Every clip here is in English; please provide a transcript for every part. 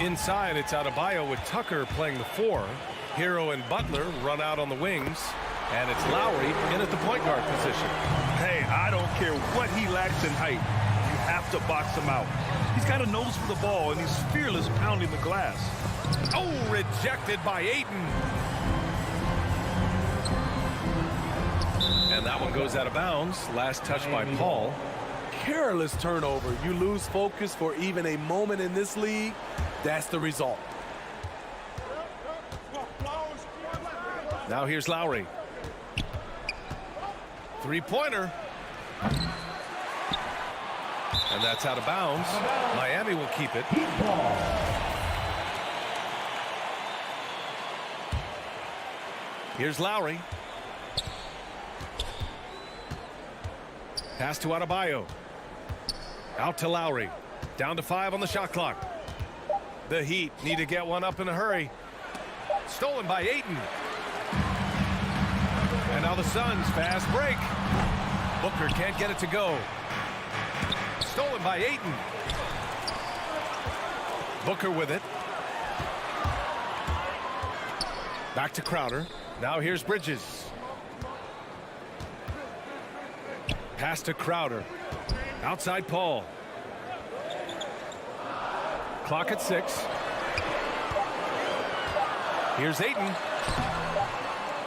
Inside, it's Adebayo with Tucker playing the 4. Hero and Butler run out on the wings. And it's Lowry in at the point guard position. Hey, I don't care what he lacks in height. You have to box him out. He's got a nose for the ball, and he's fearless pounding the glass. Oh, rejected by Ayton. And that one goes out of bounds. Last touch by Paul. Careless turnover. You lose focus for even a moment in this league. That's the result. Now here's Lowry. Three-pointer. And that's out of bounds. Miami will keep it. Here's Lowry. Pass to Adebayo. Out to Lowry. Down to 5 on the shot clock. The Heat need to get one up in a hurry. Stolen by Ayton. And now the Suns, fast break. Booker can't get it to go. Stolen by Ayton. Booker with it. Back to Crowder. Now here's Bridges. Pass to Crowder. Outside Paul. Clock at 6. Here's Ayton.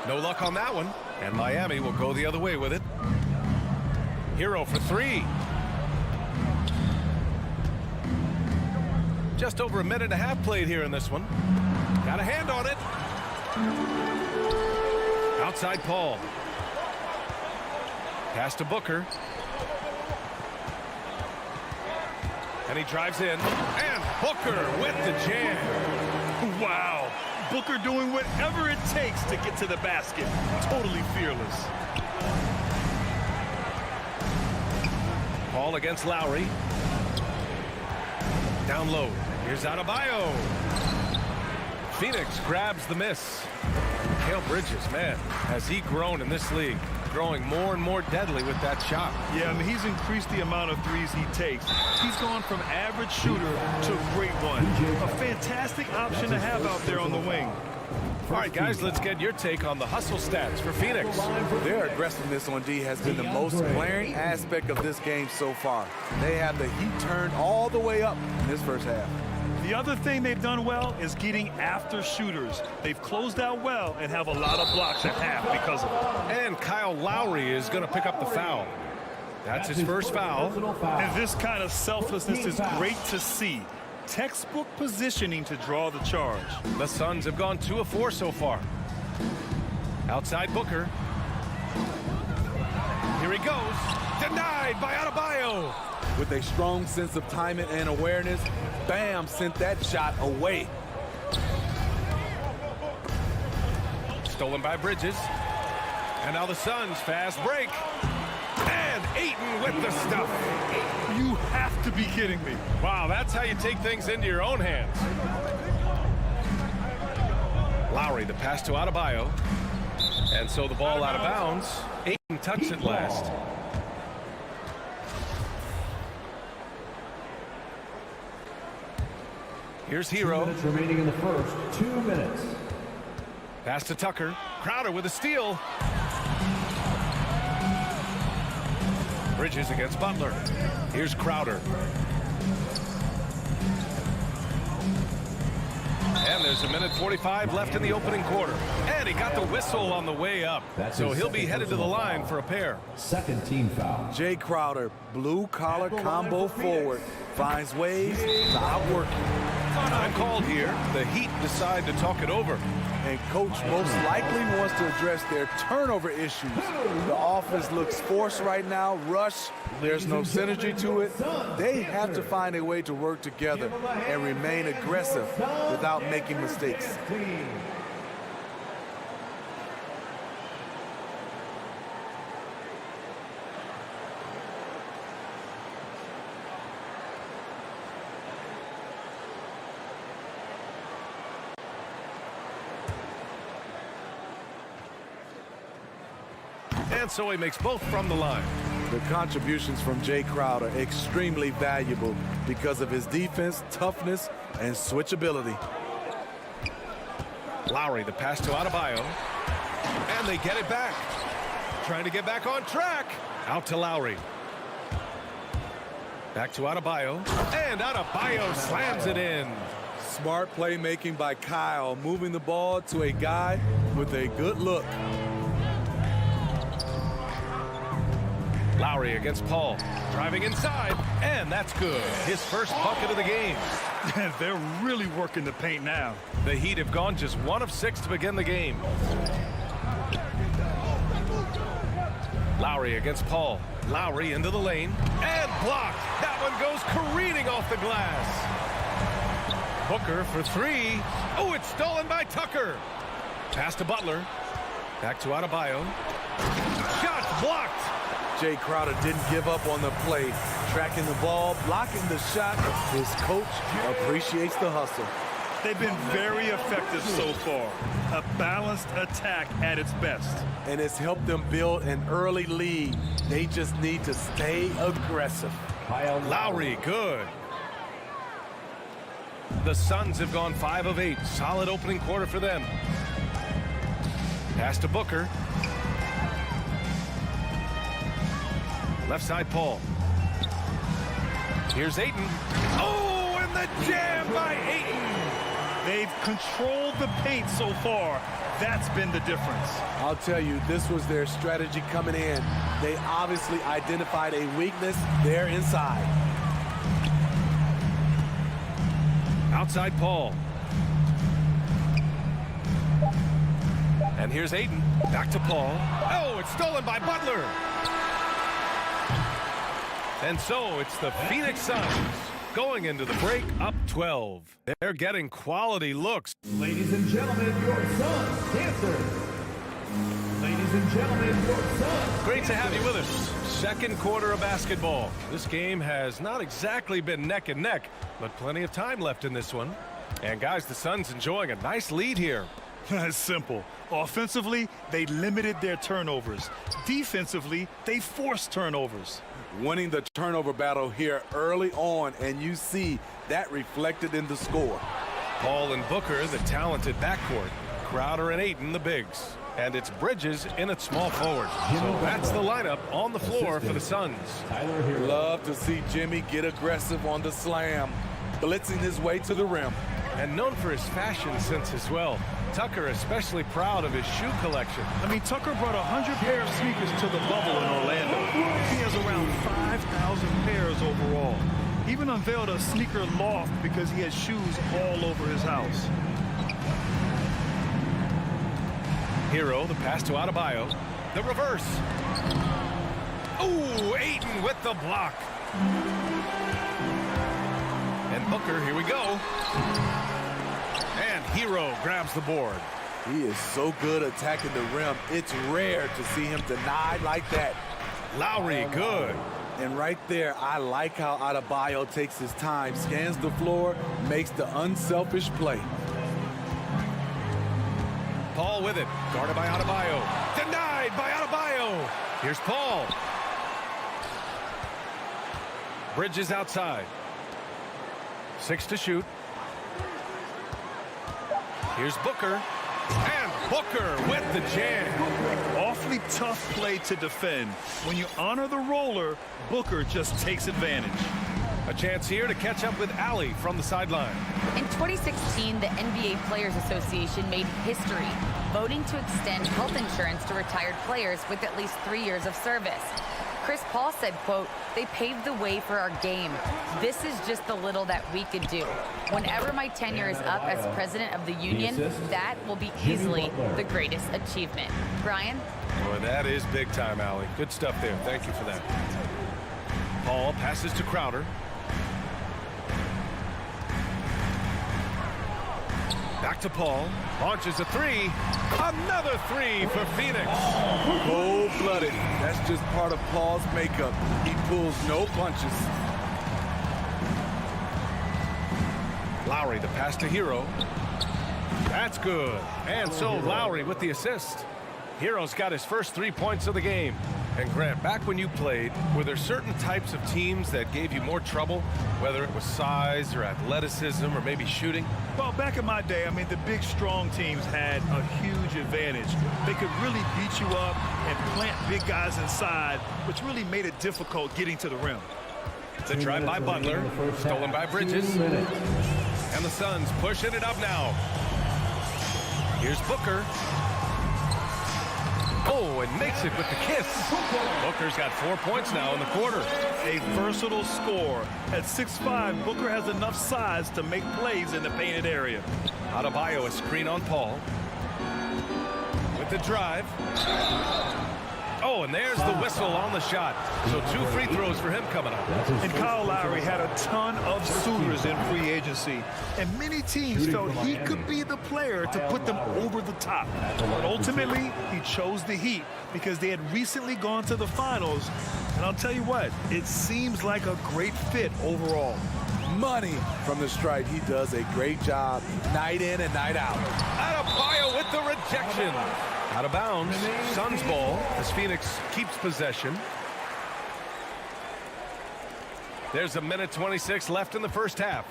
No luck on that one. And Miami will go the other way with it. Hero for 3. Just over a minute and a half played here in this one. Got a hand on it. Outside Paul. Pass to Booker. And he drives in. And Booker with the jam. Wow. Booker doing whatever it takes to get to the basket. Totally fearless. Paul against Lowry. Down low. Here's Adebayo. Phoenix grabs the miss. Mikal Bridges, man, has he grown in this league? Growing more and more deadly with that shot. Yeah, I mean, he's increased the amount of threes he takes. He's gone from average shooter to great one. A fantastic option to have out there on the wing. All right, guys, let's get your take on the hustle stats for Phoenix. Their aggressiveness on D has been the most glaring aspect of this game so far. They have the heat turned all the way up in this first half. The other thing they've done well is getting after shooters. They've closed out well and have a lot of blocks at half because of it. And Kyle Lowry is going to pick up the foul. That's his first foul. And this kind of selflessness is great to see. Textbook positioning to draw the charge. The Suns have gone 2 of 4 so far. Outside Booker. Here he goes. Denied by Adebayo. With a strong sense of timing and awareness, Bam sent that shot away. Stolen by Bridges. And now the Suns fast break. And Ayton with the stuff. You have to be kidding me. Wow, that's how you take things into your own hands. Lowry, the pass to Adebayo. And so the ball out of bounds. Ayton touched it last. Here's Hero. 2 minutes remaining in the first. 2 minutes. Pass to Tucker. Crowder with a steal. Bridges against Butler. Here's Crowder. And there's a minute 45 left in the opening quarter. And he got the whistle on the way up. So he'll be headed to the line for a pair. Second team foul. Jay Crowder, blue-collar combo forward, finds ways to outwork you. Time called here. The Heat decide to talk it over. And coach most likely wants to address their turnover issues. The offense looks forced right now, rush. There's no synergy to it. They have to find a way to work together and remain aggressive without making mistakes. And so he makes both from the line. The contributions from Jay Crowder extremely valuable because of his defense, toughness, and switchability. Lowry, the pass to Adebayo. And they get it back. Trying to get back on track. Out to Lowry. Back to Adebayo. And Adebayo slams it in. Smart playmaking by Kyle, moving the ball to a guy with a good look. Lowry against Paul. Driving inside. And that's good. His first bucket of the game. They're really working the paint now. The Heat have gone just 1 of 6 to begin the game. Lowry against Paul. Lowry into the lane. And blocked. That one goes careening off the glass. Booker for 3. Oh, it's stolen by Tucker. Pass to Butler. Back to Adebayo. Shot blocked. Jay Crowder didn't give up on the play. Tracking the ball, blocking the shot. His coach appreciates the hustle. They've been very effective so far. A balanced attack at its best. And it's helped them build an early lead. They just need to stay aggressive. Lowry, good. The Suns have gone 5 of 8. Solid opening quarter for them. Pass to Booker. Left side, Paul. Here's Ayton. Oh, and the jam by Ayton. They've controlled the paint so far. That's been the difference. I'll tell you, this was their strategy coming in. They obviously identified a weakness there inside. Outside Paul. And here's Ayton. Back to Paul. Oh, it's stolen by Butler. And so it's the Phoenix Suns going into the break up 12. They're getting quality looks. Ladies and gentlemen, your Suns dancer. Ladies and gentlemen, your Suns. Great to have you with us. Second quarter of basketball. This game has not exactly been neck and neck, but plenty of time left in this one. And guys, the Suns enjoying a nice lead here. It's simple. Offensively, they limited their turnovers. Defensively, they forced turnovers. Winning the turnover battle here early on, and you see that reflected in the score. Paul and Booker, the talented backcourt. Crowder and Ayton, the bigs. And it's Bridges in at small forward. So that's the lineup on the floor for the Suns. Love to see Jimmy get aggressive on the slam, blitzing his way to the rim. And known for his fashion sense as well. Tucker especially proud of his shoe collection. I mean, Tucker brought 100 pair of sneakers to the bubble in Orlando. He has around 5,000 pairs overall. He even unveiled a sneaker loft because he has shoes all over his house. Hero, the pass to Adebayo. The reverse. Ooh, Ayton with the block. And Booker, here we go. And Hero grabs the board. He is so good attacking the rim. It's rare to see him denied like that. Lowry, good. And right there, I like how Adebayo takes his time, scans the floor, makes the unselfish play. Paul with it, guarded by Adebayo. Denied by Adebayo. Here's Paul. Bridges outside. 6 to shoot. Here's Booker. And Booker with the jam. Awfully tough play to defend. When you honor the roller, Booker just takes advantage. A chance here to catch up with Allie from the sideline. In 2016, the NBA Players Association made history, voting to extend health insurance to retired players with at least 3 years of service. Chris Paul said, quote, "They paved the way for our game. This is just the little that we could do. Whenever my tenure is up as president of the union, that will be easily the greatest achievement." Brian? Boy, that is big time, Allie. Good stuff there. Thank you for that. Paul passes to Crowder. Back to Paul. Launches a 3. Another 3 for Phoenix. Cold-blooded. That's just part of Paul's makeup. He pulls no punches. Lowry, the pass to Hero. That's good. And so Lowry with the assist. Hero's got his first 3 points of the game. And Grant, back when you played, were there certain types of teams that gave you more trouble, whether it was size or athleticism or maybe shooting? Well, back in my day, I mean, the big, strong teams had a huge advantage. They could really beat you up and plant big guys inside, which really made it difficult getting to the rim. The drive by Butler, stolen by Bridges. And the Suns pushing it up now. Here's Booker. Oh, and makes it with the kiss. Booker's got 4 points now in the quarter. A versatile scorer. At 6'5", Booker has enough size to make plays in the painted area. Adebayo, a screen on Paul. With the drive. Oh, and there's the whistle on the shot. So 2 free throws for him coming up. And Kyle Lowry had a ton of suitors in free agency. And many teams felt he could be the player to put them over the top. But ultimately, he chose the Heat because they had recently gone to the finals. And I'll tell you what, it seems like a great fit overall. Money from the stripe. He does a great job night in and night out. Adebayo with the rejection. Out of bounds. Suns ball as Phoenix keeps possession. There's 1:26 left in the first half.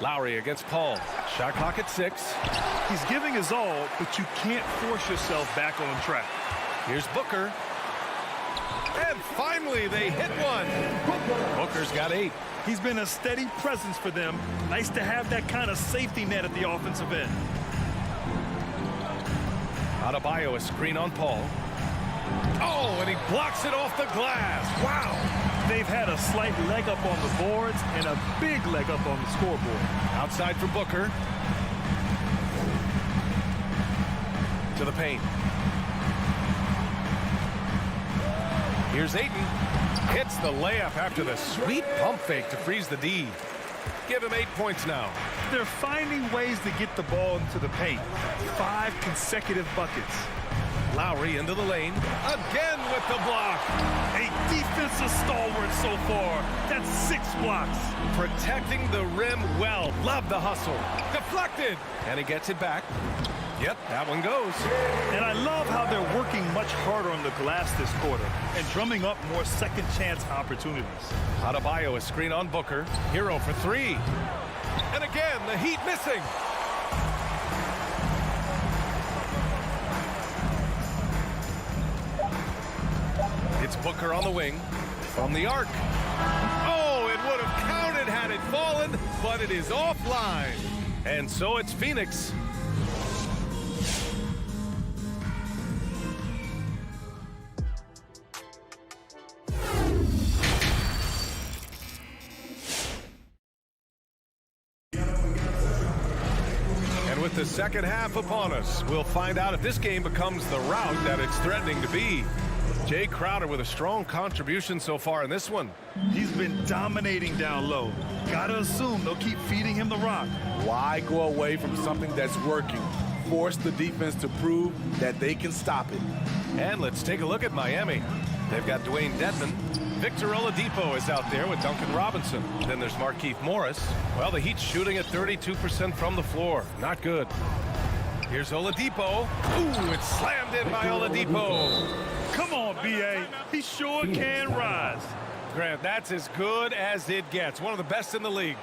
Lowry against Paul. Shot clock at 6. He's giving his all, but you can't force yourself back on track. Here's Booker. And finally, they hit one. Booker's got 8. He's been a steady presence for them. Nice to have that kind of safety net at the offensive end. Adebayo, a screen on Paul. Oh, and he blocks it off the glass. Wow. They've had a slight leg up on the boards and a big leg up on the scoreboard. Outside for Booker. To the paint. Here's Ayton. Hits the layup after the sweet pump fake to freeze the D. Give him 8 points now. They're finding ways to get the ball into the paint. 5 consecutive buckets. Lowry into the lane. Again with the block. A defensive stalwart so far. That's 6 blocks. Protecting the rim well. Love the hustle. Deflected. And he gets it back. Yep, that one goes. And I love how they're working much harder on the glass this quarter and drumming up more second chance opportunities. Adebayo, a screen on Booker. Hero for 3. And again, the Heat missing. It's Booker on the wing from the arc. Oh, it would have counted had it fallen, but it is offline. And so it's Phoenix. With the second half upon us, we'll find out if this game becomes the rout that it's threatening to be. Jay Crowder with a strong contribution so far in this one. He's been dominating down low. Gotta assume they'll keep feeding him the rock. Why go away from something that's working? Force the defense to prove that they can stop it. And let's take a look at Miami. They've got Dwayne Dedmon. Victor Oladipo is out there with Duncan Robinson. Then there's Markieff Morris. Well, the Heat's shooting at 32% from the floor. Not good. Here's Oladipo. Ooh, it's slammed in by Oladipo. Come on, B.A. He sure can rise. Grant, that's as good as it gets. One of the best in the league.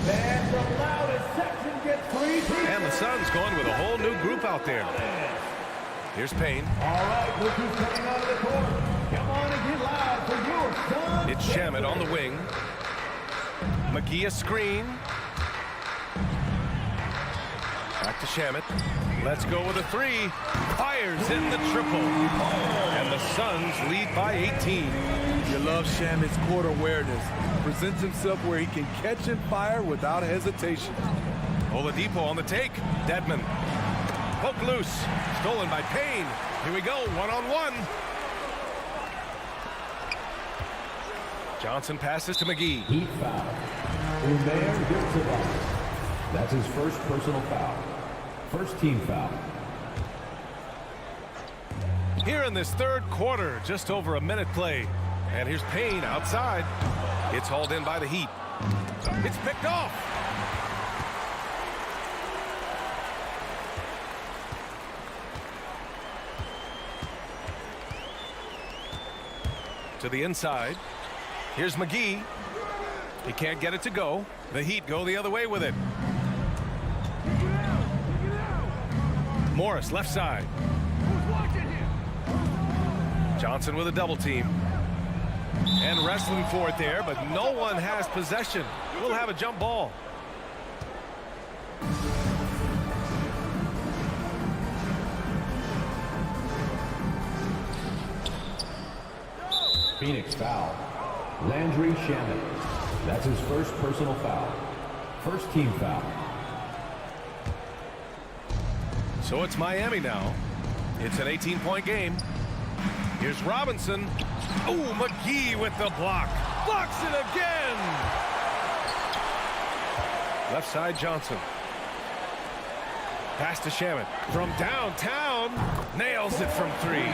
And the loudest section gets 3. And the Suns going with a whole new group out there. Here's Payne. All right, rookies coming out of the court. Come on and get loud for your Suns. It's Shamet on the wing. McGee a screen. Back to Shamet. Let's go with a 3. Fires in the triple. And the Suns lead by 18. You love Shamet's court awareness. Presents himself where he can catch and fire without hesitation. Oladipo on the take. Dedmon. Poke loose. Stolen by Payne. Here we go. One-on-one. Johnson passes to McGee. Heat foul. Umair gets it off. That's his first personal foul. First team foul. Here in this third quarter, just over a minute play. And here's Payne outside. It's hauled in by the Heat. It's picked off. To the inside. Here's McGee. He can't get it to go. The Heat go the other way with it. Morris left side. Johnson with a double team. And wrestling for it there, but no one has possession. We'll have a jump ball. Phoenix foul. Landry Shamet. That's his first personal foul. First team foul. So it's Miami now. It's an 18-point game. Here's Robinson. Oh, McGee with the block. Blocks it again. Left side Johnson. Pass to Shamet from downtown. Nails it from three.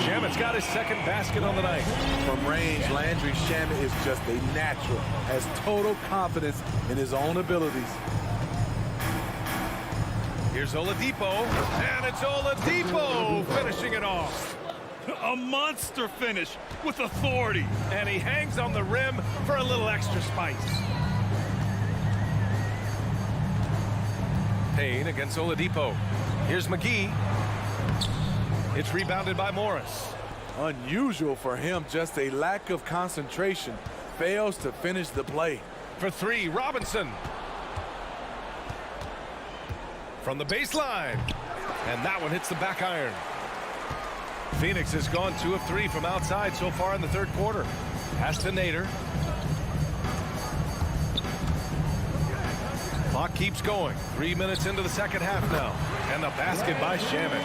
Shamet's got his second basket on the night. From range, Landry Shamet is just a natural. Has total confidence in his own abilities. Here's Oladipo. And it's Oladipo finishing it off. A monster finish with authority. And he hangs on the rim for a little extra spice. Payne against Oladipo. Here's McGee. It's rebounded by Morris. Unusual for him, just a lack of concentration. Fails to finish the play. For three, Robinson. From the baseline. And that one hits the back iron. Phoenix has gone 2 of 3 from outside so far in the third quarter. Pass to Nader. Clock keeps going. 3 minutes into the second half now. And the basket by Shamet.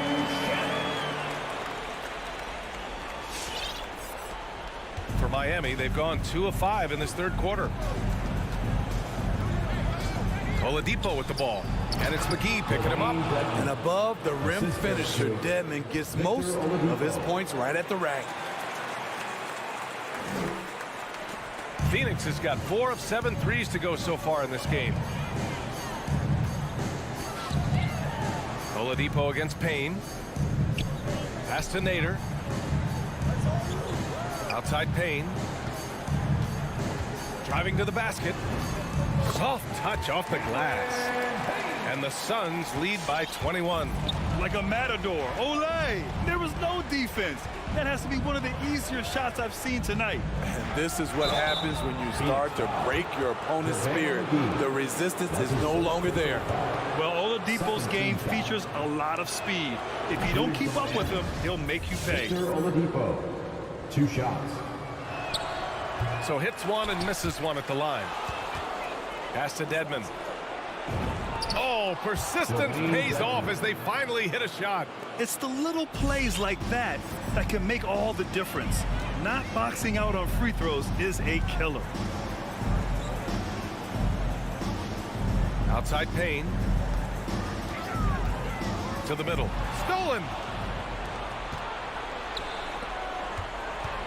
For Miami, they've gone 2 of 5 in this third quarter. Oladipo with the ball. And it's McGee picking him up. And above the rim finisher, Dedmon gets most of his points right at the rack. Phoenix has got 4 of 7 threes to go so far in this game. Oladipo against Payne. Pass to Nader. Outside Payne. Driving to the basket. Soft touch off the glass. And the Suns lead by 21. Like a matador. Olay! There was no defense. That has to be one of the easier shots I've seen tonight. And this is what happens when you start to break your opponent's spirit. The resistance is no longer there. Well, Oladipo's game features a lot of speed. If you don't keep up with him, he'll make you pay. Oladipo. 2 shots. So hits one and misses one at the line. Pass to Dedmon. Oh, persistence pays off as they finally hit a shot. It's the little plays like that that can make all the difference. Not boxing out on free throws is a killer. Outside Payne. To the middle. Stolen.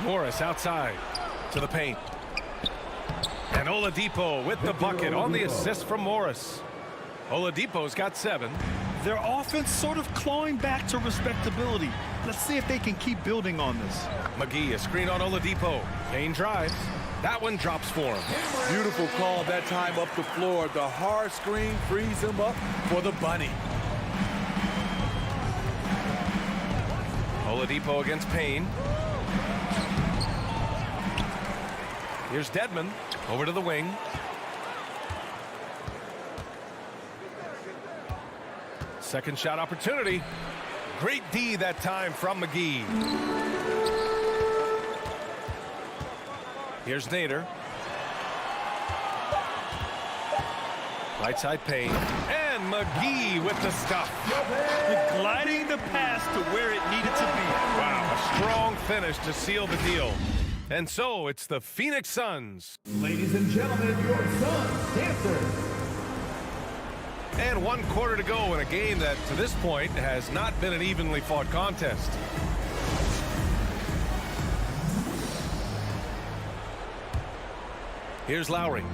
Morris outside. To the paint. And Oladipo with the bucket on the assist from Morris. Oladipo's got 7. Their offense sort of clawing back to respectability. Let's see if they can keep building on this. McGee, a screen on Oladipo. Payne drives. That one drops for him. Beautiful call that time up the floor. The hard screen frees him up for the bunny. Oladipo against Payne. Here's Dedmon over to the wing. Second shot opportunity. Great D that time from McGee. Here's Nader. Right side Payne. And McGee with the stuff. Gliding the pass to where it needed to be. Wow, a strong finish to seal the deal. And so it's the Phoenix Suns. Ladies and gentlemen, your Suns dancers. And 1 quarter to go in a game that, to this point, has not been an evenly fought contest. Here's Lowry.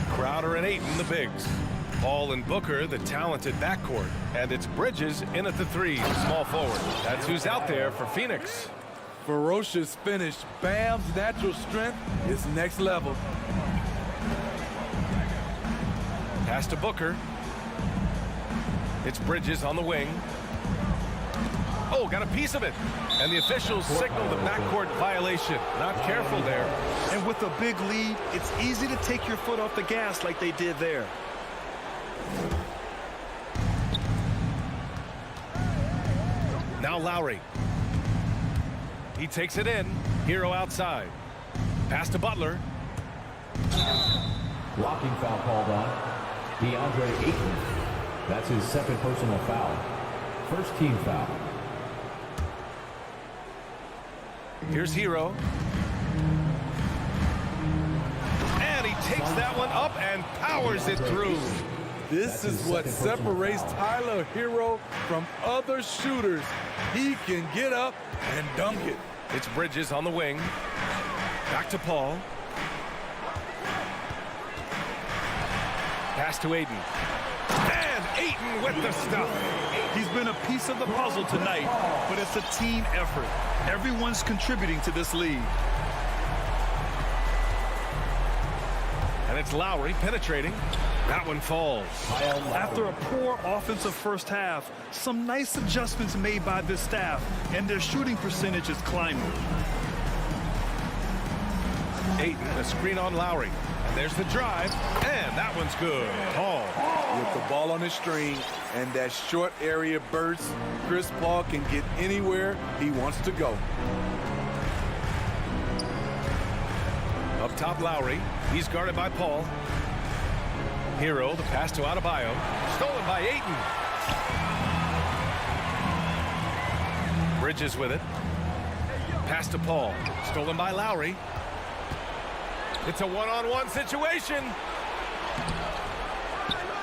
Crowder and Ayton, the bigs. Paul and Booker, the talented backcourt. And it's Bridges in at the 3, small forward. That's who's out there for Phoenix. ferocious finish. Bam's natural strength is next level. Pass to Booker. It's Bridges on the wing. Oh, got a piece of it. And the officials signal the backcourt violation. Not careful there. And with a big lead, it's easy to take your foot off the gas like they did there. Now Lowry. He takes it in. Hero outside. Pass to Butler. Blocking foul called on DeAndre Ayton. That's his second personal foul. First team foul. Here's Hero. And he takes that one up and powers it through. This is what separates Tyler Hero from other shooters. He can get up and dunk it. It's Bridges on the wing. Back to Paul. Pass to Ayton. And Ayton with the stuff. He's been a piece of the puzzle tonight, but it's a team effort. Everyone's contributing to this lead. And it's Lowry penetrating. That one falls. After a poor offensive first half, some nice adjustments made by this staff, and their shooting percentage is climbing. Ayton, a screen on Lowry. And there's the drive, and that one's good. Paul. With the ball on his string and that short area burst, Chris Paul can get anywhere he wants to go. Up top, Lowry. He's guarded by Paul. Hero, the pass to Adebayo. Stolen by Ayton. Bridges with it. Pass to Paul. Stolen by Lowry. It's a one-on-one situation.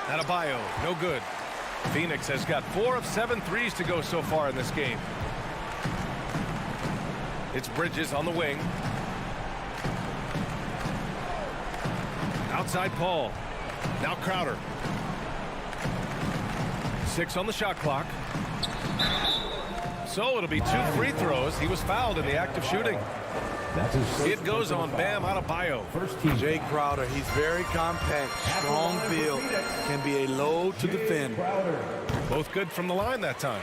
Adebayo, no good. Phoenix has got 4 of 7 threes to go so far in this game. It's Bridges on the wing. Outside Paul. Now Crowder. 6 on the shot clock. So it'll be 2 free throws. He was fouled in the act of shooting. That's his first It goes on Bam Adebayo. First team. Jay Crowder, he's very compact, strong build, can be a load to defend. Both good from the line that time.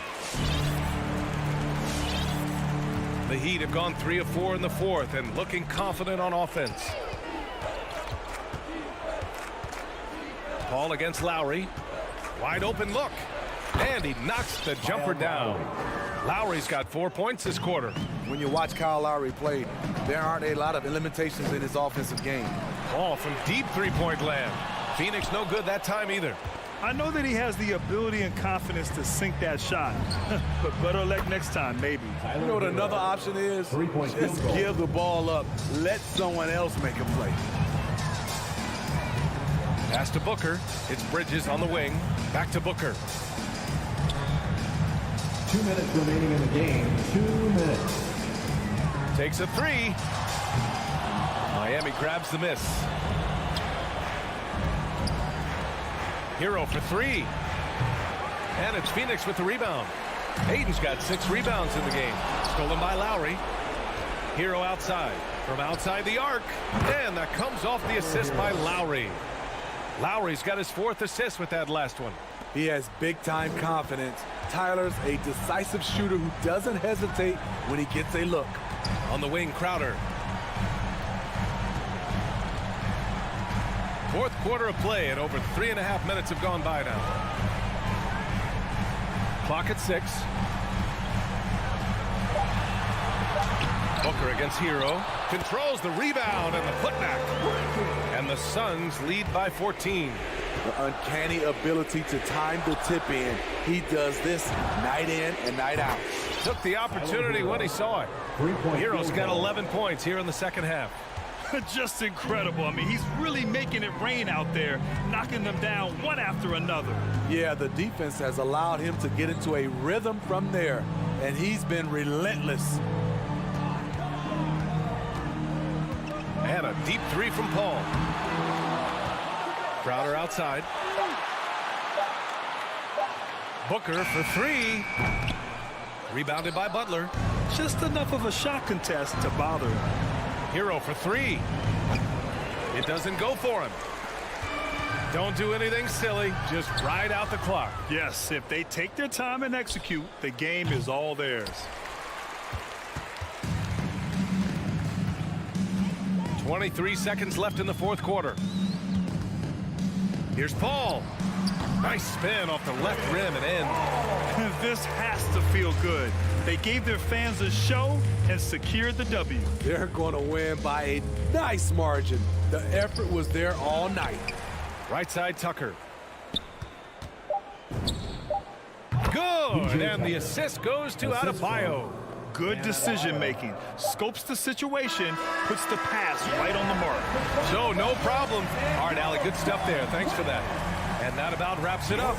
The Heat have gone 3 of 4 in the fourth and looking confident on offense. Paul against Lowry. Wide open look. And he knocks the jumper down. Lowry's got 4 points this quarter. When you watch Kyle Lowry play, there aren't a lot of limitations in his offensive game. Ball from deep three-point land. Phoenix no good that time either. I know that he has the ability and confidence to sink that shot, but better luck next time, maybe. You know what another option is? Just give the ball up. Let someone else make a play. Pass to Booker. It's Bridges on the wing. Back to Booker. 2 minutes remaining in the game. 2 minutes. Takes a 3. Miami grabs the miss. Hero for 3. And it's Phoenix with the rebound. Ayton's got 6 rebounds in the game. Stolen by Lowry. Hero outside. From outside the arc. And that comes off the assist by Lowry. Lowry's got his 4th assist with that last one. He has big-time confidence. Tyler's a decisive shooter who doesn't hesitate when he gets a look. On the wing, Crowder. 4th quarter of play, and over 3.5 minutes have gone by now. Clock at 6. Booker against Hero. Controls the rebound and the putback. And the Suns lead by 14. The uncanny ability to time the tip in. He does this night in and night out. Took the opportunity when he saw it. Hero's got 11 points here in the second half. Just incredible. I mean, he's really making it rain out there, knocking them down one after another. Yeah, the defense has allowed him to get into a rhythm from there, and he's been relentless. And a deep 3 from Paul. Crowder outside. Booker for 3. Rebounded by Butler. Just enough of a shot contest to bother him. Hero for three. It doesn't go for him. Don't do anything silly. Just ride out the clock. Yes, if they take their time and execute, the game is all theirs. 23 seconds left in the fourth quarter. Here's Paul. Nice spin off the left rim and in. This has to feel good. They gave their fans a show and secured the W. They're going to win by a nice margin. The effort was there all night. Right side Tucker. Good, and the assist goes to Adebayo. Good decision making. Scopes the situation, puts the pass right on the mark. So no problem. All right, Alec, good stuff there. Thanks for that. And that about wraps it up.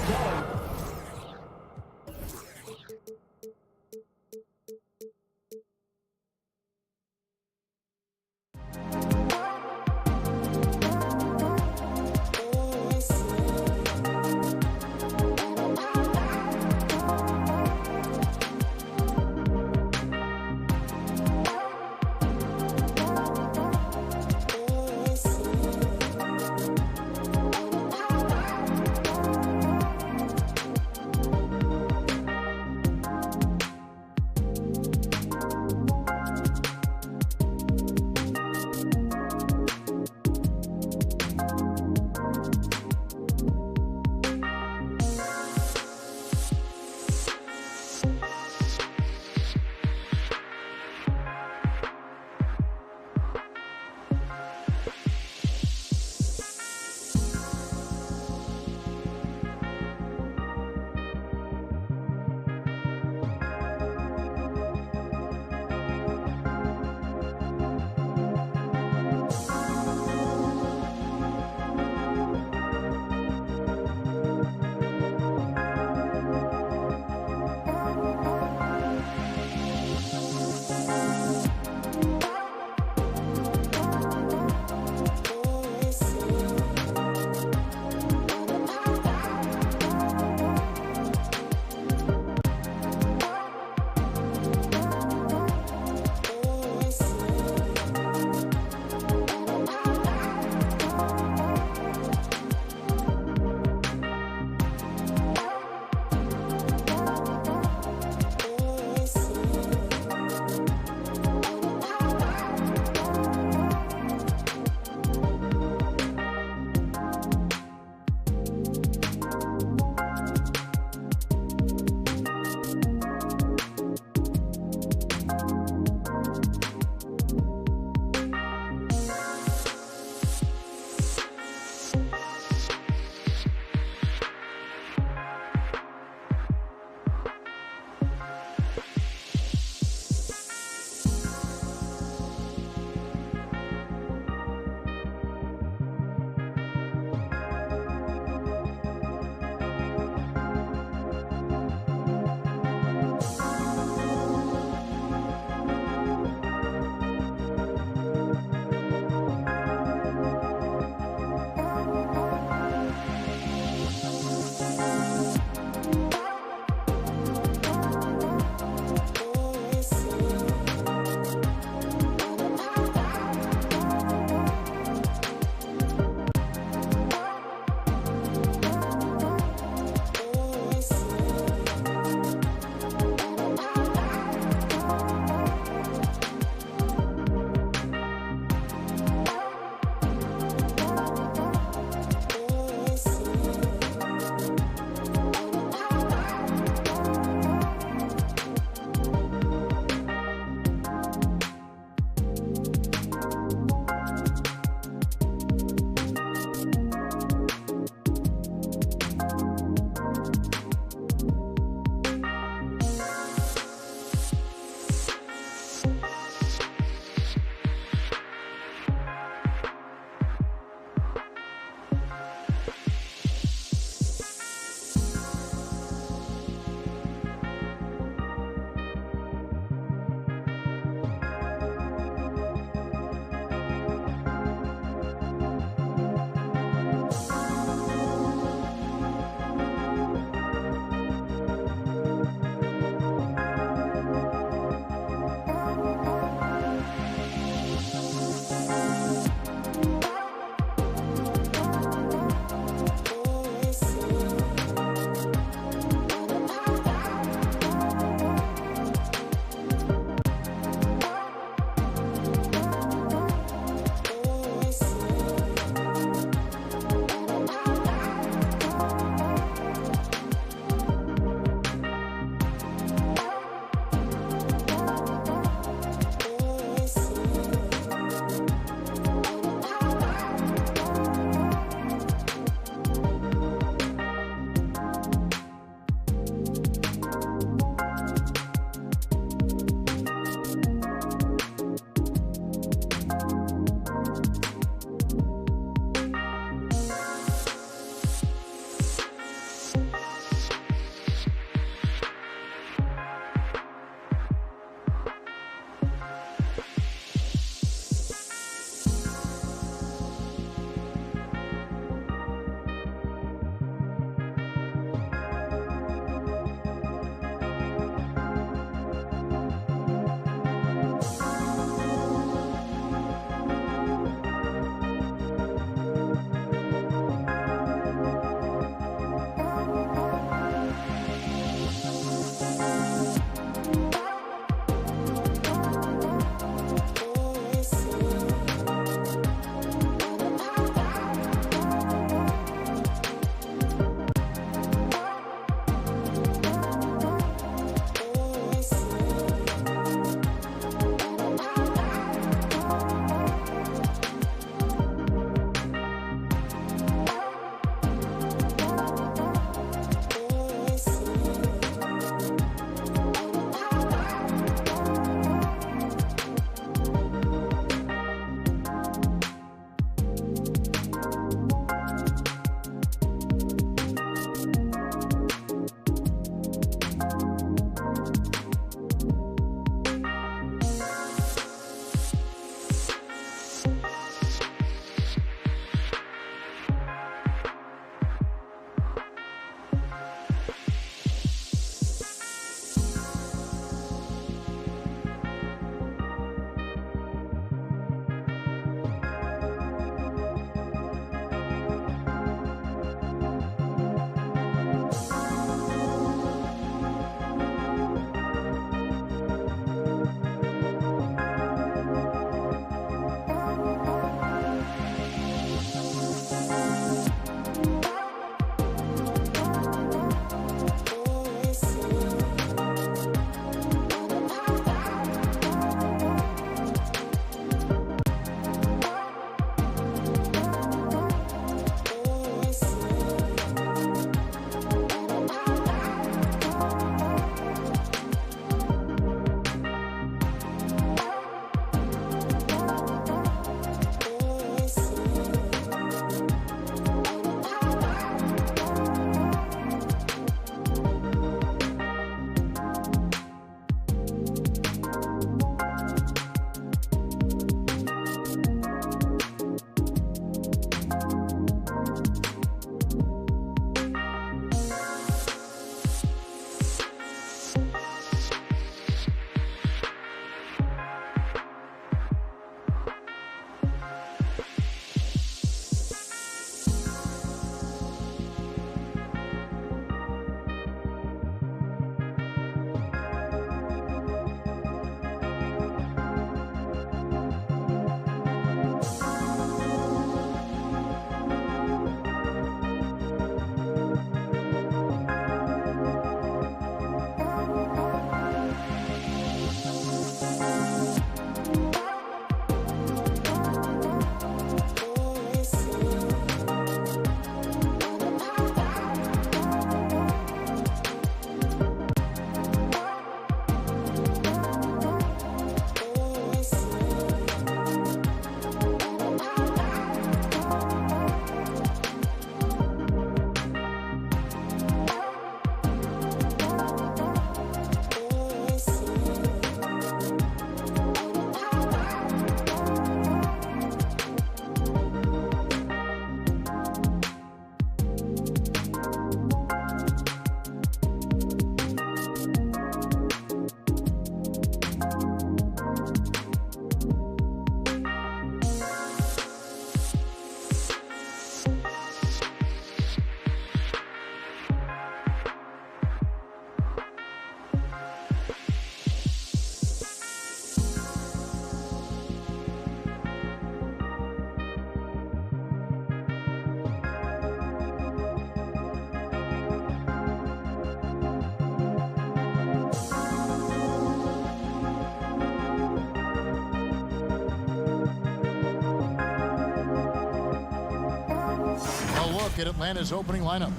Look at Atlanta's opening lineup.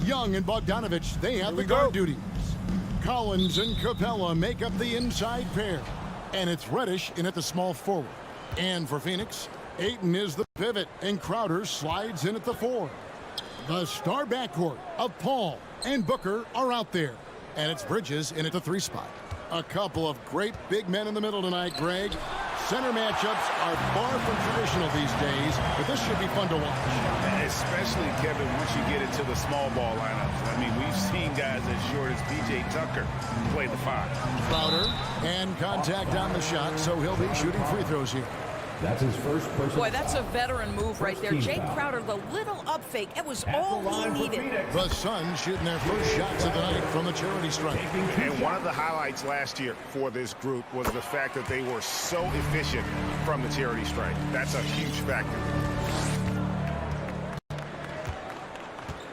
Young and Bogdanovich, they have the guard duties. Collins and Capella make up the inside pair. And it's Reddish in at the small forward. And for Phoenix, Ayton is the pivot, and Crowder slides in at the 4. The star backcourt of Paul and Booker are out there. And it's Bridges in at the 3 spot. A couple of great big men in the middle tonight, Greg. Center matchups are far from traditional these days, but this should be fun to watch. Especially, Kevin, once you get into the small ball lineups. I mean, we've seen guys as short as P.J. Tucker play the 5. Crowder, and contact on the shot, so he'll be shooting free throws here. That's his first personal. Boy, that's a veteran move right there. Jake Crowder, the little up fake, that was all he needed. The Suns shooting their first shots of the night from the charity stripe. And one of the highlights last year for this group was the fact that they were so efficient from the charity stripe. That's a huge factor.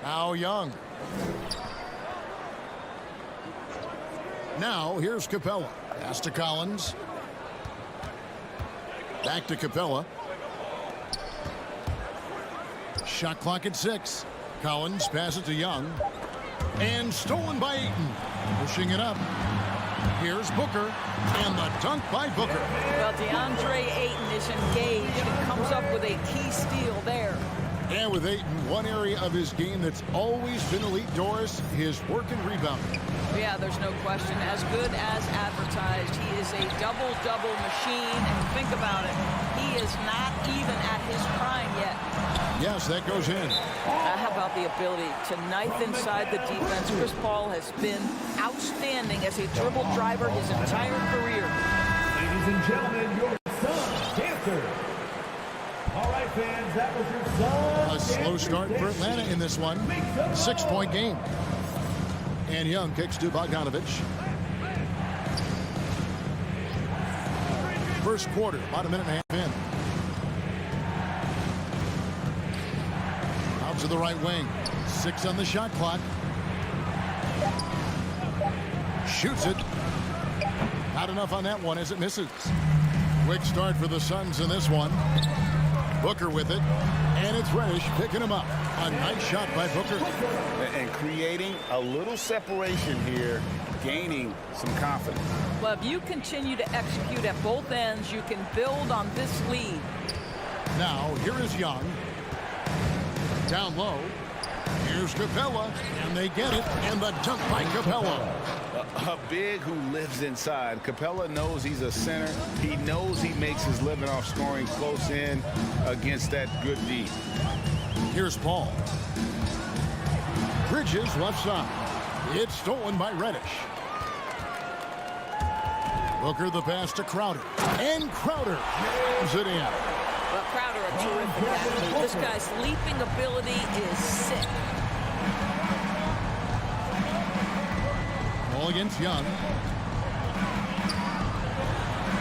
Now Young. Now here's Capella. Pass to Collins. Back to Capella. Shot clock at 6. Collins passes to Young. And stolen by Ayton. Pushing it up. Here's Booker. And the dunk by Booker. Well, DeAndre Ayton is engaged and comes up with a key steal there. And with Ayton, one area of his game that's always been elite, Doris, his work and rebounding. Yeah, there's no question. As good as advertised. He is a double-double machine. And think about it. He is not even at his prime yet. Yes, that goes in. How about the ability to knife inside the defense? Chris Paul has been outstanding as a dribble driver his entire career. Ladies and gentlemen, your son, Cancer. All right, fans, that was your son. A slow start for Atlanta in this one. 6-point game. And Young kicks to Bogdanovich. First quarter, about a minute and a half in. Out to the right wing. 6 on the shot clock. Shoots it. Not enough on that one as it misses. Quick start for the Suns in this one. Booker with it, and it's Reddish picking him up. A nice shot by Booker. And creating a little separation here, gaining some confidence. Well, if you continue to execute at both ends, you can build on this lead. Now, here is Young. Down low. Here's Capella, and they get it, and the dunk by Capella. A big who lives inside. Capella knows he's a center. He knows he makes his living off scoring close in against that good D. Here's Paul. Bridges left side. It's stolen by Reddish. Booker the pass to Crowder. And Crowder jams it in. Well, Crowder, a terrific athlete. This guy's leaping ability is sick. Ball against Young.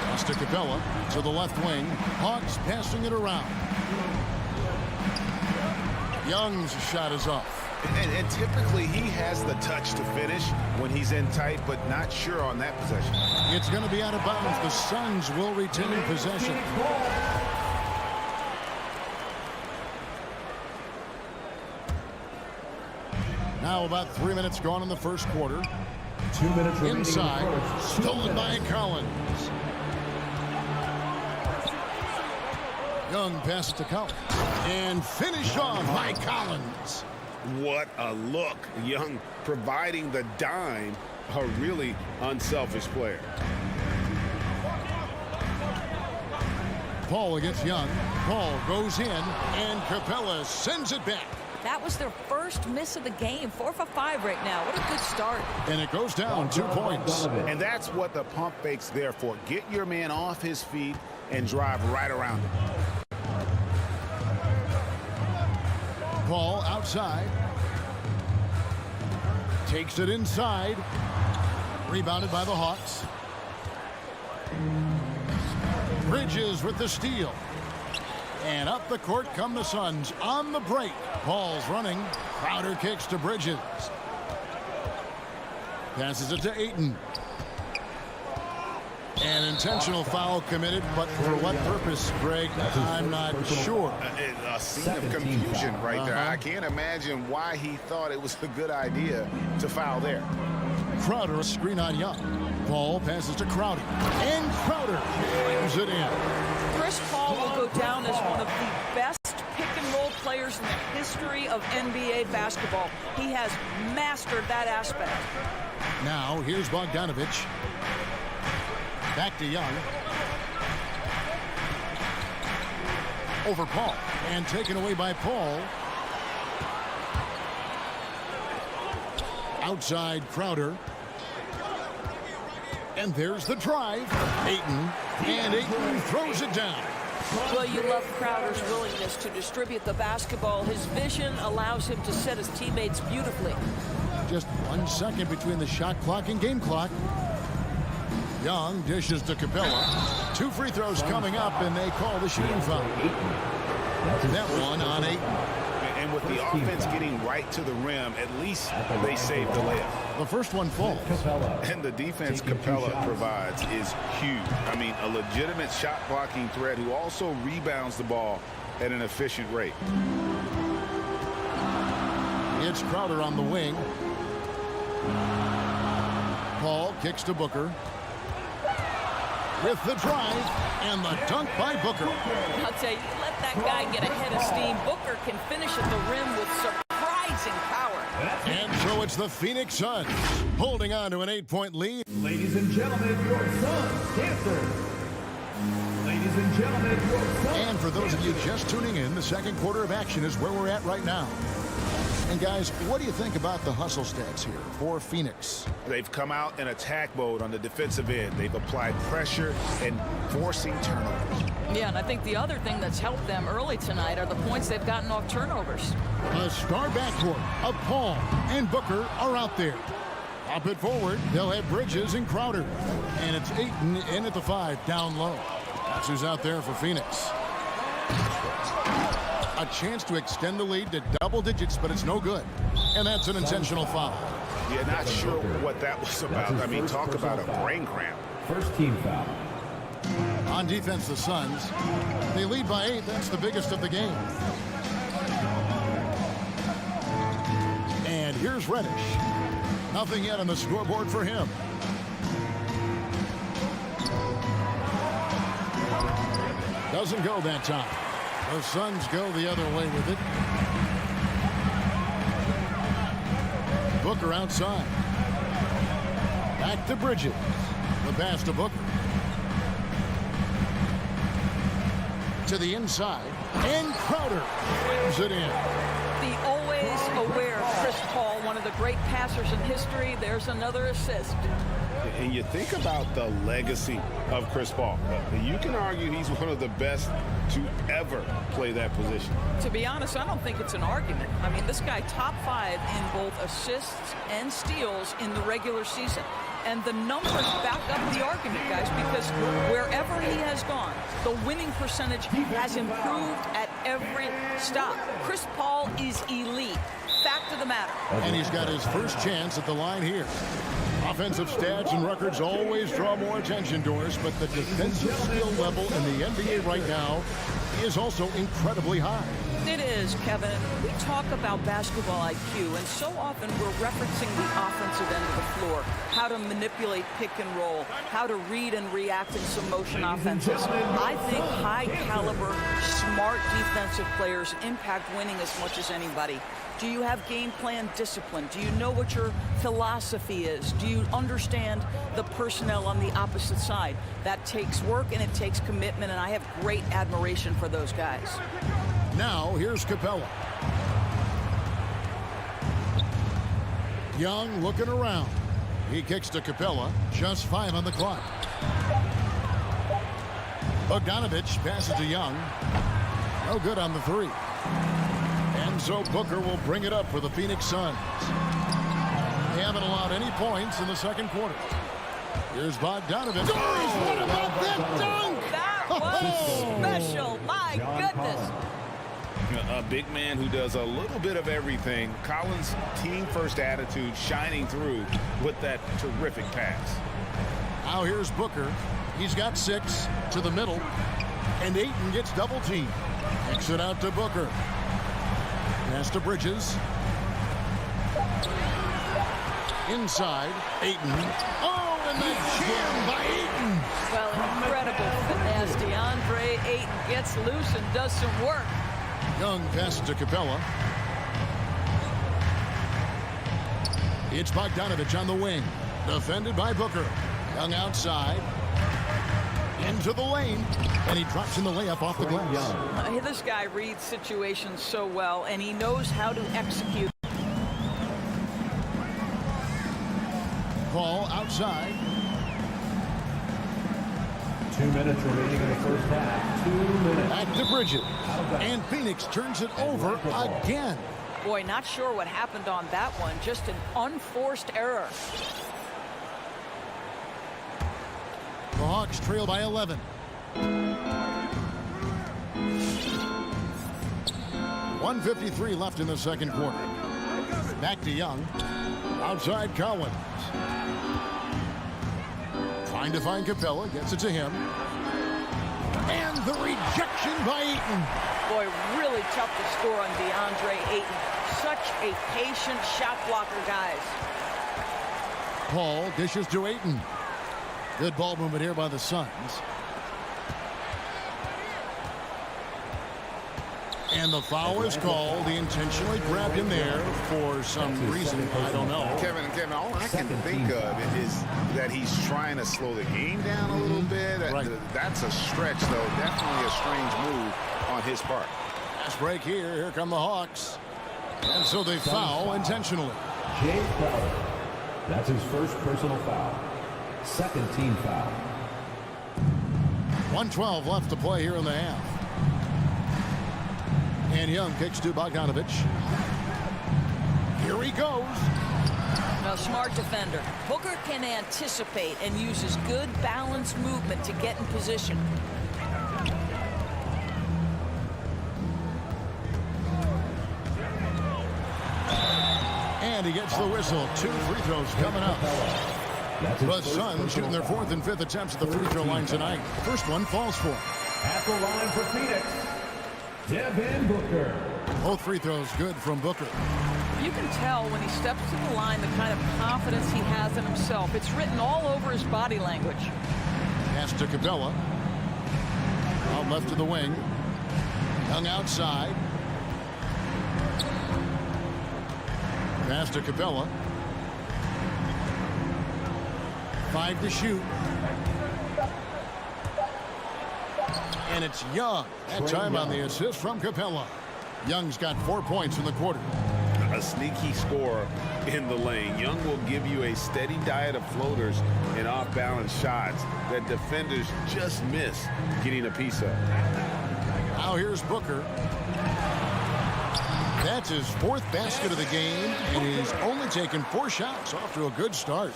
Pass to Capella to the left wing. Hawks passing it around. Young's shot is off. And typically he has the touch to finish when he's in tight, but not sure on that possession. It's going to be out of bounds. The Suns will retain possession. Now about 3 minutes gone in the first quarter. 2 minutes remaining. Inside, stolen by Collins. Young passes to Collins. And finished off by Collins. What a look. Young providing the dime. A really unselfish player. Paul against Young. Paul goes in, and Capella sends it back. That was their first miss of the game. 4 for 5 right now. What a good start. And it goes down 2 points. And that's what the pump fake's there for. Get your man off his feet and drive right around him. Paul outside. Takes it inside. Rebounded by the Hawks. Bridges with the steal. And up the court come the Suns on the break. Paul's running. Crowder kicks to Bridges. Passes it to Ayton. An intentional foul committed, but for what purpose, Greg? I'm not sure. A scene of confusion right there. I can't imagine why he thought it was a good idea to foul there. Crowder, a screen on Young. Paul passes to Crowder, and Crowder brings it in. Chris Paul will go down as one of the best pick-and-roll players in the history of NBA basketball. He has mastered that aspect. Now, here's Bogdanovich. Back to Young. Over Paul, and taken away by Paul. Outside Crowder. And there's the drive. Ayton. And Ayton throws it down. Well, you love Crowder's willingness to distribute the basketball. His vision allows him to set his teammates beautifully. Just 1 second between the shot clock and game clock. Young dishes to Capella. 2 free throws coming up, and they call the shooting foul. That one on Ayton. And with the offense getting right to the rim, at least they saved the layup. The first one falls. And the defense Capella provides is huge. I mean, a legitimate shot blocking threat who also rebounds the ball at an efficient rate. It's Crowder on the wing. Paul kicks to Booker. With the drive and the dunk by Booker. I'll tell you, let that guy get ahead of steam. Booker can finish at the rim with surprising power. And so it's the Phoenix Suns holding on to an 8-point lead. Ladies and gentlemen, your Suns cancer. Ladies and gentlemen, your Suns. And for those of you just tuning in, the second quarter of action is where we're at right now. And guys, what do you think about the hustle stats here for Phoenix? They've come out in attack mode on the defensive end. They've applied pressure and forcing turnovers. Yeah, and I think the other thing that's helped them early tonight are the points they've gotten off turnovers. A star backcourt of Paul and Booker are out there. Up it forward, they'll have Bridges and Crowder. And it's Ayton in at the 5, down low. That's who's out there for Phoenix. A chance to extend the lead to double digits, but it's no good. And that's an intentional foul. Yeah, not sure what that was about. I mean, talk about a brain cramp. First team foul. On defense, the Suns. They lead by 8. That's the biggest of the game. And here's Reddish. Nothing yet on the scoreboard for him. Doesn't go that time. The Suns go the other way with it. Booker outside. Back to Bridges. The pass to Booker. To the inside. And Crowder brings it in. The always aware Chris Paul, one of the great passers in history. There's another assist. And you think about the legacy of Chris Paul. You can argue he's one of the best to ever play that position. To be honest, I don't think it's an argument. I mean, this guy top 5 in both assists and steals in the regular season. And the numbers back up the argument, guys, because wherever he has gone, the winning percentage has improved at every stop. Chris Paul is elite. Fact of the matter. And he's got his first chance at the line here. Offensive stats and records always draw more attention to us, but the defensive skill level in the NBA right now is also incredibly high. It is, Kevin. We talk about basketball IQ, and so often we're referencing the offensive end of the floor, how to manipulate pick and roll, how to read and react in some motion offenses. I think high-caliber, smart defensive players impact winning as much as anybody. Do you have game plan discipline? Do you know what your philosophy is? Do you understand the personnel on the opposite side? That takes work and it takes commitment, and I have great admiration for those guys. Now, here's Capella. Young looking around. He kicks to Capella. Just 5 on the clock. Bogdanovich passes to Young. No good on the 3. And so Booker will bring it up for the Phoenix Suns. They haven't allowed any points in the second quarter. Here's Bogdanovich. Oh, what about that dunk? That was special. My goodness. A big man who does a little bit of everything. Collins' team-first attitude shining through with that terrific pass. Now here's Booker. He's got 6 to the middle, and Ayton gets double teamed. Kicks it out to Booker. Pass to Bridges. Inside, Ayton. Oh, and the jam by Ayton. Well, incredible finesse. DeAndre Ayton gets loose and does some work. Young passes to Capella. It's Bogdanovich on the wing. Defended by Booker. Young outside. Into the lane. And he drops in the layup off the glass. This guy reads situations so well, and he knows how to execute. Paul outside. 2 minutes remaining in the first half. 2 minutes. Back to Bridges. And Phoenix turns it over again. Boy, not sure what happened on that one. Just an unforced error. The Hawks trail by 11. 1:53 left in the second quarter. Back to Young. Outside Collins. Trying to find Capella. Gets it to him. And the rejection by Ayton. Boy, really tough to score on DeAndre Ayton. Such a patient shot blocker, guys. Paul dishes to Ayton. Good ball movement here by the Suns. And the foul is called. He intentionally grabbed him there for some reason. I don't know. Kevin, all I can think of is that he's trying to slow the game down a little bit. Right. That's a stretch, though. Definitely a strange move on his part. Last break here. Here come the Hawks. And so they foul intentionally. Jay Crowder. That's his first personal foul. Second team foul. 1:12 left to play here in the half. And Young kicks to Bogdanovich. Here he goes. Now, smart defender. Booker can anticipate and uses good balanced movement to get in position. And he gets the whistle. 2 free throws coming up. The Suns shooting their 4th and 5th attempts at the free throw line tonight. First one falls for. At the line for Phoenix, Devin Booker. Both free throws good from Booker. You can tell when he steps to the line the kind of confidence he has in himself. It's written all over his body language. Pass to Capella. Out left to the wing. Young outside. Pass to Capella. 5 to shoot. And it's Young. That time on the assist from Capella. Young's got 4 points in the quarter. A sneaky scorer in the lane. Young will give you a steady diet of floaters and off-balance shots that defenders just miss getting a piece of. Now here's Booker. That's his 4th basket of the game, and he's only taken 4 shots. Off to a good start.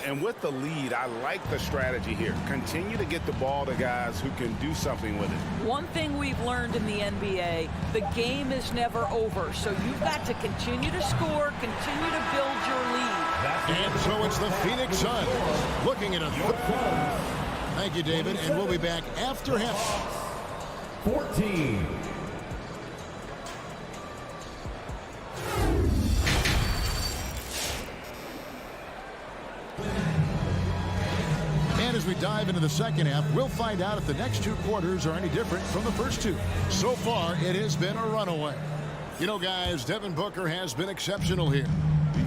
And with the lead, I like the strategy here. Continue to get the ball to guys who can do something with it. One thing we've learned in the NBA, the game is never over. So you've got to continue to score, continue to build your lead. And so it's the Phoenix Suns looking at a Thank you, David, and we'll be back after half. 14. And as we dive into the second half, we'll find out if the next 2 quarters are any different from the first 2. So far, it has been a runaway. You know, guys, Devin Booker has been exceptional here.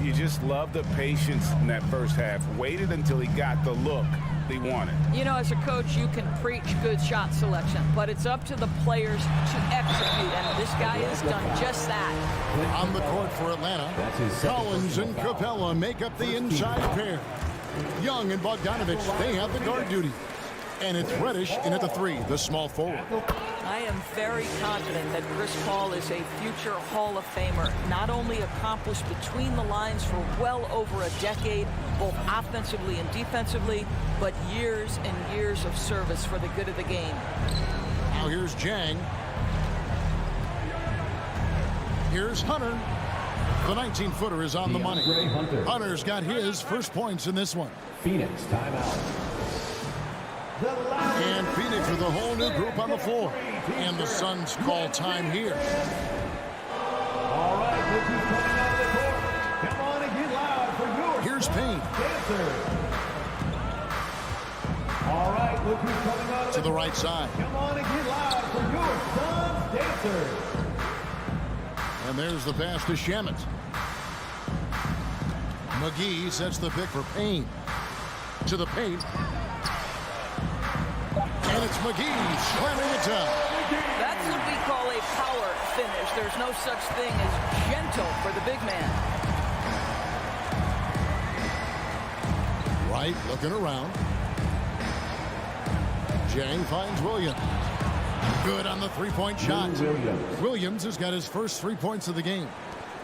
You just love the patience in that first half. Waited until he got the look he wanted. You know, as a coach, you can preach good shot selection, but it's up to the players to execute, and this guy has done just that. On the court for Atlanta, Collins and Capella make up the inside pair. Young and Bogdanovich, they have the guard duty. And it's Reddish in at the 3, the small forward. I am very confident that Chris Paul is a future Hall of Famer, not only accomplished between the lines for well over a decade, both offensively and defensively, but years and years of service for the good of the game. Now here's Jang. Here's Hunter. The 19-footer is on the money. Hunter's got his first points in this one. Phoenix timeout. And Phoenix with a whole new group on the floor. And the Suns call time here. All right, look who's coming out of the court. Come on and get loud for your Here's Payne. dancer. All right, look who's coming out of To the right side. Come on and get loud for your Suns dancer. And there's the pass to Shamet. McGee sets the pick for Payne. To the paint. And it's McGee slamming it down. That's what we call a power finish. There's no such thing as gentle for the big man. Wright looking around. Jang finds Williams. Good on the three-point shot. Williams has got his first 3 points of the game.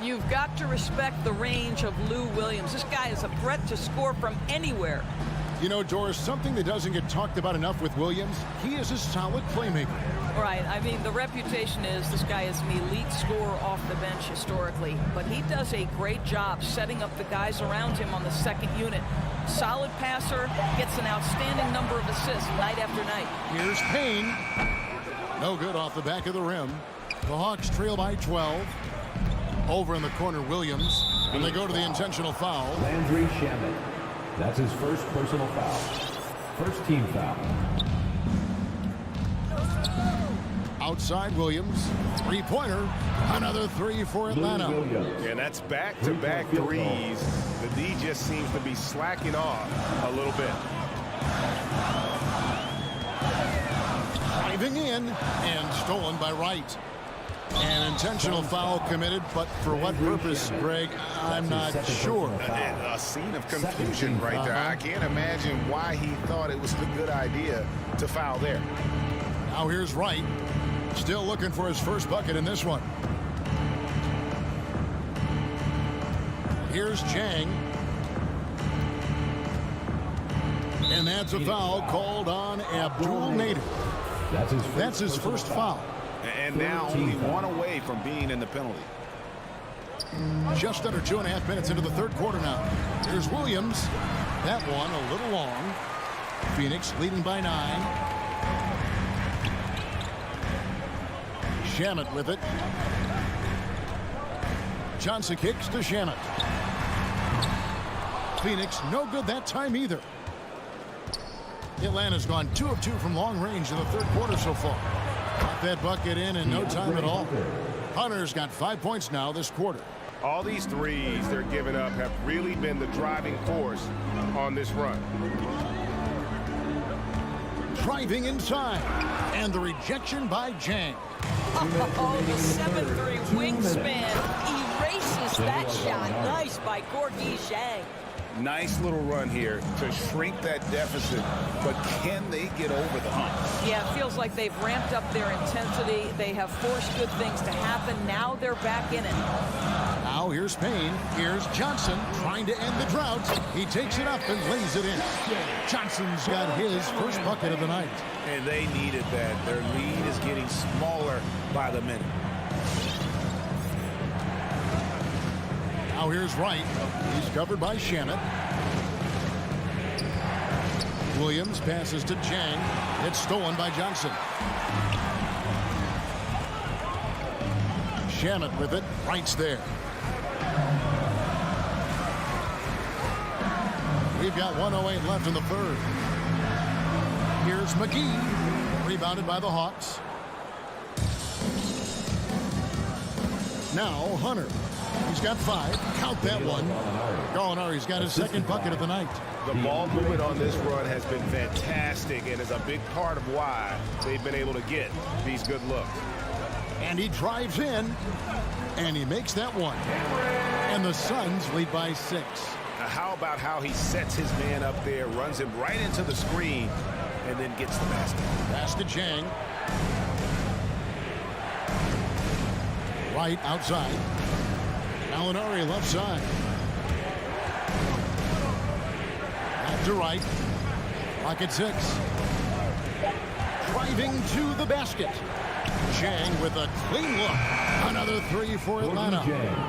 You've got to respect the range of Lou Williams. This guy is a threat to score from anywhere. You know, Doris, something that doesn't get talked about enough with Williams, he is a solid playmaker. Right. I mean, the reputation is this guy is an elite scorer off the bench historically, but he does a great job setting up the guys around him on the second unit. Solid passer, gets an outstanding number of assists night after night. Here's Payne. No good off the back of the rim. The Hawks trail by 12. Over in the corner, Williams. And they go to the intentional foul. Landry Shamet. That's his first personal foul. First team foul. Outside Williams. Three-pointer. Another three for Atlanta. And that's back-to-back threes. The D just seems to be slacking off a little bit. Driving in and stolen by Wright. An intentional foul committed, but for what purpose, Greg, I'm not sure. A scene of confusion right there. I can't imagine why he thought it was a good idea to foul there. Now here's Wright. Still looking for his first bucket in this one. Here's Chang. And that's a foul called on Abdul Nader. That's his first foul. And now only one away from being in the penalty. Just under 2.5 minutes into the third quarter now. Here's Williams. That one a little long. Phoenix leading by 9. Shamet with it. Johnson kicks to Shamet. Phoenix no good that time either. Atlanta's gone 2 of 2 from long range in the third quarter so far. Got that bucket in no time at all. Hunter's got 5 points now this quarter. All these threes they're giving up have really been the driving force on this run. Driving inside. And the rejection by Jang. Oh, the 7'3" wingspan erases that shot. Nice by Gorgie Zhang. Nice little run here to shrink that deficit, but can they get over the hump? Yeah, it feels like they've ramped up their intensity. They have forced good things to happen. Now they're back in it. Now here's Payne. Here's Johnson trying to end the drought. He takes it up and lays it in. Johnson's got his first bucket of the night. And they needed that. Their lead is getting smaller by the minute. Now here's Wright. He's covered by Shamet. Williams passes to Jang. It's stolen by Johnson. Shamet with it. Wright's there. We've got 1:08 left in the third. Here's McGee. Rebounded by the Hawks. Now Hunter. He's got 5. Count that one. Gallinari's got his second bucket of the night. The ball movement on this run has been fantastic and is a big part of why they've been able to get these good looks. And he drives in, and he makes that one. And the Suns lead by 6. Now how about how he sets his man up there, runs him right into the screen, and then gets the basket. Pass to Jang. Right outside. Gallinari left side. Back to Wright. Clock at 6. Driving to the basket. Jang with a clean look. Another 3 for Atlanta.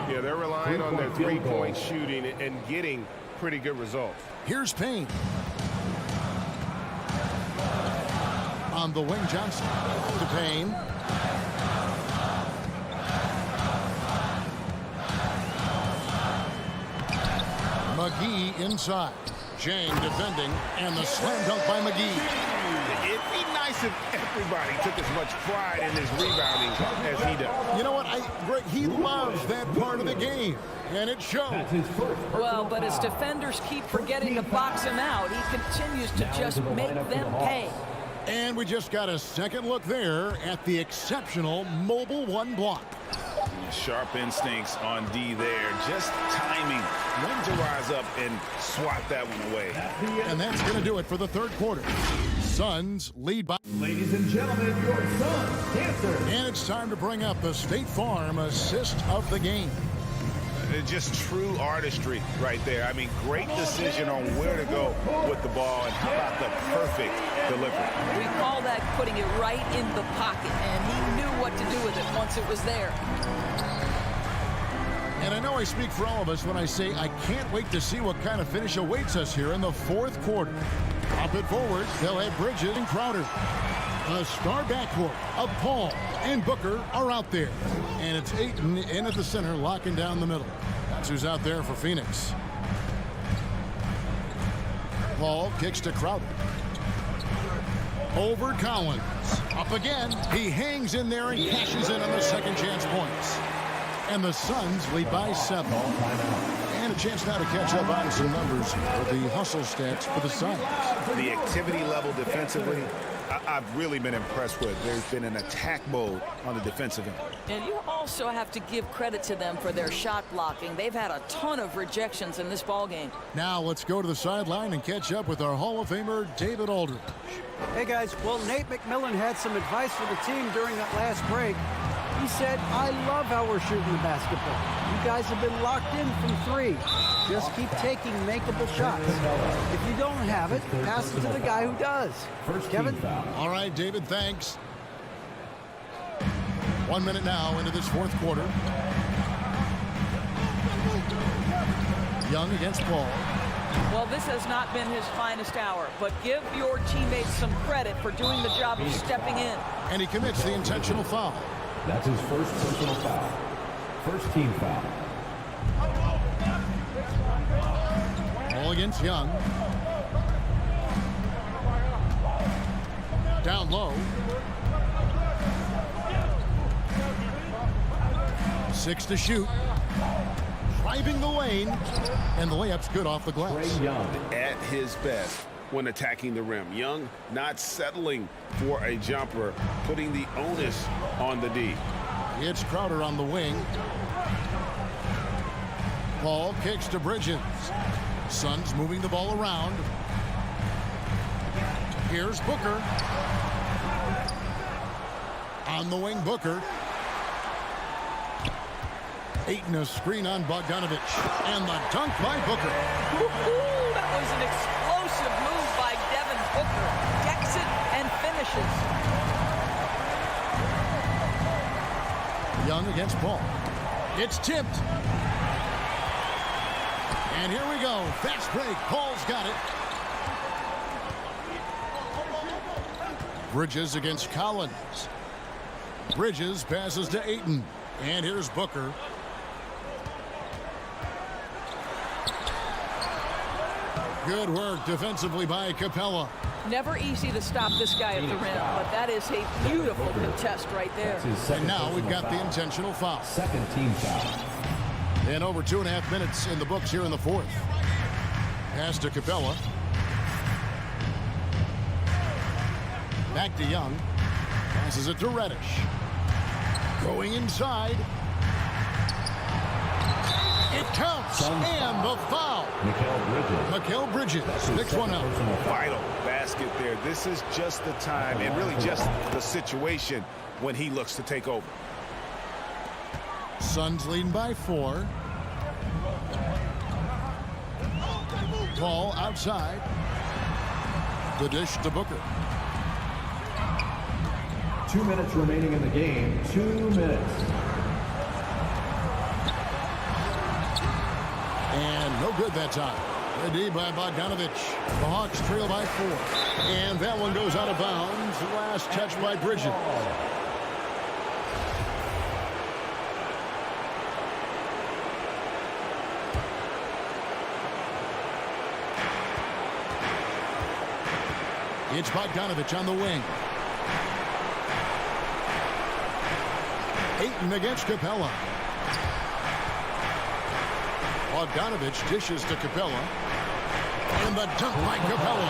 Yeah, they're relying on their three-point shooting and getting pretty good results. Here's Payne. On the wing, Johnson to Payne. McGee inside. Jang defending, and the slam dunk by McGee. It'd be nice if everybody took as much pride in his rebounding as he does. You know what? He loves that part of the game, and it shows. Well, but as defenders keep forgetting to box him out, he continues to just make them pay. And we just got a second look there at the exceptional mobile one block. Sharp instincts on D there. Just timing when to rise up and swat that one away. And that's going to do it for the third quarter. Suns lead by... Ladies and gentlemen, your Suns dancer. And it's time to bring up the State Farm assist of the game. Just true artistry right there. I mean, great decision on where to go with the ball, and how about the perfect delivery. We call that putting it right in the pocket, and he knew what to do with it once it was there. And I know I speak for all of us when I say I can't wait to see what kind of finish awaits us here in the fourth quarter. Up it forward, they'll have Bridges and Crowder. A star backcourt of Paul and Booker are out there. And it's Ayton in at the center, locking down the middle. That's who's out there for Phoenix. Paul kicks to Crowder. Over Collins. Up again. He hangs in there and cashes in on the second chance points. And the Suns lead by 7. And a chance now to catch up on some numbers of the hustle stats for the Suns. The activity level defensively, I've really been impressed with. There's been an attack mode on the defensive end. And you also have to give credit to them for their shot blocking. They've had a ton of rejections in this ballgame. Now let's go to the sideline and catch up with our Hall of Famer, David Aldridge. Hey guys, well, Nate McMillan had some advice for the team during that last break. He said, I love how we're shooting the basketball. You guys have been locked in from 3. Just keep taking makeable shots. If you don't have it, pass it to the guy who does. Kevin? All right, David, thanks. 1 minute now into this fourth quarter. Young against Paul. Well, this has not been his finest hour, but give your teammates some credit for doing the job of stepping in. And he commits the intentional foul. That's his first personal foul. First team foul. All against Young. Down low. 6 to shoot. Driving the lane. And the layup's good off the glass. Young. At his best when attacking the rim. Young not settling for a jumper, putting the onus on the D. It's Crowder on the wing. Paul kicks to Bridges. Suns moving the ball around. Here's Booker. On the wing, Booker. Ayton a screen on Bogdanovich. And the dunk by Booker. Woo-hoo! That was an explosive move by Devin Booker. Decks it and finishes. Young against Paul. It's tipped. And here we go. Fast break. Paul's got it. Bridges against Collins. Bridges passes to Ayton. And here's Booker. Good work defensively by Capella. Never easy to stop this guy at the rim, but that is a beautiful contest right there. And now we've got the intentional foul. Second team foul. And over 2.5 minutes in the books here in the fourth. Pass to Capella. Back to Young. Passes it to Reddish. Going inside. It counts. And the foul. Mikal Bridges picks one up. Vital basket there. This is just the time and really just the situation when he looks to take over. Suns leading by 4. Paul outside. The dish to Booker. 2 minutes remaining in the game. 2 minutes. And no good that time. The D by Bogdanovich. The Hawks trail by 4. And that one goes out of bounds. Last touch by Bridges. It's Bogdanovich on the wing. Ayton against Capella. Bogdanovich dishes to Capella. And the dunk by Capella.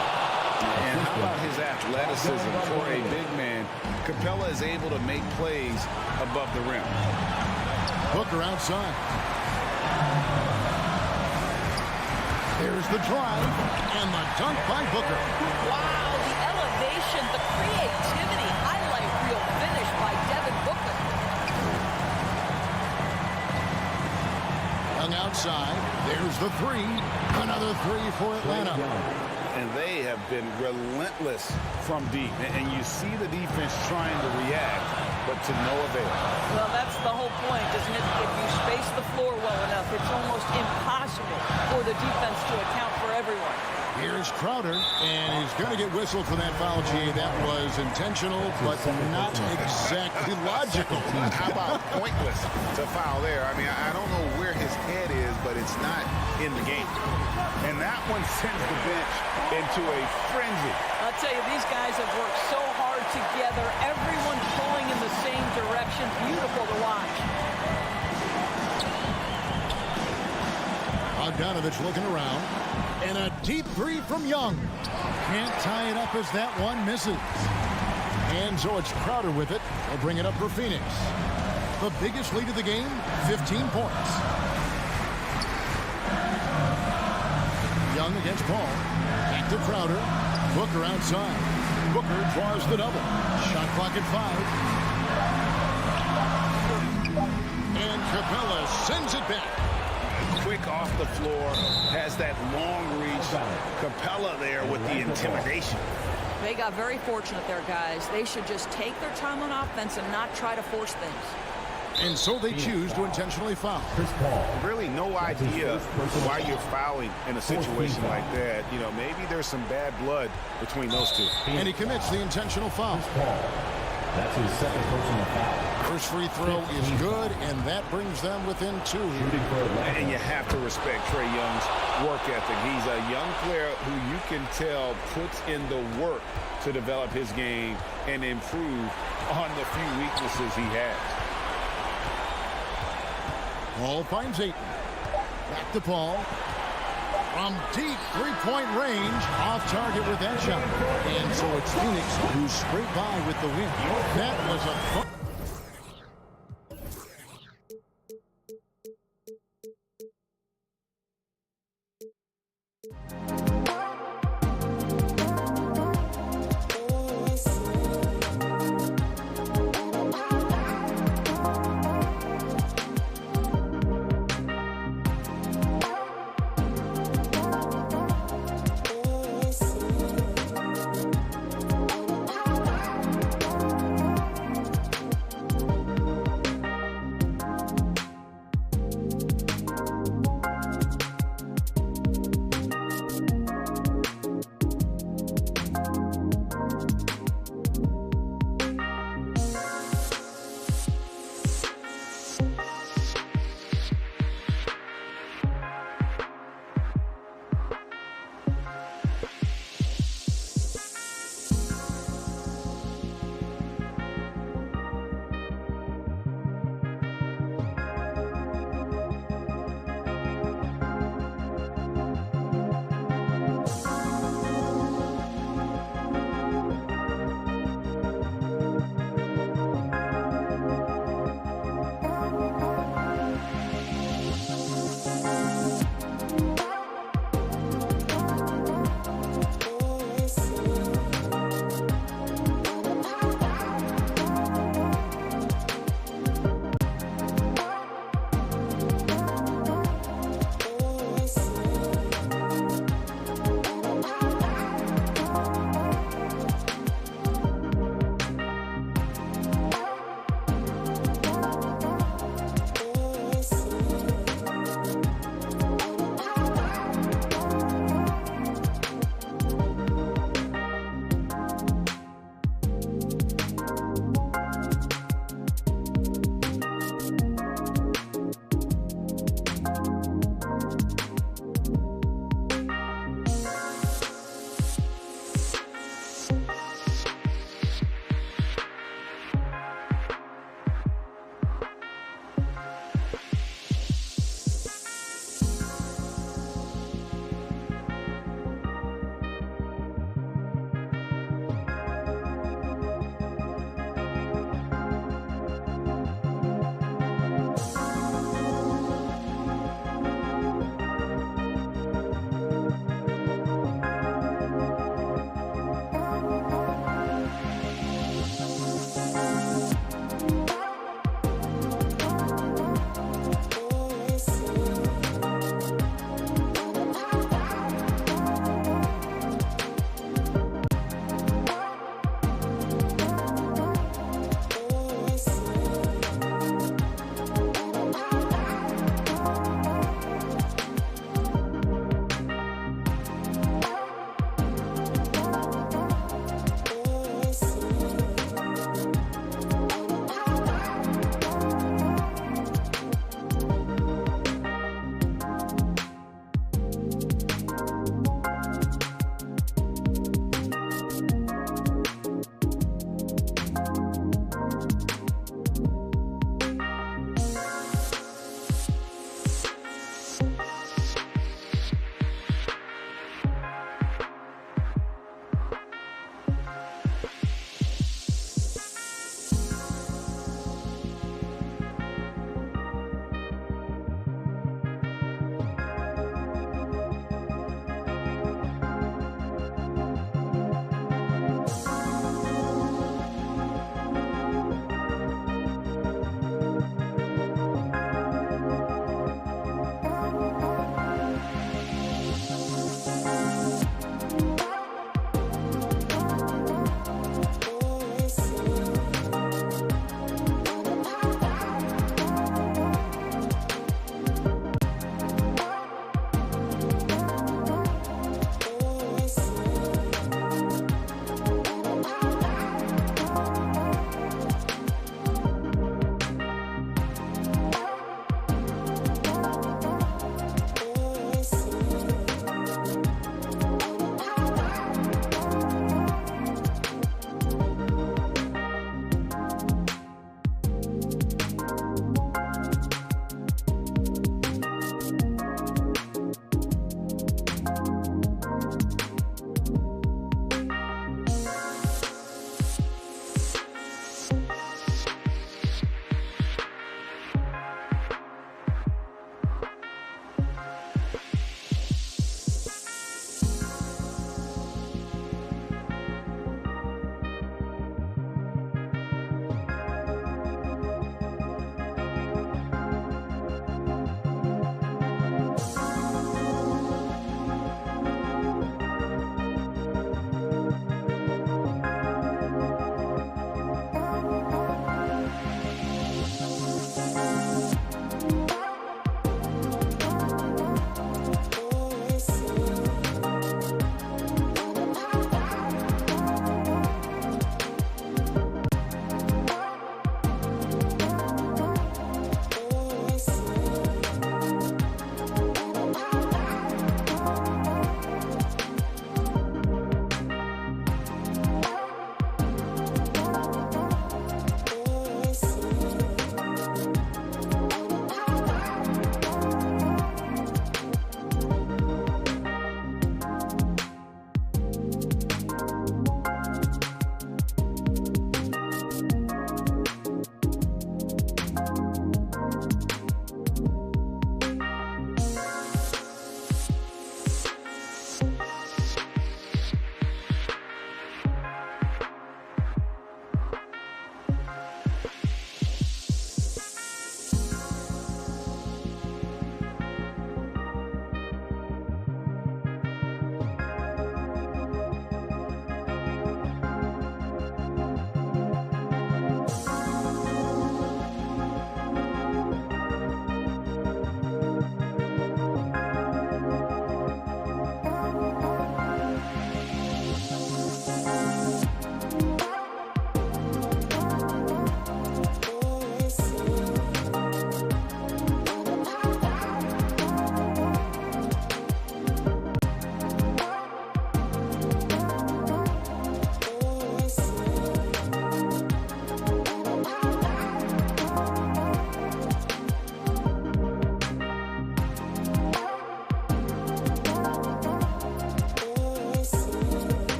And how about his athleticism for a big man? Capella is able to make plays above the rim. Booker outside. There's the drive. And the dunk by Booker. Wow, the elevation, the creativity, highlight reel finish by Devin Booker. Young outside. There's the 3. Another 3 for Atlanta. And they have been relentless from deep. And you see the defense trying to react, but to no avail. Well, that's the whole point, isn't it? If you space the floor well enough, it's almost impossible for the defense to account for everyone. Here's Crowder, and he's going to get whistled for that foul, G. That was intentional, but not exactly logical. How about pointless to foul there? I mean, I don't know where his head is, but it's not in the game. And that one sends the bench into a frenzy. I'll tell you, these guys have worked so hard together. Everyone pulling in the same direction. Beautiful to watch. Bogdanovich looking around. And a deep 3 from Young. Can't tie it up as that one misses. And so it's Crowder with it. They'll bring it up for Phoenix. The biggest lead of the game, 15 points. Young against Paul. Back to Crowder. Booker outside. Booker draws the double. Shot clock at 5. And Capella sends it back. Quick off the floor, has that long reach. Capella there with the intimidation. They got very fortunate there, guys. They should just take their time on offense and not try to force things. And so they choose to intentionally foul. Really no idea why you're fouling in a situation like that. You know, maybe there's some bad blood between those two. And he commits the intentional foul. That's his second personal foul. First free throw is good, and that brings them within 2. And you have to respect Trae Young's work ethic. He's a young player who you can tell puts in the work to develop his game and improve on the few weaknesses he has. Paul finds Ayton. Back to Paul. From deep three-point range, off target with that shot. And so it's Phoenix who scraped by with the win. That was a fun.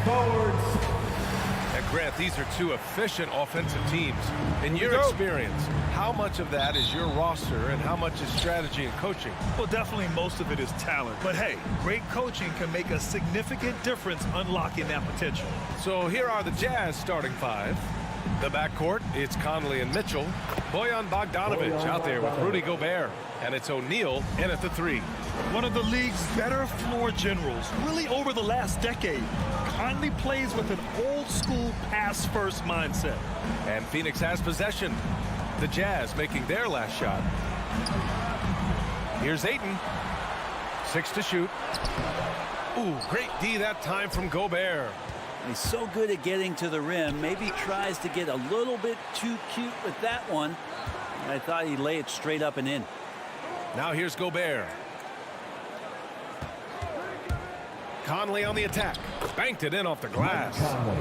forwards. And Grant, these are two efficient offensive teams. In your experience, how much of that is your roster and how much is strategy and coaching? Well, definitely most of it is talent. But hey, great coaching can make a significant difference unlocking that potential. So here are the Jazz starting five. The backcourt, it's Conley and Mitchell. Bojan Bogdanovic out there with Rudy Gobert. And it's O'Neal in at the three. One of the league's better floor generals, really over the last decade. Conley plays with an old-school pass-first mindset. And Phoenix has possession. The Jazz making their last shot. Here's Ayton. 6 to shoot. Ooh, great D that time from Gobert. He's so good at getting to the rim. Maybe tries to get a little bit too cute with that one. I thought he'd lay it straight up and in. Now here's Gobert. Conley on the attack. Banked it in off the glass.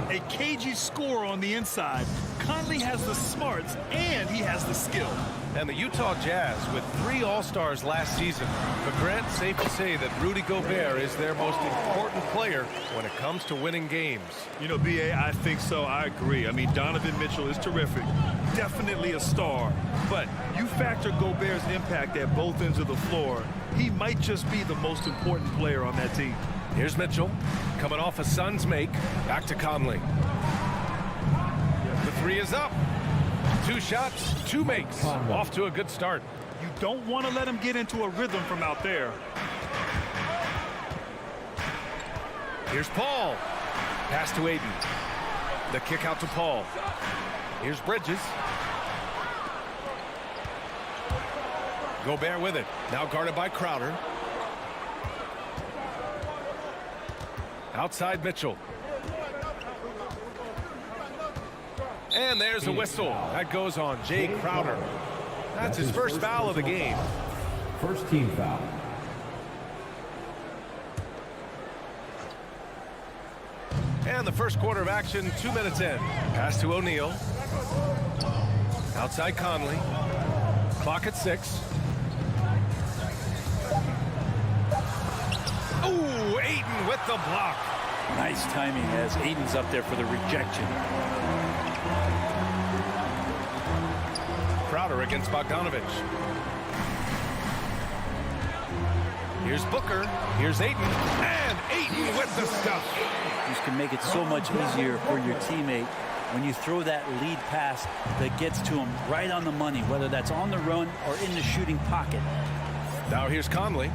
A cagey score on the inside. Conley has the smarts and he has the skill. And the Utah Jazz with 3 All-Stars last season. But Grant, safe to say that Rudy Gobert is their most important player when it comes to winning games. You know, B.A., I think so. I agree. I mean, Donovan Mitchell is terrific. Definitely a star. But you factor Gobert's impact at both ends of the floor, he might just be the most important player on that team. Here's Mitchell, coming off a Suns make. Back to Conley. The 3 is up. 2 shots, 2 makes. Off to a good start. You don't want to let him get into a rhythm from out there. Here's Paul. Pass to Ayton. The kick out to Paul. Here's Bridges. Gobert with it. Now guarded by Crowder. Outside Mitchell. And there's a whistle. That goes on Jay Crowder. That's his first foul of the game. First team foul. And the first quarter of action, 2 minutes in. Pass to O'Neal. Outside Conley. Clock at 6. Ooh, Ayton with the block. Nice timing as Ayton's up there for the rejection. Crowder against Bogdanovic. Here's Booker. Here's Ayton. And Ayton with the stuff. This can make it so much easier for your teammate when you throw that lead pass that gets to him right on the money, whether that's on the run or in the shooting pocket. Now here's Conley.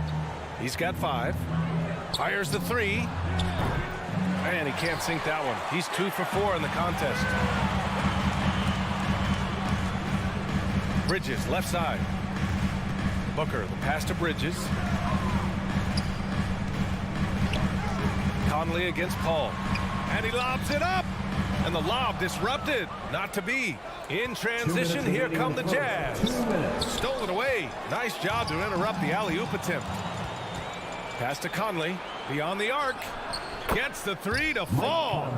He's got 5. Fires the 3. And he can't sink that one. He's 2 for 4 in the contest. Bridges, left side. Booker, the pass to Bridges. Conley against Paul. And he lobs it up. And the lob disrupted. Not to be. In transition, here come the Jazz. Stole it away. Nice job to interrupt the alley-oop attempt. Pass to Conley. Beyond the arc. Gets the 3 to fall.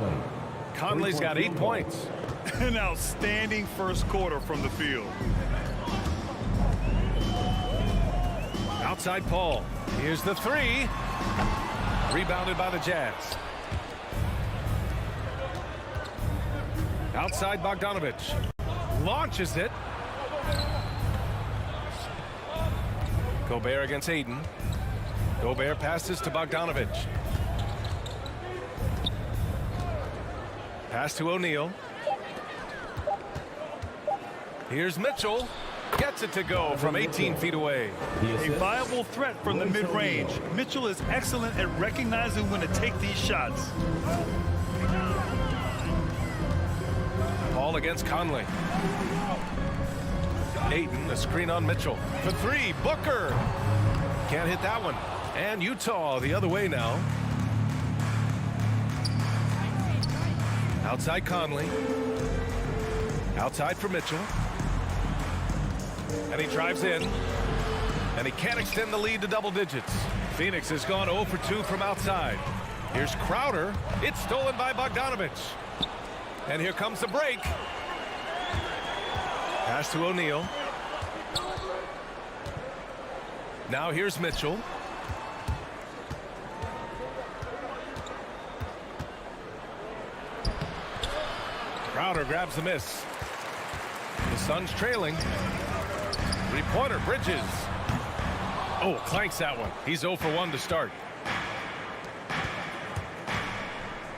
Conley's got 8 points. An outstanding first quarter from the field. Outside Paul. Here's the 3. Rebounded by the Jazz. Outside Bogdanovic. Launches it. Gobert against Ayton. Gobert passes to Bogdanovic. Pass to O'Neal. Here's Mitchell. Gets it to go from 18 feet away. A viable threat from the mid-range. Mitchell is excellent at recognizing when to take these shots. Paul against Conley. Ayton, a screen on Mitchell. For 3, Booker. Can't hit that one. And Utah the other way now. Outside Conley. Outside for Mitchell. And he drives in. And he can't extend the lead to double digits. Phoenix has gone 0 for 2 from outside. Here's Crowder. It's stolen by Bogdanovic. And here comes the break. Pass to O'Neal. Now here's Mitchell. Crowder grabs the miss. The Suns trailing. Three-pointer, Bridges. Oh, clanks that one. He's 0 for 1 to start.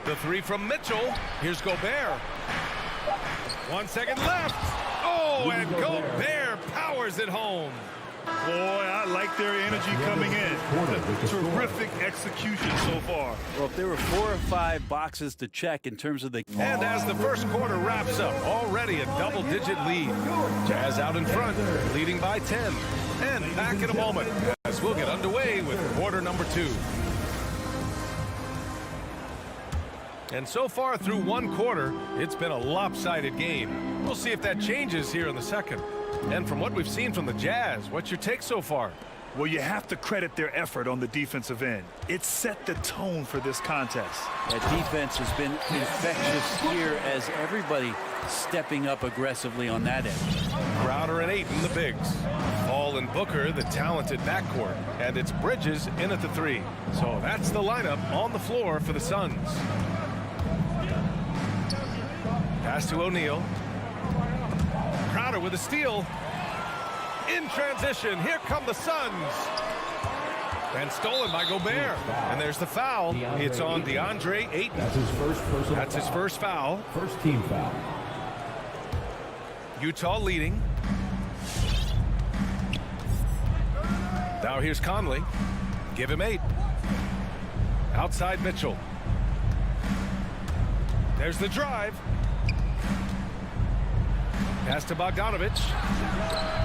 The three from Mitchell. Here's Gobert. 1 second left. Oh, and Gobert powers it home. Boy, I like their energy coming in. Terrific execution so far. Well, if there were 4 or 5 boxes to check in terms of the... And as the first quarter wraps up, already a double-digit lead. Jazz out in front, leading by 10. And back in a moment as we'll get underway with quarter number 2. And so far through one quarter, it's been a lopsided game. We'll see if that changes here in the second. And from what we've seen from the Jazz, what's your take so far? Well, you have to credit their effort on the defensive end. It set the tone for this contest. That defense has been infectious here as everybody stepping up aggressively on that end. Crowder and Ayton, the bigs. Paul and Booker, the talented backcourt. And it's Bridges in at the 3. So that's the lineup on the floor for the Suns. Pass to O'Neal. Crowder with a steal. In transition, here come the Suns. And stolen by Gobert. And there's the foul. It's on DeAndre Ayton. That's his first foul. First team foul. Utah leading. Now here's Conley. Give him 8. Outside Mitchell. There's the drive. Pass to Bogdanovich.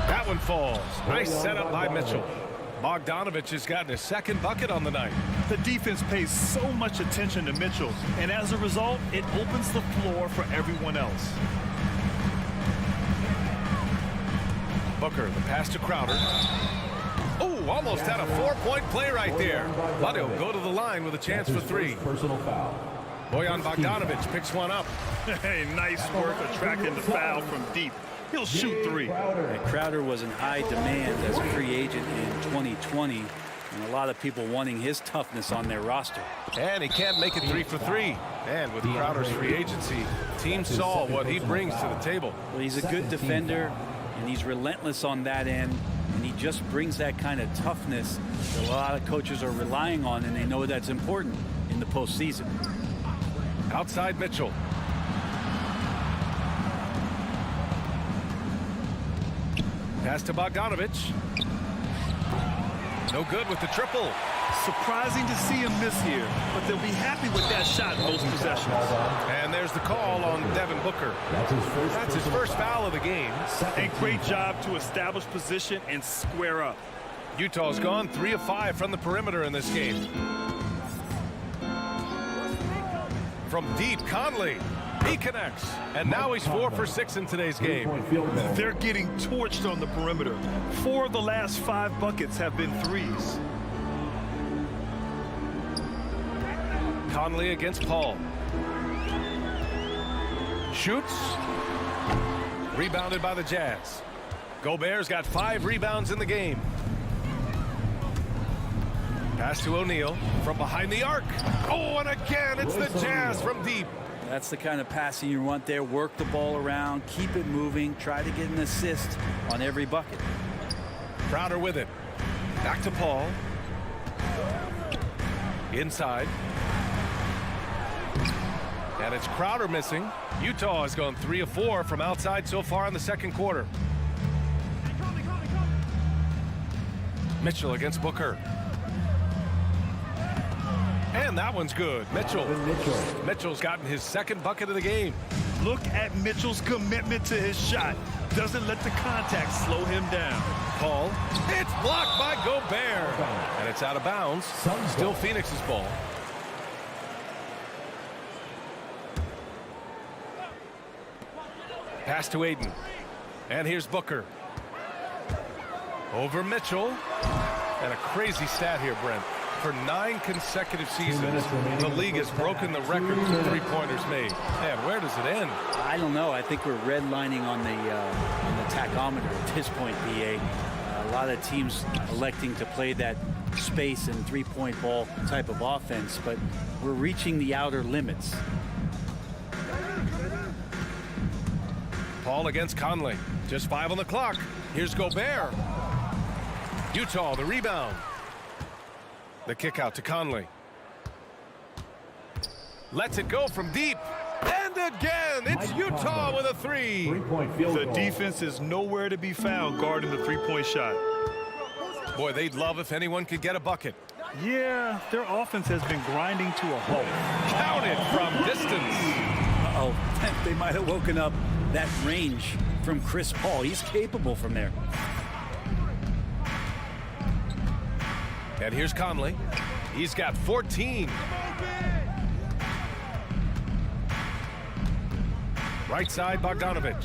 That one falls. Nice setup by Mitchell. Bogdanovich has gotten his second bucket on the night. The defense pays so much attention to Mitchell, and as a result, it opens the floor for everyone else. Booker, the pass to Crowder. Oh, almost had a 4-point play right there. But he'll go to the line with a chance for 3. Personal foul. Bojan Bogdanovich picks one up. Hey, nice work attracting the foul from deep. He'll shoot 3. And Crowder was in high demand as a free agent in 2020, and a lot of people wanting his toughness on their roster. And he can't make it 3 for 3. And with Crowder's free agency, teams saw what he brings to the table. Well, he's a good defender, and he's relentless on that end, and he just brings that kind of toughness that a lot of coaches are relying on, and they know that's important in the postseason. Outside Mitchell. Pass to Bogdanovich. No good with the triple. Surprising to see him miss here, but they'll be happy with that shot most possessions. And there's the call on Devin Booker. That's his first foul of the game. And great job to establish position and square up. Utah's gone 3 of 5 from the perimeter in this game. From deep, Conley. He connects. And now he's 4 for 6 in today's game. They're getting torched on the perimeter. 4 of the last 5 buckets have been threes. Conley against Paul. Shoots. Rebounded by the Jazz. Gobert's got 5 rebounds in the game. Pass to O'Neal from behind the arc. Oh, and again, it's the Jazz from deep. That's the kind of passing you want there. Work the ball around, keep it moving, try to get an assist on every bucket. Crowder with it. Back to Paul. Inside. And it's Crowder missing. Utah has gone 3 of 4 from outside so far in the second quarter. Mitchell against Booker. And that one's good. Mitchell's gotten his second bucket of the game. Look at Mitchell's commitment to his shot. Doesn't let the contact slow him down. Paul. It's blocked by Gobert. And it's out of bounds. Still Phoenix's ball. Pass to Ayton. And here's Booker. Over Mitchell. And a crazy stat here, Brent. For 9 consecutive seasons, the league has broken the record for three-pointers made. Man, where does it end? I don't know. I think we're redlining on the tachometer at this point, BA. A lot of teams electing to play that space and three-point ball type of offense, but we're reaching the outer limits. Paul against Conley. Just 5 on the clock. Here's Gobert. Utah, the rebound. The kick out to Conley. Lets it go from deep. And again, it's Utah with a 3. Three-point field The goal. defense is nowhere to be found guarding the three-point shot. Boy, they'd love if anyone could get a bucket. Yeah, their offense has been grinding to a halt. Counted from distance. Uh-oh, they might have woken up that range from Chris Paul. He's capable from there. And here's Conley. He's got 14. Right side, Bogdanovich.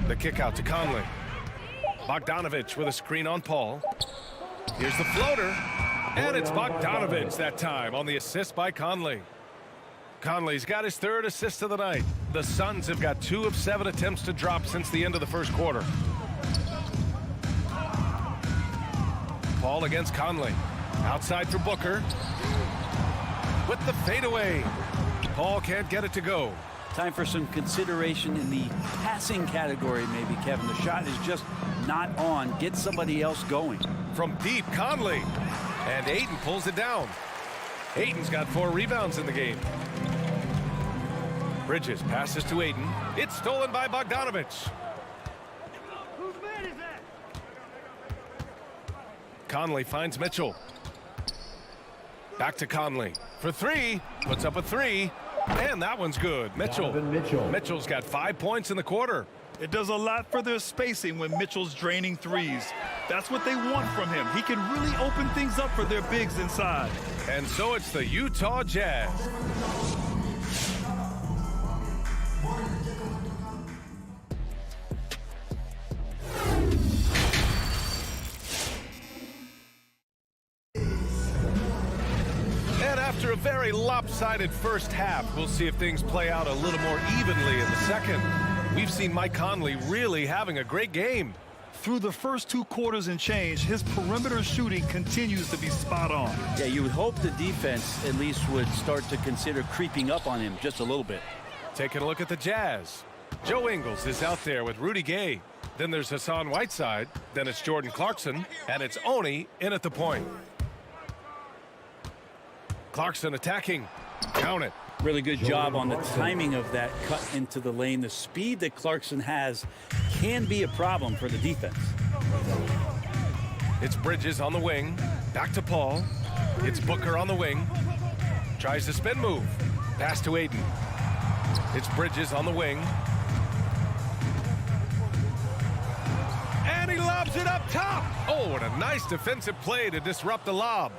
The kick out to Conley. Bogdanovich with a screen on Paul. Here's the floater. And it's Bogdanovich that time on the assist by Conley. Conley's got his 3rd assist of the night. The Suns have got 2 of 7 attempts to drop since the end of the first quarter. Paul against Conley. Outside for Booker. With the fadeaway. Paul can't get it to go. Time for some consideration in the passing category, maybe, Kevin. The shot is just not on. Get somebody else going. From deep, Conley. And Ayton pulls it down. Ayton's got 4 rebounds in the game. Bridges passes to Ayton. It's stolen by Bogdanovich. Conley finds Mitchell. Back to Conley for 3. Puts up a 3. And that one's good. Mitchell's got 5 points in the quarter. It does a lot for their spacing when Mitchell's draining threes. That's what they want from him. He can really open things up for their bigs inside. And so it's the Utah Jazz. After a very lopsided first half, we'll see if things play out a little more evenly in the second. We've seen Mike Conley really having a great game. Through the first 2 quarters and change, his perimeter shooting continues to be spot on. Yeah, you would hope the defense at least would start to consider creeping up on him just a little bit. Taking a look at the Jazz. Joe Ingles is out there with Rudy Gay. Then there's Hassan Whiteside. Then it's Jordan Clarkson. And it's Oni in at the point. Clarkson attacking. Count it. Really good job on the timing of that cut into the lane. The speed that Clarkson has can be a problem for the defense. It's Bridges on the wing. Back to Paul. It's Booker on the wing. Tries the spin move. Pass to Ayton. It's Bridges on the wing. And he lobs it up top. Oh, what a nice defensive play to disrupt the lob.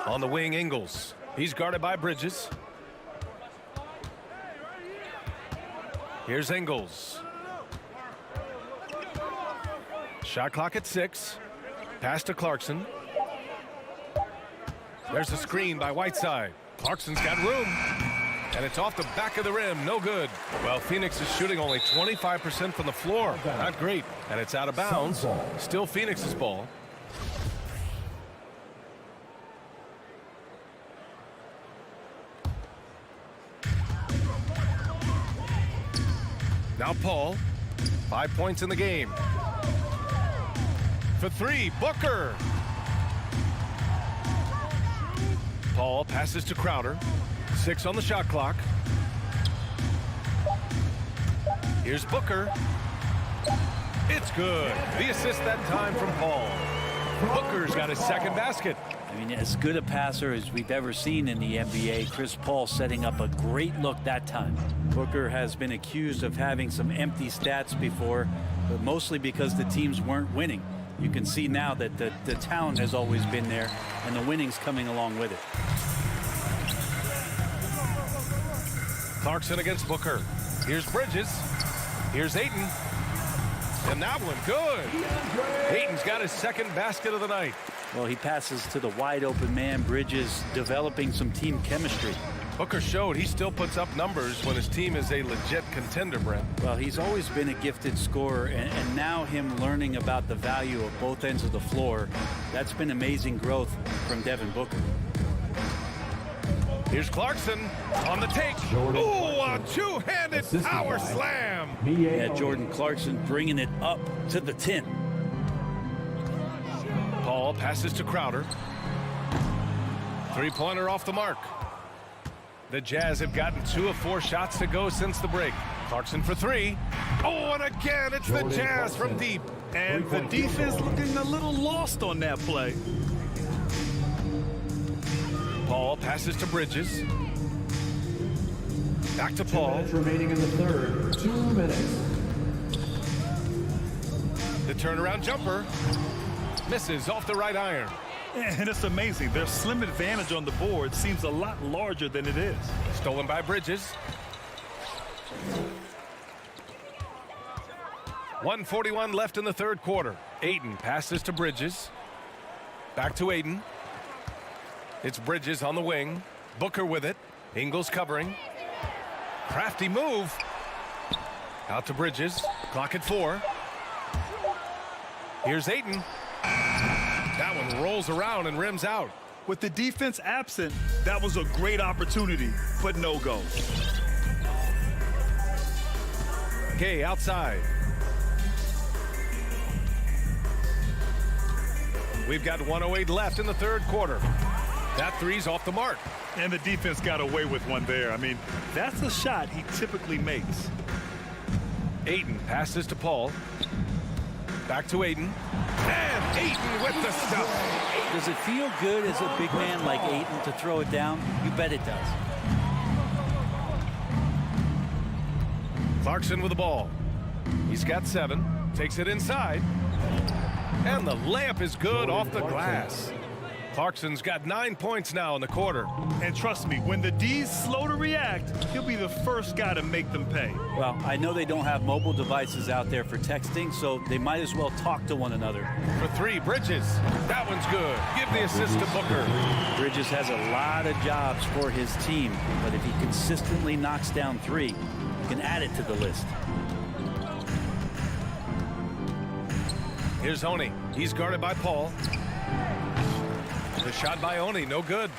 On the wing, Ingles. He's guarded by Bridges. Here's Ingles. Shot clock at 6. Pass to Clarkson. There's a screen by Whiteside. Clarkson's got room. And it's off the back of the rim. No good. Well, Phoenix is shooting only 25% from the floor. Not great. And it's out of bounds. Still Phoenix's ball. Now Paul, 5 points in the game. For 3, Booker. Paul passes to Crowder. 6 on the shot clock. Here's Booker. It's good. The assist that time from Paul. Booker's got his 2nd basket. I mean, as good a passer as we've ever seen in the NBA. Chris Paul setting up a great look that time. Booker has been accused of having some empty stats before, but mostly because the teams weren't winning. You can see now that the talent has always been there, and the winning's coming along with it. Clarkson against Booker. Here's Bridges. Here's Ayton. And that one good. Ayton's got his 2nd basket of the night. Well, he passes to the wide open man. Bridges developing some team chemistry. Booker showed he still puts up numbers when his team is a legit contender, Brent. Well, he's always been a gifted scorer, and now him learning about the value of both ends of the floor, that's been amazing growth from Devin Booker. Here's Clarkson on the take. Ooh, a two-handed power slam. Yeah, Jordan Clarkson bringing it up to the 10. Paul passes to Crowder. Three-pointer off the mark. The Jazz have gotten 2 of 4 shots to go since the break. Clarkson for 3. Oh, and again, it's the Jazz from deep. And the defense looking a little lost on that play. Paul passes to Bridges. Back to Paul. 2 minutes remaining in the third. 2 minutes. The turnaround jumper misses off the right iron. And it's amazing. Their slim advantage on the board seems a lot larger than it is. Stolen by Bridges. 1:41 left in the third quarter. Ayton passes to Bridges. Back to Ayton. It's Bridges on the wing. Booker with it. Ingles covering. Crafty move. Out to Bridges. Clock at 4. Here's Ayton. That one rolls around and rims out. With the defense absent, that was a great opportunity, but no go. Okay, outside. We've got 1:08 left in the third quarter. That three's off the mark. And the defense got away with one there. I mean, that's a shot he typically makes. Ayton passes to Paul. Back to Ayton. And Ayton with the stuff. Does it feel good as a big man like Ayton to throw it down? You bet it does. Clarkson with the ball. He's got 7. Takes it inside. And the layup is good off the glass. Clarkson's got 9 points now in the quarter. And trust me, when the D's slow to react, he'll be the first guy to make them pay. Well, I know they don't have mobile devices out there for texting, so they might as well talk to one another. For 3, Bridges. That one's good. Give the assist to Booker. Bridges has a lot of jobs for his team, but if he consistently knocks down 3, you can add it to the list. Here's Oni. He's guarded by Paul. The shot by Oni, no good.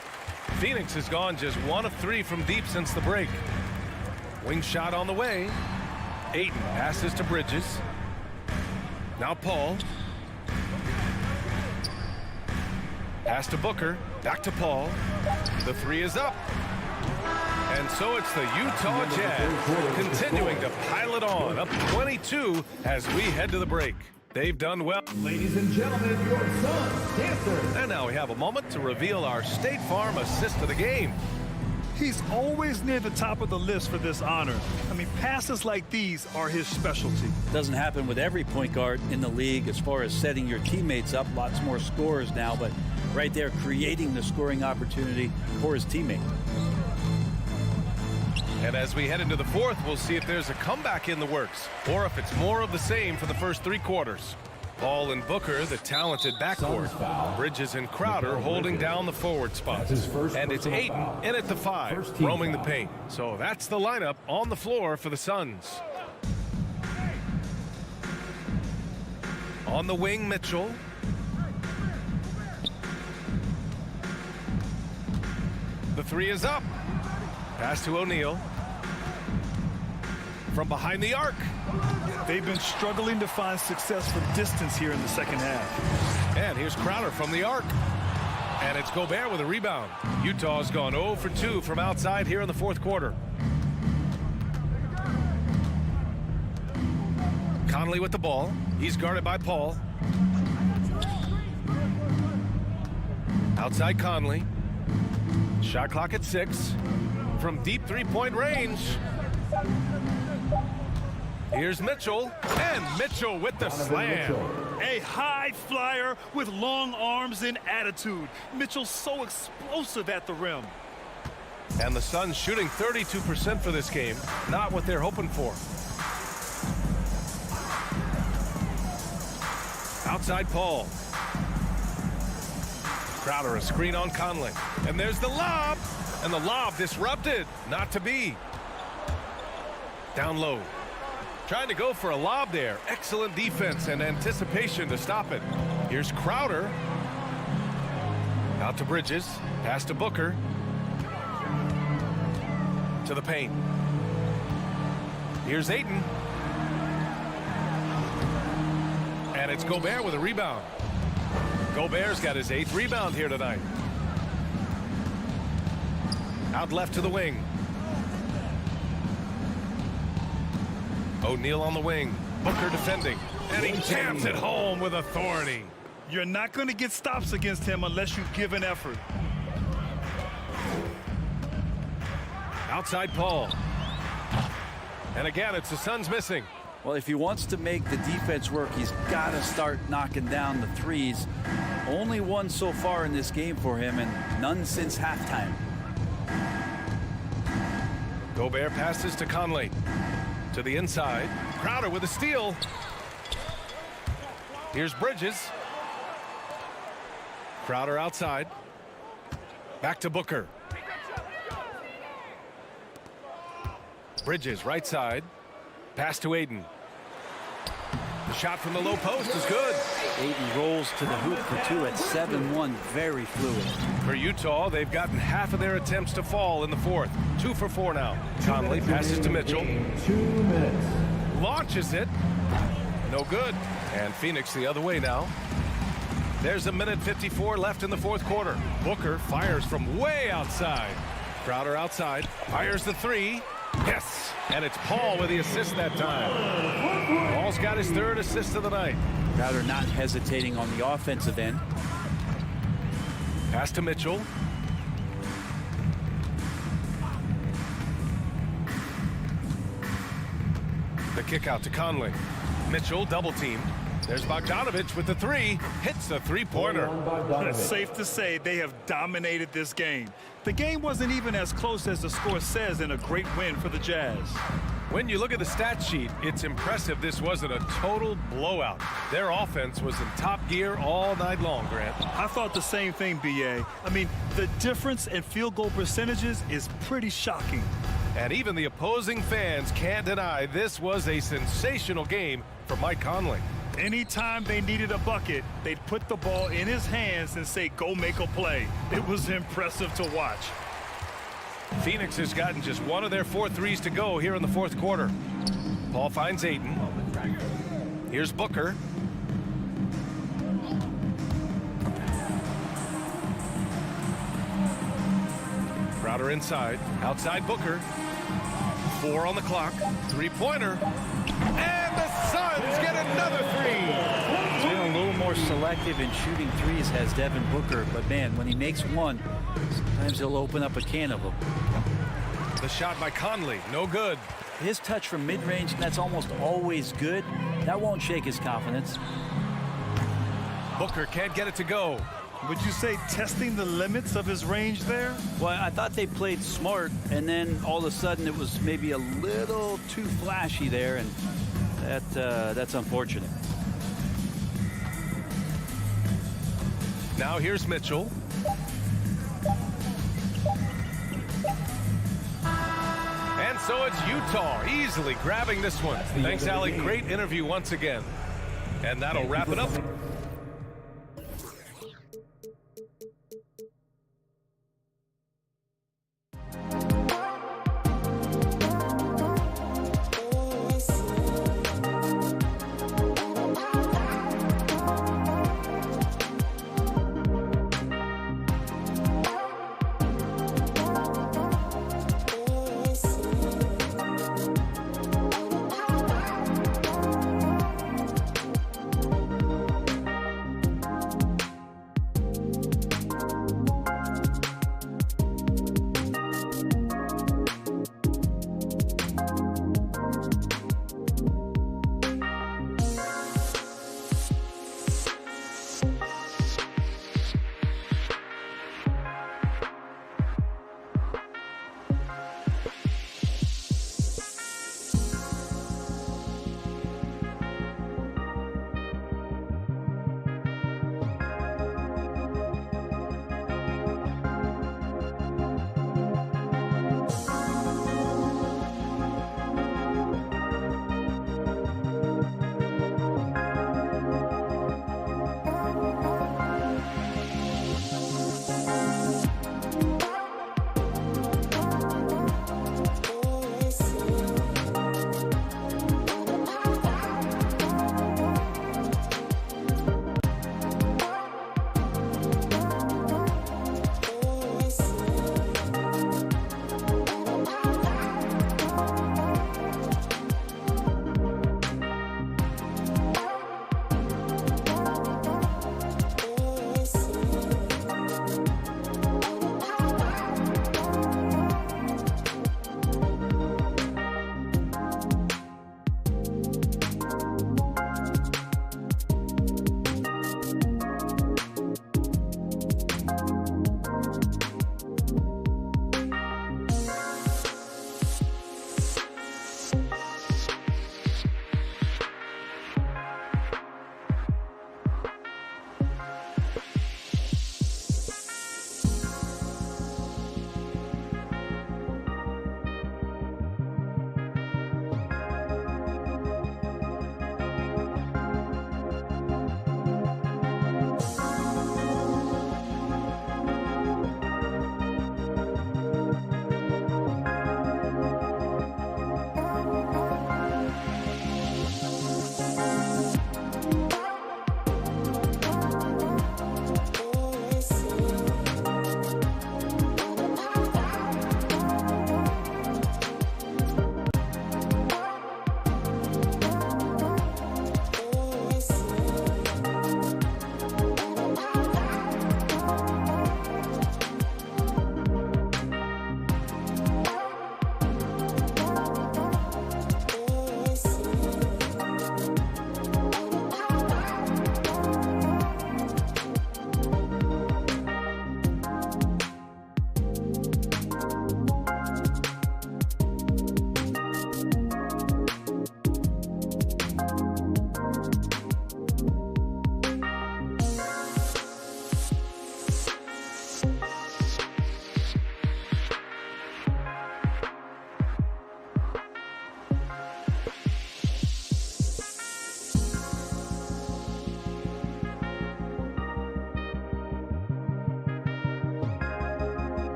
Phoenix has gone just 1 of 3 from deep since the break. Wing shot on the way. Ayton passes to Bridges. Now Paul. Pass to Booker. Back to Paul. The 3 is up. And so it's the Utah Jazz continuing to pile it on. Up 22 as we head to the break. They've done well. Ladies and gentlemen, your Suns dancer. And now we have a moment to reveal our State Farm assist of the game. He's always near the top of the list for this honor. I mean, passes like these are his specialty. Doesn't happen with every point guard in the league as far as setting your teammates up. Lots more scorers now, but right there creating the scoring opportunity for his teammate. And as we head into the fourth, we'll see if there's a comeback in the works or if it's more of the same for the first 3 quarters. Paul and Booker, the talented backcourt. Bridges and Crowder holding down the forward spots. And it's Ayton in at the 5, roaming the paint. So that's the lineup on the floor for the Suns. On the wing, Mitchell. The 3 is up. Pass to O'Neal. From behind the arc. They've been struggling to find success from distance here in the second half. And here's Crowder from the arc. And it's Gobert with a rebound. Utah's gone 0 for 2 from outside here in the fourth quarter. Conley with the ball. He's guarded by Paul. Outside Conley. Shot clock at 6. From deep 3-point range. Here's Mitchell, and Mitchell with the slam. A high flyer with long arms and attitude. Mitchell's so explosive at the rim. And the Suns shooting 32% for this game. Not what they're hoping for. Outside Paul. Crowder, a screen on Conley. And there's the lob. And the lob disrupted. Not to be. Down low. Trying to go for a lob there. Excellent defense and anticipation to stop it. Here's Crowder. Out to Bridges. Pass to Booker. To the paint. Here's Ayton. And it's Gobert with a rebound. Gobert's got his 8th rebound here tonight. Out left to the wing. O'Neal on the wing. Booker defending. And he jams it home with authority. You're not going to get stops against him unless you give an effort. Outside Paul. And again, it's the Suns missing. Well, if he wants to make the defense work, he's got to start knocking down the threes. Only one so far in this game for him, and none since halftime. Gobert passes to Conley. To the inside. Crowder with a steal. Here's Bridges. Crowder outside. Back to Booker. Bridges right side. Pass to Ayton. The shot from the low post is good. Ayton rolls to the hoop for 2 at 7-1. Very fluid. For Utah, they've gotten half of their attempts to fall in the 4th. 2 for 4 now. Conley passes to Mitchell. 2 minutes. Launches it. No good. And Phoenix the other way now. There's 1:54 left in the 4th quarter. Booker fires from way outside. Crowder outside. Fires the 3. Yes. And it's Paul with the assist that time. Paul's got his 3rd assist of the night. Crowder not hesitating on the offensive end. Pass to Mitchell. The kick out to Conley. Mitchell double teamed. There's Bogdanovich with the 3. Hits the 3-pointer. It's safe to say they have dominated this game. The game wasn't even as close as the score says in a great win for the Jazz. When you look at the stat sheet, it's impressive this wasn't a total blowout. Their offense was in top gear all night long, Grant. I thought the same thing, B.A. I mean, the difference in field goal percentages is pretty shocking. And even the opposing fans can't deny this was a sensational game for Mike Conley. Anytime they needed a bucket, they'd put the ball in his hands and say, go make a play. It was impressive to watch. Phoenix has gotten just one of their 4 threes to go here in the 4th quarter. Paul finds Ayton. Here's Booker. Crowder inside. Outside Booker. 4 on the clock. 3-pointer. And the Suns get another 3. He's been a little more selective in shooting threes, has Devin Booker. But, man, when he makes one, sometimes he'll open up a can of them. The shot by Conley. No good. His touch from mid-range, that's almost always good. That won't shake his confidence. Booker can't get it to go. Would you say testing the limits of his range there? Well, I thought they played smart, and then all of a sudden it was maybe a little too flashy there, and that's unfortunate. Now here's Mitchell. And so it's Utah easily grabbing this one. Thanks, Allie. Great interview once again. And that'll wrap it up.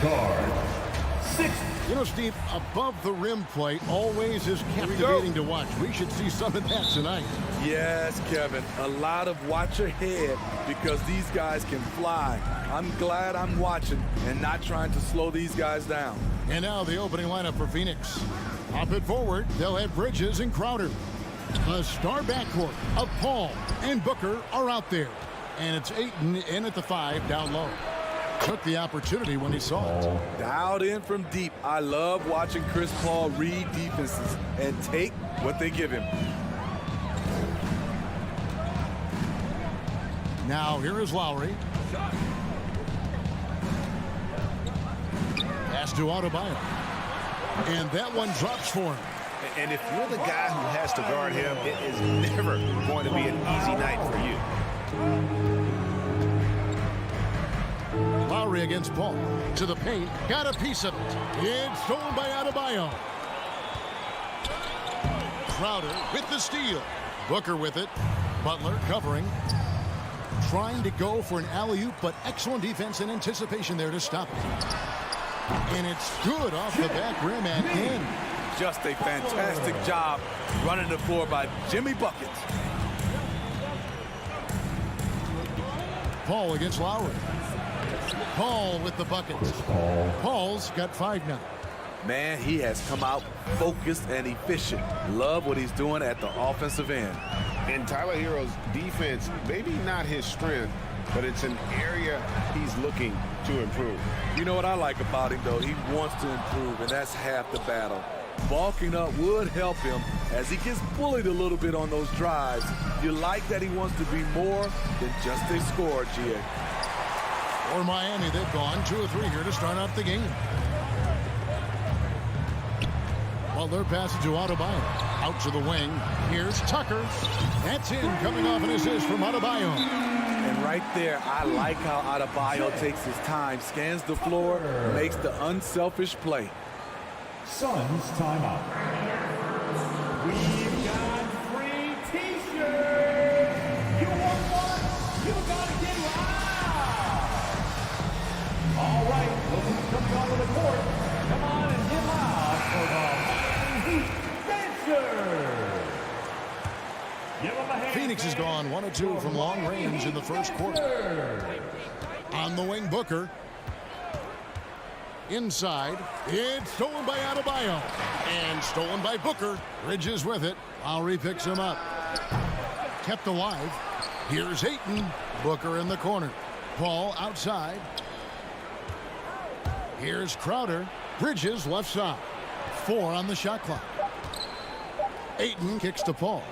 guard, 6. You know, Steve, above the rim play always is captivating to watch. We should see some of that tonight. Yes, Kevin. A lot of watch ahead because these guys can fly. I'm glad I'm watching and not trying to slow these guys down. And now the opening lineup for Phoenix. Up at forward, they'll have Bridges and Crowder. The star backcourt of Paul and Booker are out there. And it's Ayton in at the 5 down low. Took the opportunity when he saw it. Dialed in from deep. I love watching Chris Paul read defenses and take what they give him. Now here is Lowry. Pass to Adebayo. And that one drops for him. And if you're the guy who has to guard him, it is never going to be an easy night for you. Lowry against Paul. To the paint. Got a piece of it. It's stolen by Adebayo. Crowder with the steal. Booker with it. Butler covering. Trying to go for an alley-oop, but excellent defense and anticipation there to stop it. And it's good off the back rim and in. Just a fantastic job running the floor by Jimmy Buckets. Paul against Lowry. Paul with the buckets. Paul's got 5 now. Man, he has come out focused and efficient. Love what he's doing at the offensive end. And Tyler Hero's defense, maybe not his strength, but it's an area he's looking to improve. You know what I like about him, though? He wants to improve, and that's half the battle. Bulking up would help him as he gets bullied a little bit on those drives. You like that he wants to be more than just a scorer, G.A. For Miami, they've gone 2 of 3 here to start out the game. Butler passes to Adebayo. Out to the wing. Here's Tucker. That's in, coming off an assist from Adebayo. And right there, I like how Adebayo takes his time, scans the floor, makes the unselfish play. Suns timeout. We've got free T-shirts. You want one? You gotta get loud. All right, looking coming onto the court. Come on and get loud for the Miami Heat dancers. Give them a hand. Phoenix has gone 1 of 2 from long range in the first quarter. On the wing, Booker. Inside, it's stolen by Adebayo. And stolen by Booker. Bridges with it. Lowry picks him up. Kept alive. Here's Ayton. Booker in the corner. Paul outside. Here's Crowder. Bridges left side. 4 on the shot clock. Ayton kicks to Paul.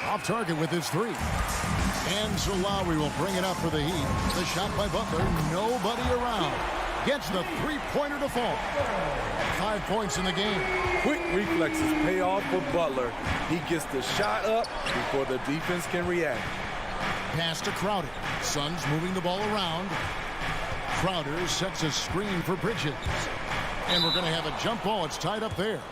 Off target with his 3. And so Lowry will bring it up for the Heat. The shot by Butler. Nobody around. Gets the 3-pointer to fall. 5 points in the game. Quick reflexes pay off for Butler. He gets the shot up before the defense can react. Pass to Crowder. Suns moving the ball around. Crowder sets a screen for Bridges. And we're going to have a jump ball. It's tied up there.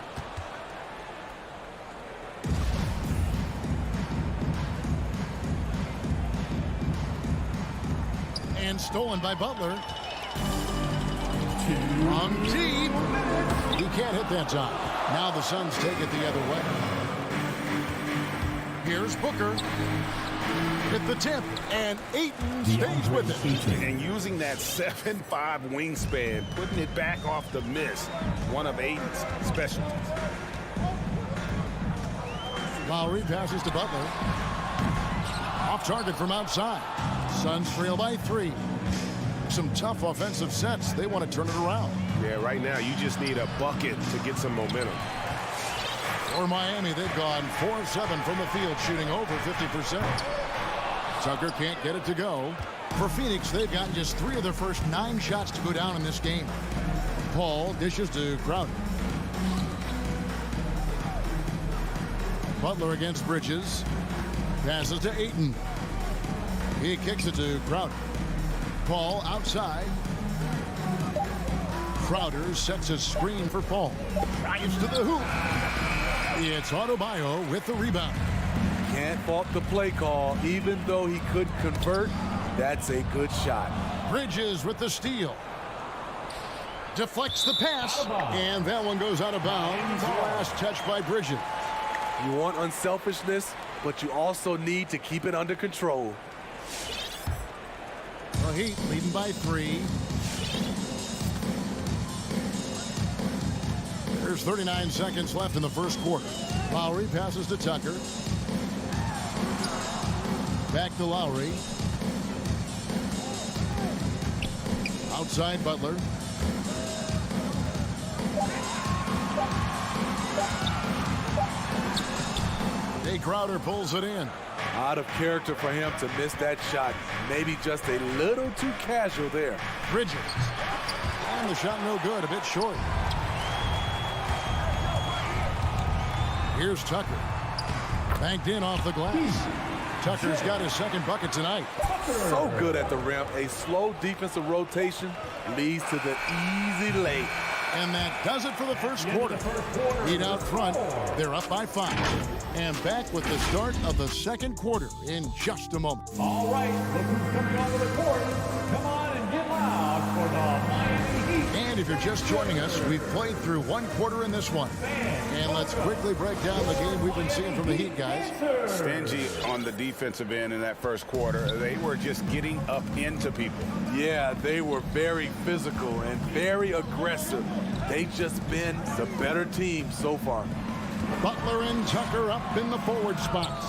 And stolen by Butler. From deep. He can't hit that time. Now the Suns take it the other way. Here's Booker. Hit the tip. And Ayton stays with it. And using that 7'5" wingspan, putting it back off the miss. One of Ayton's specialties. Lowry passes to Butler. Off target from outside. Suns trail by 3. Some tough offensive sets. They want to turn it around. Yeah, right now you just need a bucket to get some momentum. For Miami, they've gone 4 of 7 from the field, shooting over 50%. Tucker can't get it to go. For Phoenix, they've gotten just 3 of their first 9 shots to go down in this game. Paul dishes to Crowder. Butler against Bridges. Passes to Ayton. He kicks it to Crowder. Paul outside. Crowder sets a screen for Paul. Drives to the hoop. It's Adebayo with the rebound. Can't fault the play call. Even though he couldn't convert, that's a good shot. Bridges with the steal. Deflects the pass, and that one goes out of bounds. Last touch by Bridges. You want unselfishness, but you also need to keep it under control. The Heat leading by 3. There's 39 seconds left in the first quarter. Lowry passes to Tucker. Back to Lowry. Outside Butler. Jay Crowder pulls it in. Out of character for him to miss that shot. Maybe just a little too casual there. Bridges. And the shot no good, a bit short. Here's Tucker. Banked in off the glass. Tucker's got his second bucket tonight. So good at the rim. A slow defensive rotation leads to the easy lay. And that does it for the first quarter. Heat out front. They're up by 5. And back with the start of the second quarter in just a moment. All right, look who's coming onto the court. Come on and get loud for the Miami Heat. And if you're just joining us, we've played through one quarter in this one. And let's quickly break down the game we've been seeing from the Heat, guys. Stingy on the defensive end in that first quarter. They were just getting up into people. Yeah, they were very physical and very aggressive. They've just been the better team so far. Butler and Tucker up in the forward spots.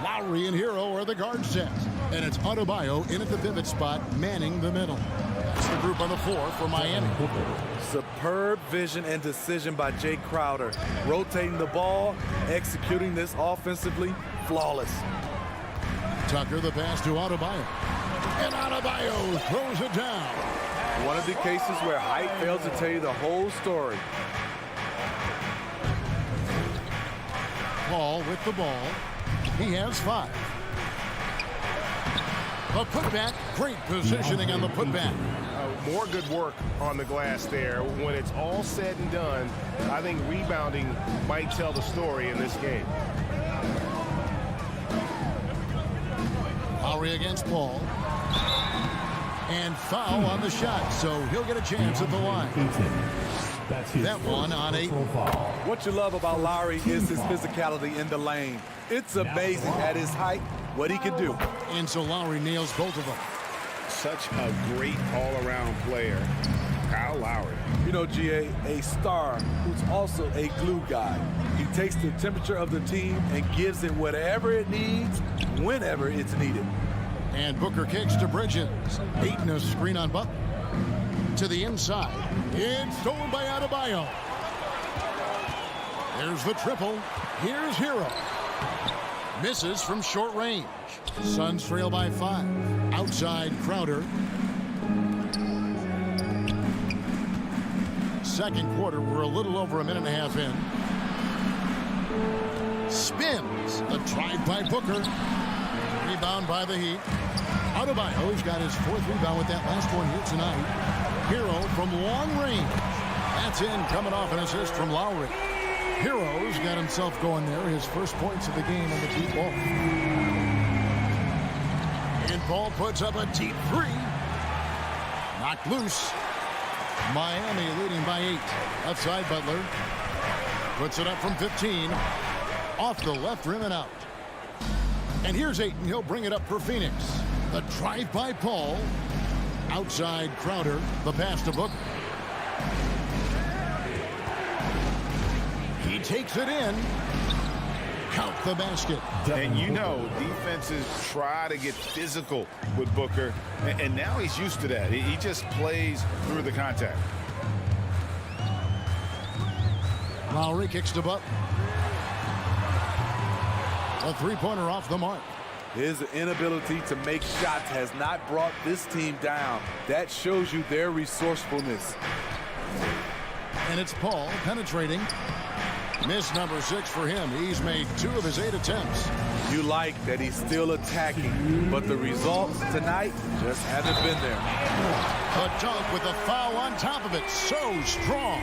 Lowry and Hero are the guard sets. And it's Adebayo in at the pivot spot, manning the middle. It's the group on the floor for Miami. Superb vision and decision by Jay Crowder. Rotating the ball, executing this offensively, flawless. Tucker the pass to Adebayo. And Adebayo throws it down. One of the cases where height fails to tell you the whole story. Paul with the ball. He has 5. The putback, great positioning on the putback. More good work on the glass there. When it's all said and done, I think rebounding might tell the story in this game. Lowry against Paul. And foul on the shot, so he'll get a chance at the line. That one on 8. What you love about Lowry is his physicality in the lane. It's amazing at his height what he can do. And so Lowry nails both of them. Such a great all-around player, Kyle Lowry. You know, GA, a star who's also a glue guy. He takes the temperature of the team and gives it whatever it needs, whenever it's needed. And Booker kicks to Bridges. Ayton a screen on Butler. To the inside. It's stolen by Adebayo. There's the triple. Here's Hero. Misses from short range. Suns trail by 5. Outside Crowder. Second quarter, we're a little over a minute and a half in. Spins. A drive by Booker. Rebound by the Heat. Adebayo's got his 4th rebound with that last one here tonight. Hero from long range. That's in, coming off an assist from Lowry. Hero's got himself going there. His first points of the game on the deep ball. And Paul puts up a deep 3. Knocked loose. Miami leading by 8. Outside Butler. Puts it up from 15. Off the left rim and out. And here's Ayton. He'll bring it up for Phoenix. The drive by Paul. Outside Crowder. The pass to Booker. He takes it in. Count the basket. And you know, defenses try to get physical with Booker. And now he's used to that. He just plays through the contact. Lowry kicks to Butler. A 3-pointer off the mark. His inability to make shots has not brought this team down. That shows you their resourcefulness. And it's Paul penetrating. Miss number 6 for him. He's made 2 of his 8 attempts. You like that he's still attacking, but the results tonight just haven't been there. A dunk with a foul on top of it. So strong.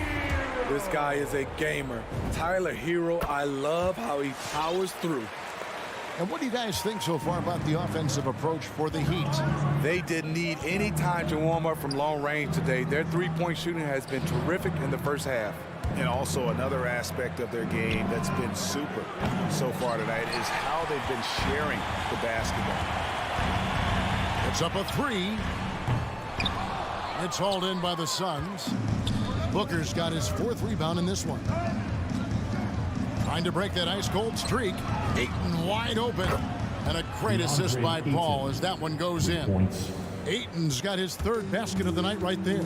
This guy is a gamer. Tyler Hero, I love how he powers through. And what do you guys think so far about the offensive approach for the Heat? They didn't need any time to warm up from long range today. Their three-point shooting has been terrific in the first half. And also another aspect of their game that's been super so far tonight is how they've been sharing the basketball. It's up a three. It's hauled in by the Suns. Booker's got his 4th rebound in this one. Trying to break that ice-cold streak. Ayton wide open. And a great assist by Paul as that one goes in. Ayton's got his 3rd basket of the night right there.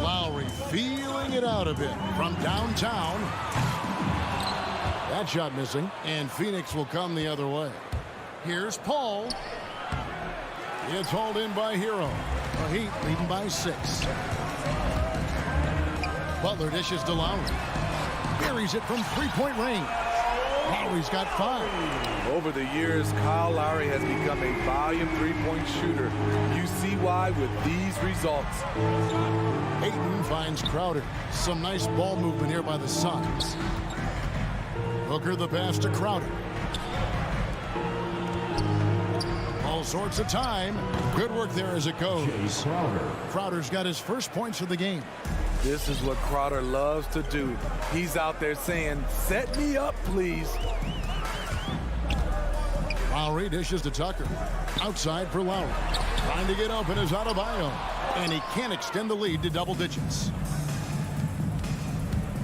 Lowry feeling it out a bit from downtown. That shot missing. And Phoenix will come the other way. Here's Paul. It's hauled in by Hero. The Heat leading by 6. Butler dishes to Lowry. Buries it from 3-point range. Lowry's got 5. Over the years, Kyle Lowry has become a volume three-point shooter. You see why with these results. Ayton finds Crowder. Some nice ball movement here by the Suns. Booker the pass to Crowder. All sorts of time. Good work there as it goes. Crowder's got his 1st points of the game. This is what Crowder loves to do. He's out there saying, set me up, please. Lowry dishes to Tucker. Outside for Lowry. Trying to get open is Adebayo. And he can't extend the lead to double digits.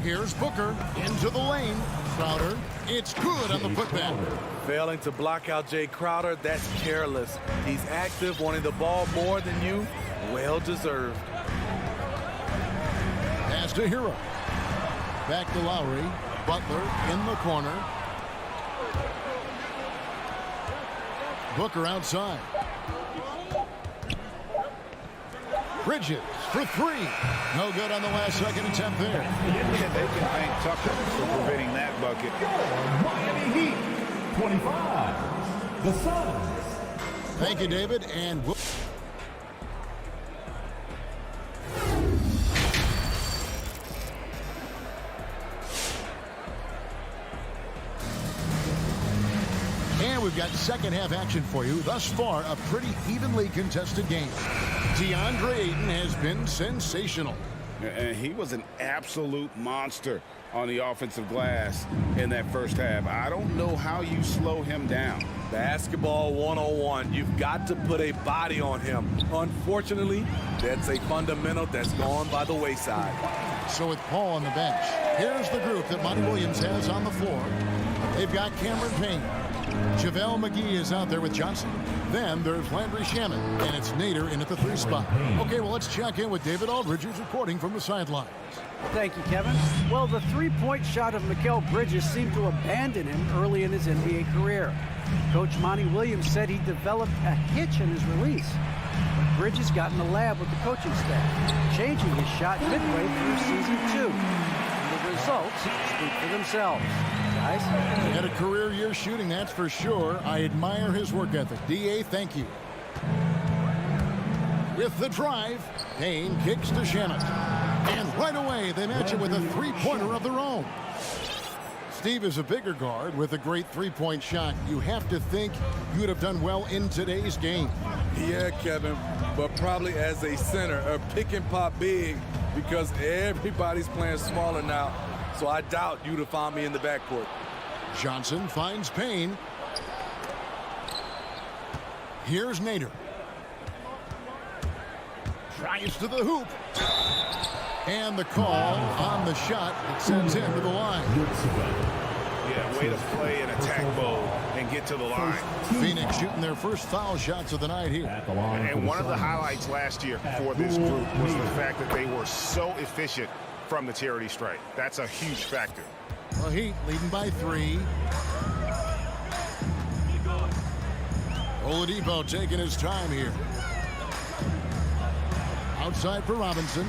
Here's Booker into the lane. Crowder, it's good on the putback. Failing to block out Jay Crowder, that's careless. He's active, wanting the ball more than you. Well deserved. Pass to Hero. Back to Lowry. Butler in the corner. Booker outside. Bridges for 3. No good on the last second attempt there. Yeah, they can thank Tucker for preventing that bucket. Miami Heat, 25. The Suns. Thank you, David. And we've got second half action for you. Thus far, a pretty evenly contested game. DeAndre Ayton has been sensational. And he was an absolute monster on the offensive glass in that first half. I don't know how you slow him down. Basketball 101. You've got to put a body on him. Unfortunately, that's a fundamental that's gone by the wayside. So with Paul on the bench, here's the group that Monty Williams has on the floor. They've got Cameron Payne. JaVale McGee is out there with Johnson. Then there's Landry Shamet, and it's Nader in at the 3 spot. Okay, well, let's check in with David Aldridge, who's reporting from the sidelines. Thank you, Kevin. Well, the three-point shot of Mikal Bridges seemed to abandon him early in his NBA career. Coach Monty Williams said he developed a hitch in his release. But Bridges got in the lab with the coaching staff, changing his shot midway through season 2. And the results speak for themselves. Guys? He had a career year shooting, that's for sure. I admire his work ethic. D.A., thank you. With the drive, Payne kicks to Shamet. And right away, they match it with a three-pointer of their own. Steve is a bigger guard with a great three-point shot. You have to think you would have done well in today's game. Yeah, Kevin, but probably as a center, a pick and pop big, because everybody's playing smaller now. So I doubt you'd have found me in the backcourt. Johnson finds Payne. Here's Nader. Tries to the hoop. And the call on the shot that sends him to the line. Yeah, way to play in attack mode and get to the line. Phoenix shooting their first foul shots of the night here. And one of the highlights last year for this group was the fact that they were so efficient from the charity stripe. That's a huge factor. The Heat leading by 3. Oladipo taking his time here. Outside for Robinson.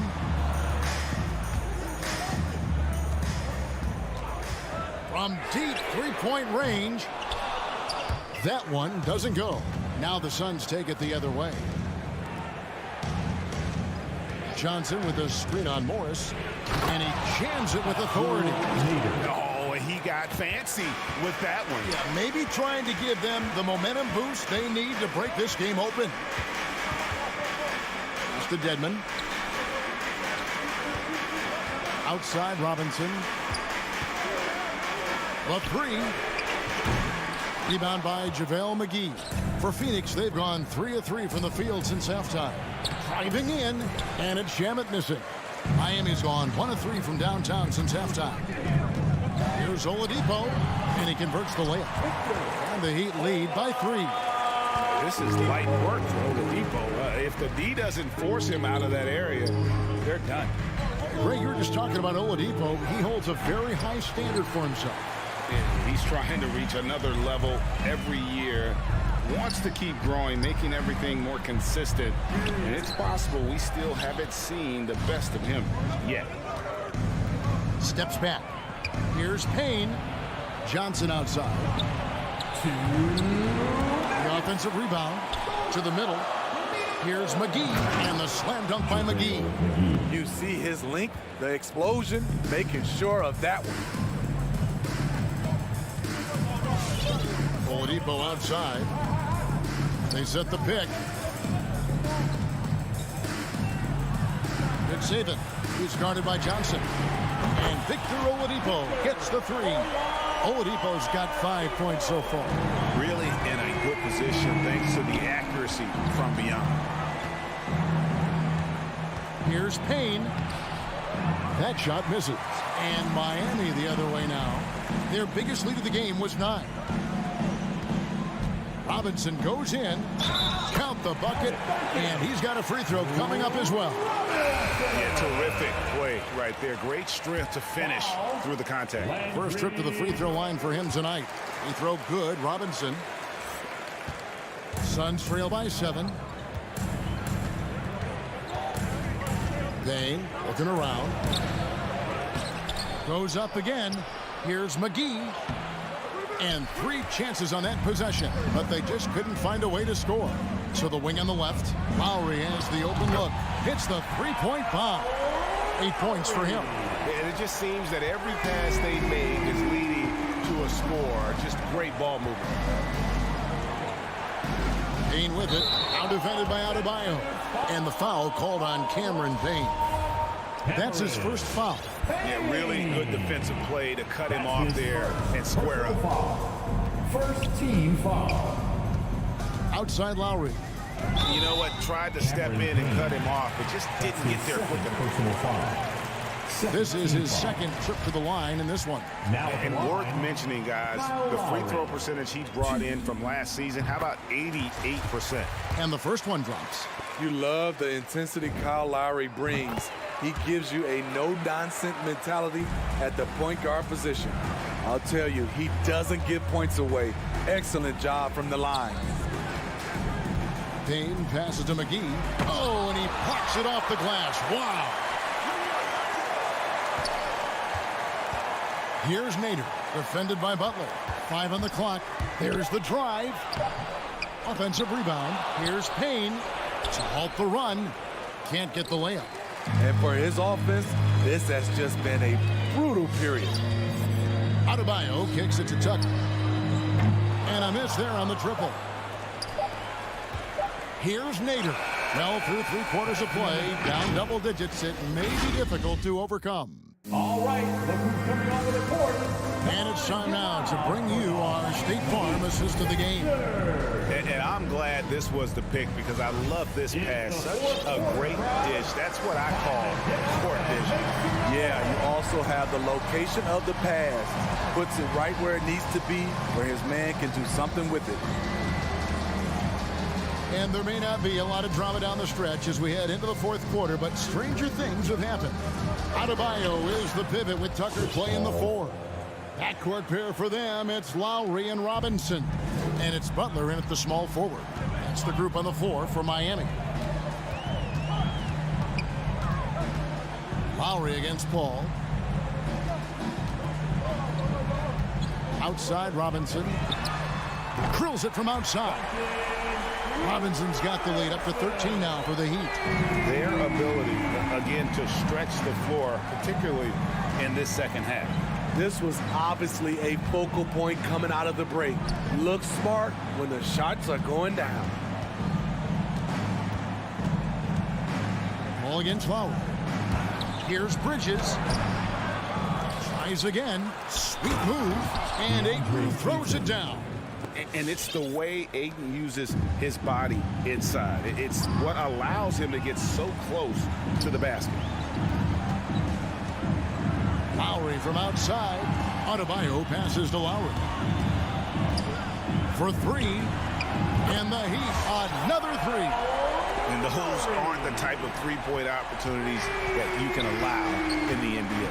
From deep three-point range. That one doesn't go. Now the Suns take it the other way. Johnson with a screen on Morris. And he jams it with authority. Oh, and he got fancy with that one. Yeah, maybe trying to give them the momentum boost they need to break this game open. It's to Dedmon. Outside Robinson. The three. Rebound by JaVale McGee. For Phoenix, they've gone 3 of 3 from the field since halftime. Driving in, and it's Shamet missing. Miami's gone 1 of 3 from downtown since halftime. Here's Oladipo, and he converts the layup. And the Heat lead by 3. This is light work for Oladipo. If the D doesn't force him out of that area, they're done. Greg, you were just talking about Oladipo. He holds a very high standard for himself. And he's trying to reach another level every year. Wants to keep growing, making everything more consistent. And it's possible we still haven't seen the best of him yet. Steps back. Here's Payne. Johnson outside. The offensive rebound to the middle. Here's McGee, and the slam dunk by McGee. You see his length, the explosion, making sure of that one. Oladipo outside. They set the pick. It's Saban. He's guarded by Johnson. And Victor Oladipo gets the three. Oladipo's got 5 points so far. Really in a good position thanks to the accuracy from beyond. Here's Payne. That shot misses. And Miami the other way now. Their biggest lead of the game was 9. Robinson goes in. Count the bucket. And he's got a free throw coming up as well. Yeah, terrific play right there. Great strength to finish through the contact. First trip to the free throw line for him tonight. Free throw good. Robinson. Suns trail by 7. Dane looking around. Goes up again. Here's McGee. And 3 chances on that possession, but they just couldn't find a way to score. So the wing on the left. Lowry has the open look. Hits the three-point bomb. 8 points for him. And it just seems that every pass they make is leading to a score. Just great ball movement. Payne with it. Out defended by Adebayo. And the foul called on Cameron Payne. That's his first foul. Yeah, really good defensive play to cut him off there and square up. First team foul. Outside Lowry. You know what? Tried to step in and cut him off, but just didn't get there quick enough. Personal foul. This is his second trip to the line in this one. And worth mentioning, guys, the free throw percentage he brought in from last season. How about 88%? And the first one drops. You love the intensity Kyle Lowry brings. He gives you a no-nonsense mentality at the point guard position. I'll tell you, he doesn't give points away. Excellent job from the line. Payne passes to McGee. Oh, and he pops it off the glass. Wow. Here's Nader, defended by Butler. 5 on the clock. There's the drive. Offensive rebound. Here's Payne to halt the run. Can't get the layup. And for his offense, this has just been a brutal period. Adebayo kicks it to Tucker. And a miss there on the triple. Here's Nader. Well, through 3 quarters of play, down double digits, it may be difficult to overcome. All right, look who's coming onto the court. And it's time now to bring you our State Farm assist of the game. And I'm glad this was the pick because I love this pass. Such a great dish. That's what I call court vision. Yeah, you also have the location of the pass. Puts it right where it needs to be, where his man can do something with it. And there may not be a lot of drama down the stretch as we head into the 4th quarter, but stranger things have happened. Adebayo is the pivot with Tucker playing the 4. Backcourt pair for them, it's Lowry and Robinson. And it's Butler in at the small forward. That's the group on the floor for Miami. Lowry against Paul. Outside Robinson. Drills it from outside. Robinson's got the lead up to 13 now for the Heat. Their ability, again, to stretch the floor, particularly in this second half. This was obviously a focal point coming out of the break. Look smart when the shots are going down. Ball against Lowry. Here's Bridges. Tries again. Sweet move. And Ayton throws it down. And it's the way Ayton uses his body inside. It's what allows him to get so close to the basket. Lowry from outside. Adebayo passes to Lowry. For three. And the Heat, another three. And those aren't the type of three-point opportunities that you can allow in the NBA.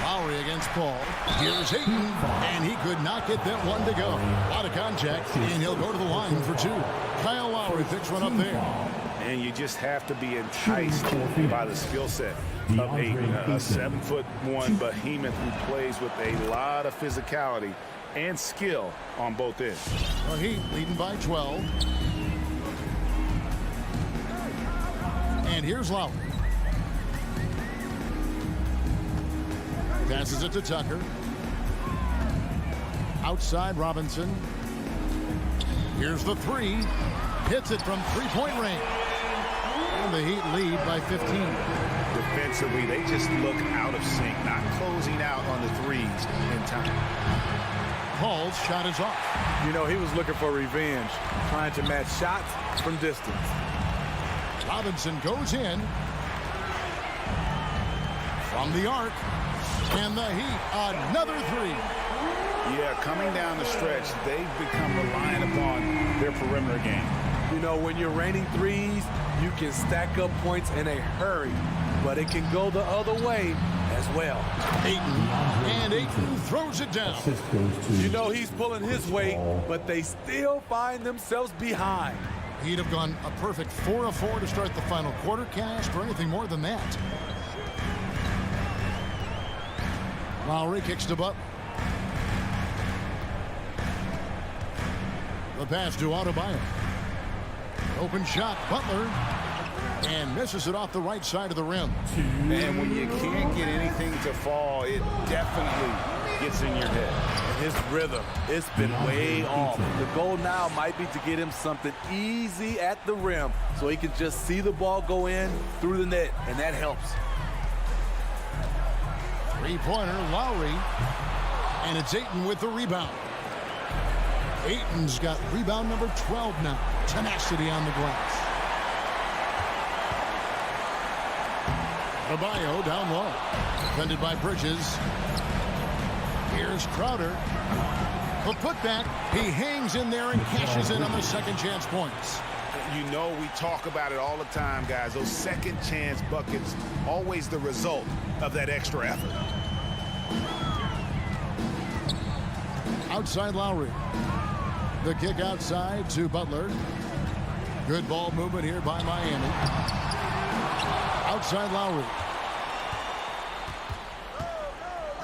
Lowry against Paul. Here's Ayton, and he could not get that one to go. A lot of contact, and he'll go to the line for two. Kyle Lowry picks one up there. And you just have to be enticed by the skill set of Ayton, a 7'1" behemoth who plays with a lot of physicality and skill on both ends. The Heat leading by 12. And here's Lowry. Passes it to Tucker. Outside Robinson. Here's the three. Hits it from three-point range. And the Heat lead by 15. Defensively, they just look out of sync, not closing out on the threes in time. Paul's shot is off. You know, he was looking for revenge, trying to match shots from distance. Robinson goes in. From the arc. And the Heat, another three. Yeah, coming down the stretch, they've become reliant upon their perimeter game. You know, when you're raining threes, you can stack up points in a hurry, but it can go the other way as well. Ayton throws it down. You know he's pulling his weight, but they still find themselves behind. He'd have gone a perfect 4 of 4 to start the final quarter. Can't ask for anything more than that. Lowry kicks to Butler. The pass to Adebayo. Open shot, Butler. And misses it off the right side of the rim. And when you can't get anything to fall, it definitely gets in your head. His rhythm, it's been way off. The goal now might be to get him something easy at the rim so he can just see the ball go in through the net, and that helps. Three-pointer, Lowry. And it's Ayton with the rebound. Ayton's got rebound number 12 now. Tenacity on the glass. Adebayo down low. Defended by Bridges. Here's Crowder. The putback. He hangs in there and cashes in on the second chance points. You know, we talk about it all the time, guys. Those second chance buckets, always the result of that extra effort. Outside Lowry. The kick outside to Butler. Good ball movement here by Miami. Outside Lowry.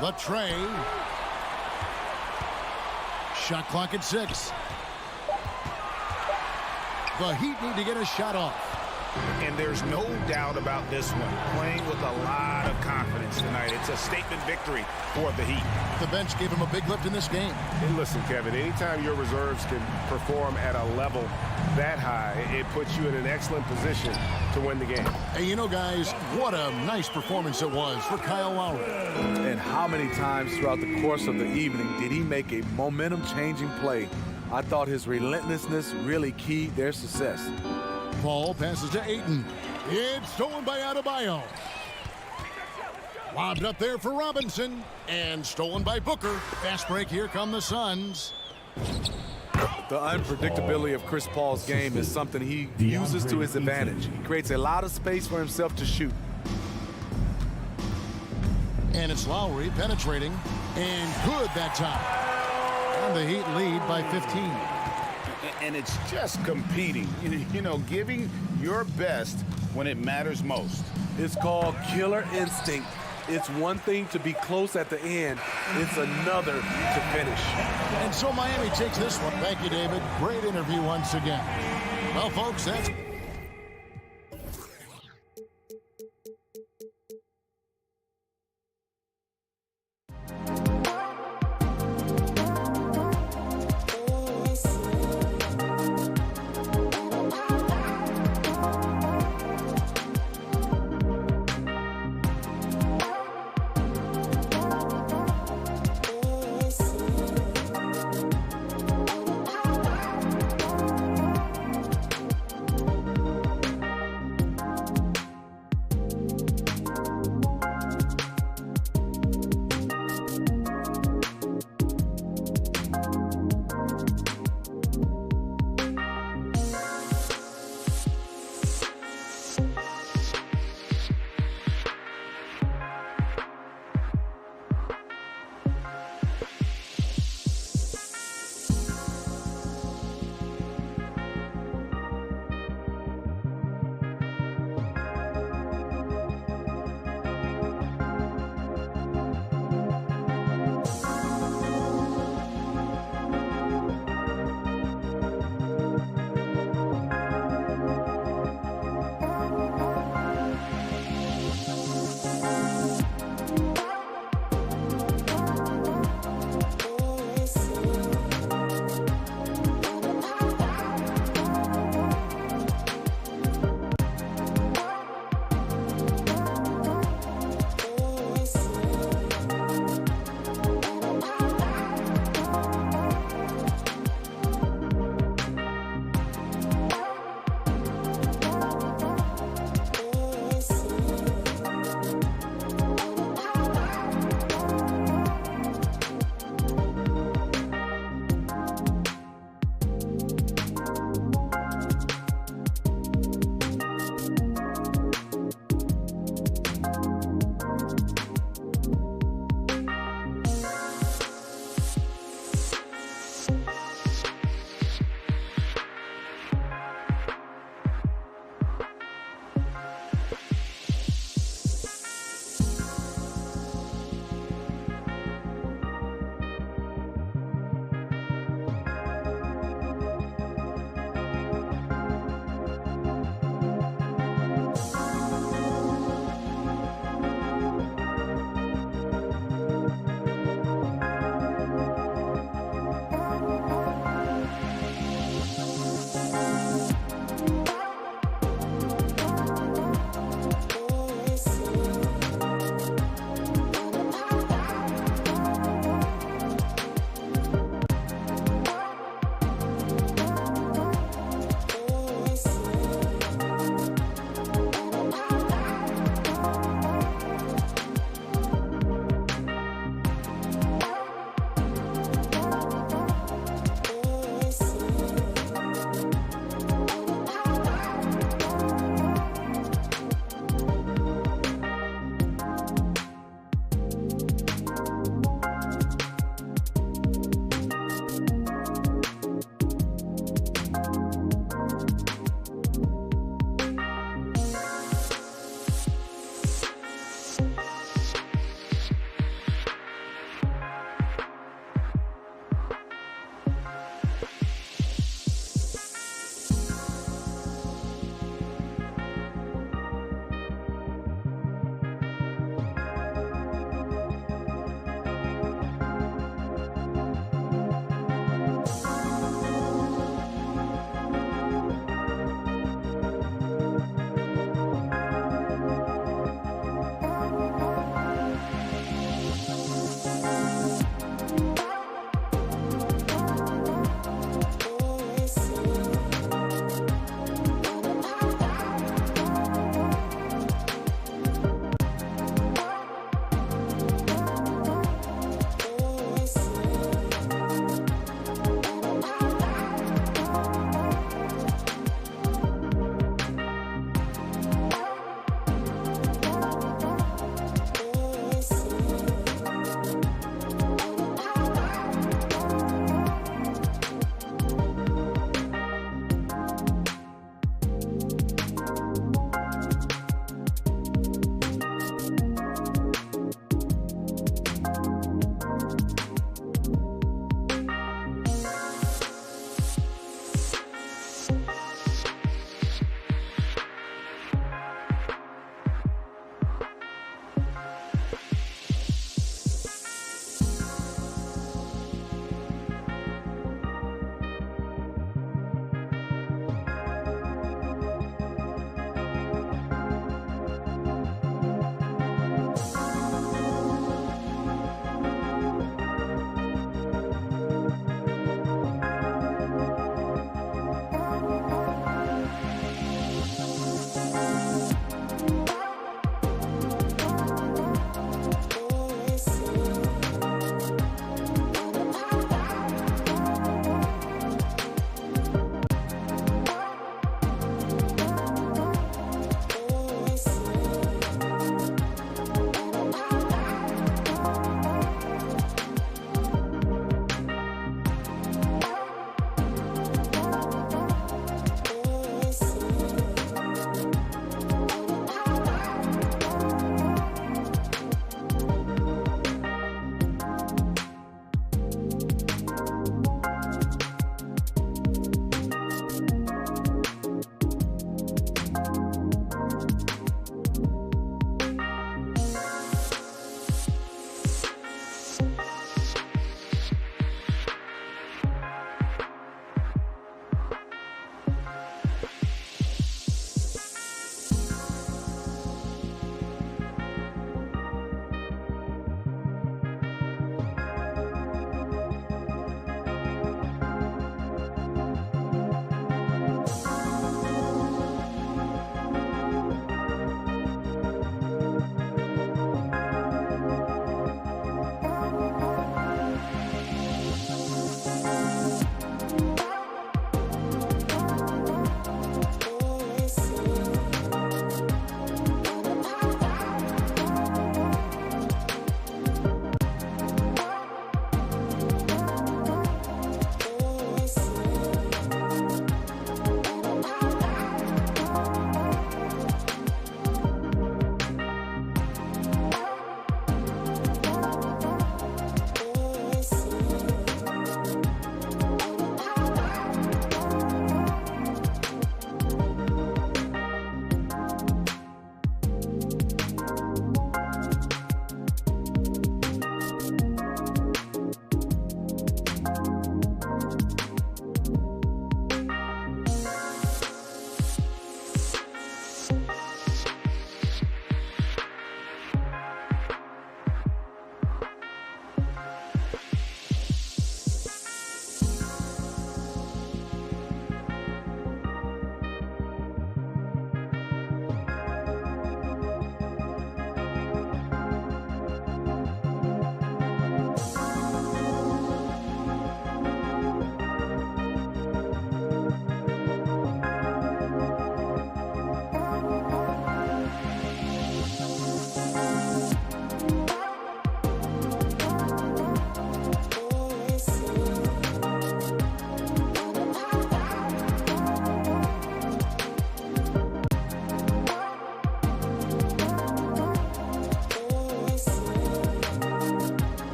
The tray. Shot clock at 6. The Heat need to get a shot off. And there's no doubt about this one. Playing with a lot of confidence tonight. It's a statement victory for the Heat. The bench gave him a big lift in this game. And listen, Kevin, anytime your reserves can perform at a level that high, it puts you in an excellent position to win the game. Hey, you know, guys, what a nice performance it was for Kyle Lowry. And how many times throughout the course of the evening did he make a momentum-changing play? I thought his relentlessness really keyed their success. Paul passes to Ayton. It's stolen by Adebayo. Lobbed up there for Robinson. And stolen by Booker. Fast break, here come the Suns. The unpredictability of Chris Paul's game is something he uses to his advantage. He creates a lot of space for himself to shoot. And it's Lowry penetrating. And good that time. And the Heat lead by 15. And it's just competing, you know, giving your best when it matters most. It's called killer instinct. It's one thing to be close at the end. It's another to finish. And so Miami takes this one. Thank you, David. Great interview once again. Well, folks, that's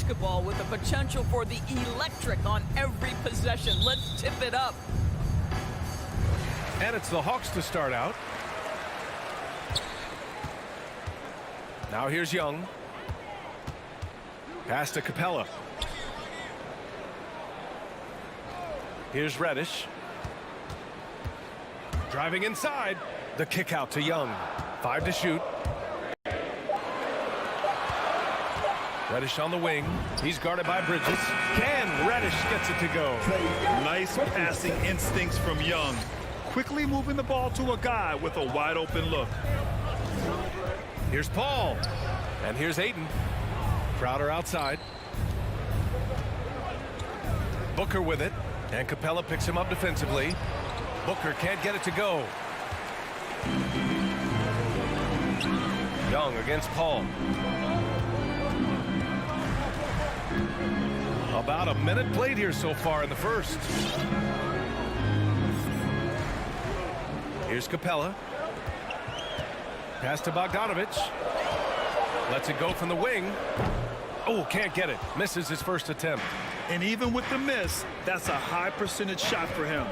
basketball with the potential for the electric on every possession. Let's tip it up. And it's the Hawks to start out. Now here's Young. Pass to Capella. Here's Reddish. Driving inside. The kick out to Young. 5 to shoot. Reddish on the wing. He's guarded by Bridges. Reddish gets it to go. Nice passing instincts from Young. Quickly moving the ball to a guy with a wide open look. Here's Paul. And here's Ayton. Crowder outside. Booker with it. And Capella picks him up defensively. Booker can't get it to go. Young against Paul. About a minute played here so far in the first. Here's Capella. Pass to Bogdanovich. Lets it go from the wing. Oh, can't get it. Misses his first attempt. And even with the miss, that's a high percentage shot for him.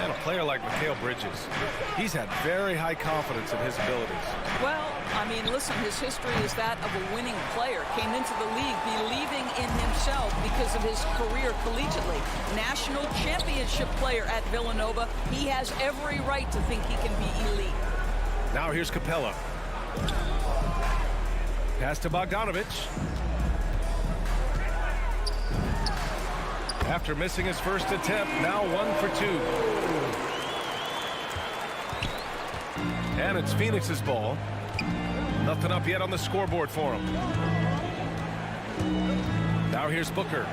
And a player like Mikal Bridges, he's had very high confidence in his abilities. Well, I mean, listen, his history is that of a winning player. Came into the league believing in himself because of his career collegiately. National championship player at Villanova. He has every right to think he can be elite. Now here's Capella. Pass to Bogdanovich. After missing his first attempt, now 1 for 2. And it's Phoenix's ball. Nothing up yet on the scoreboard for him. Now here's Booker.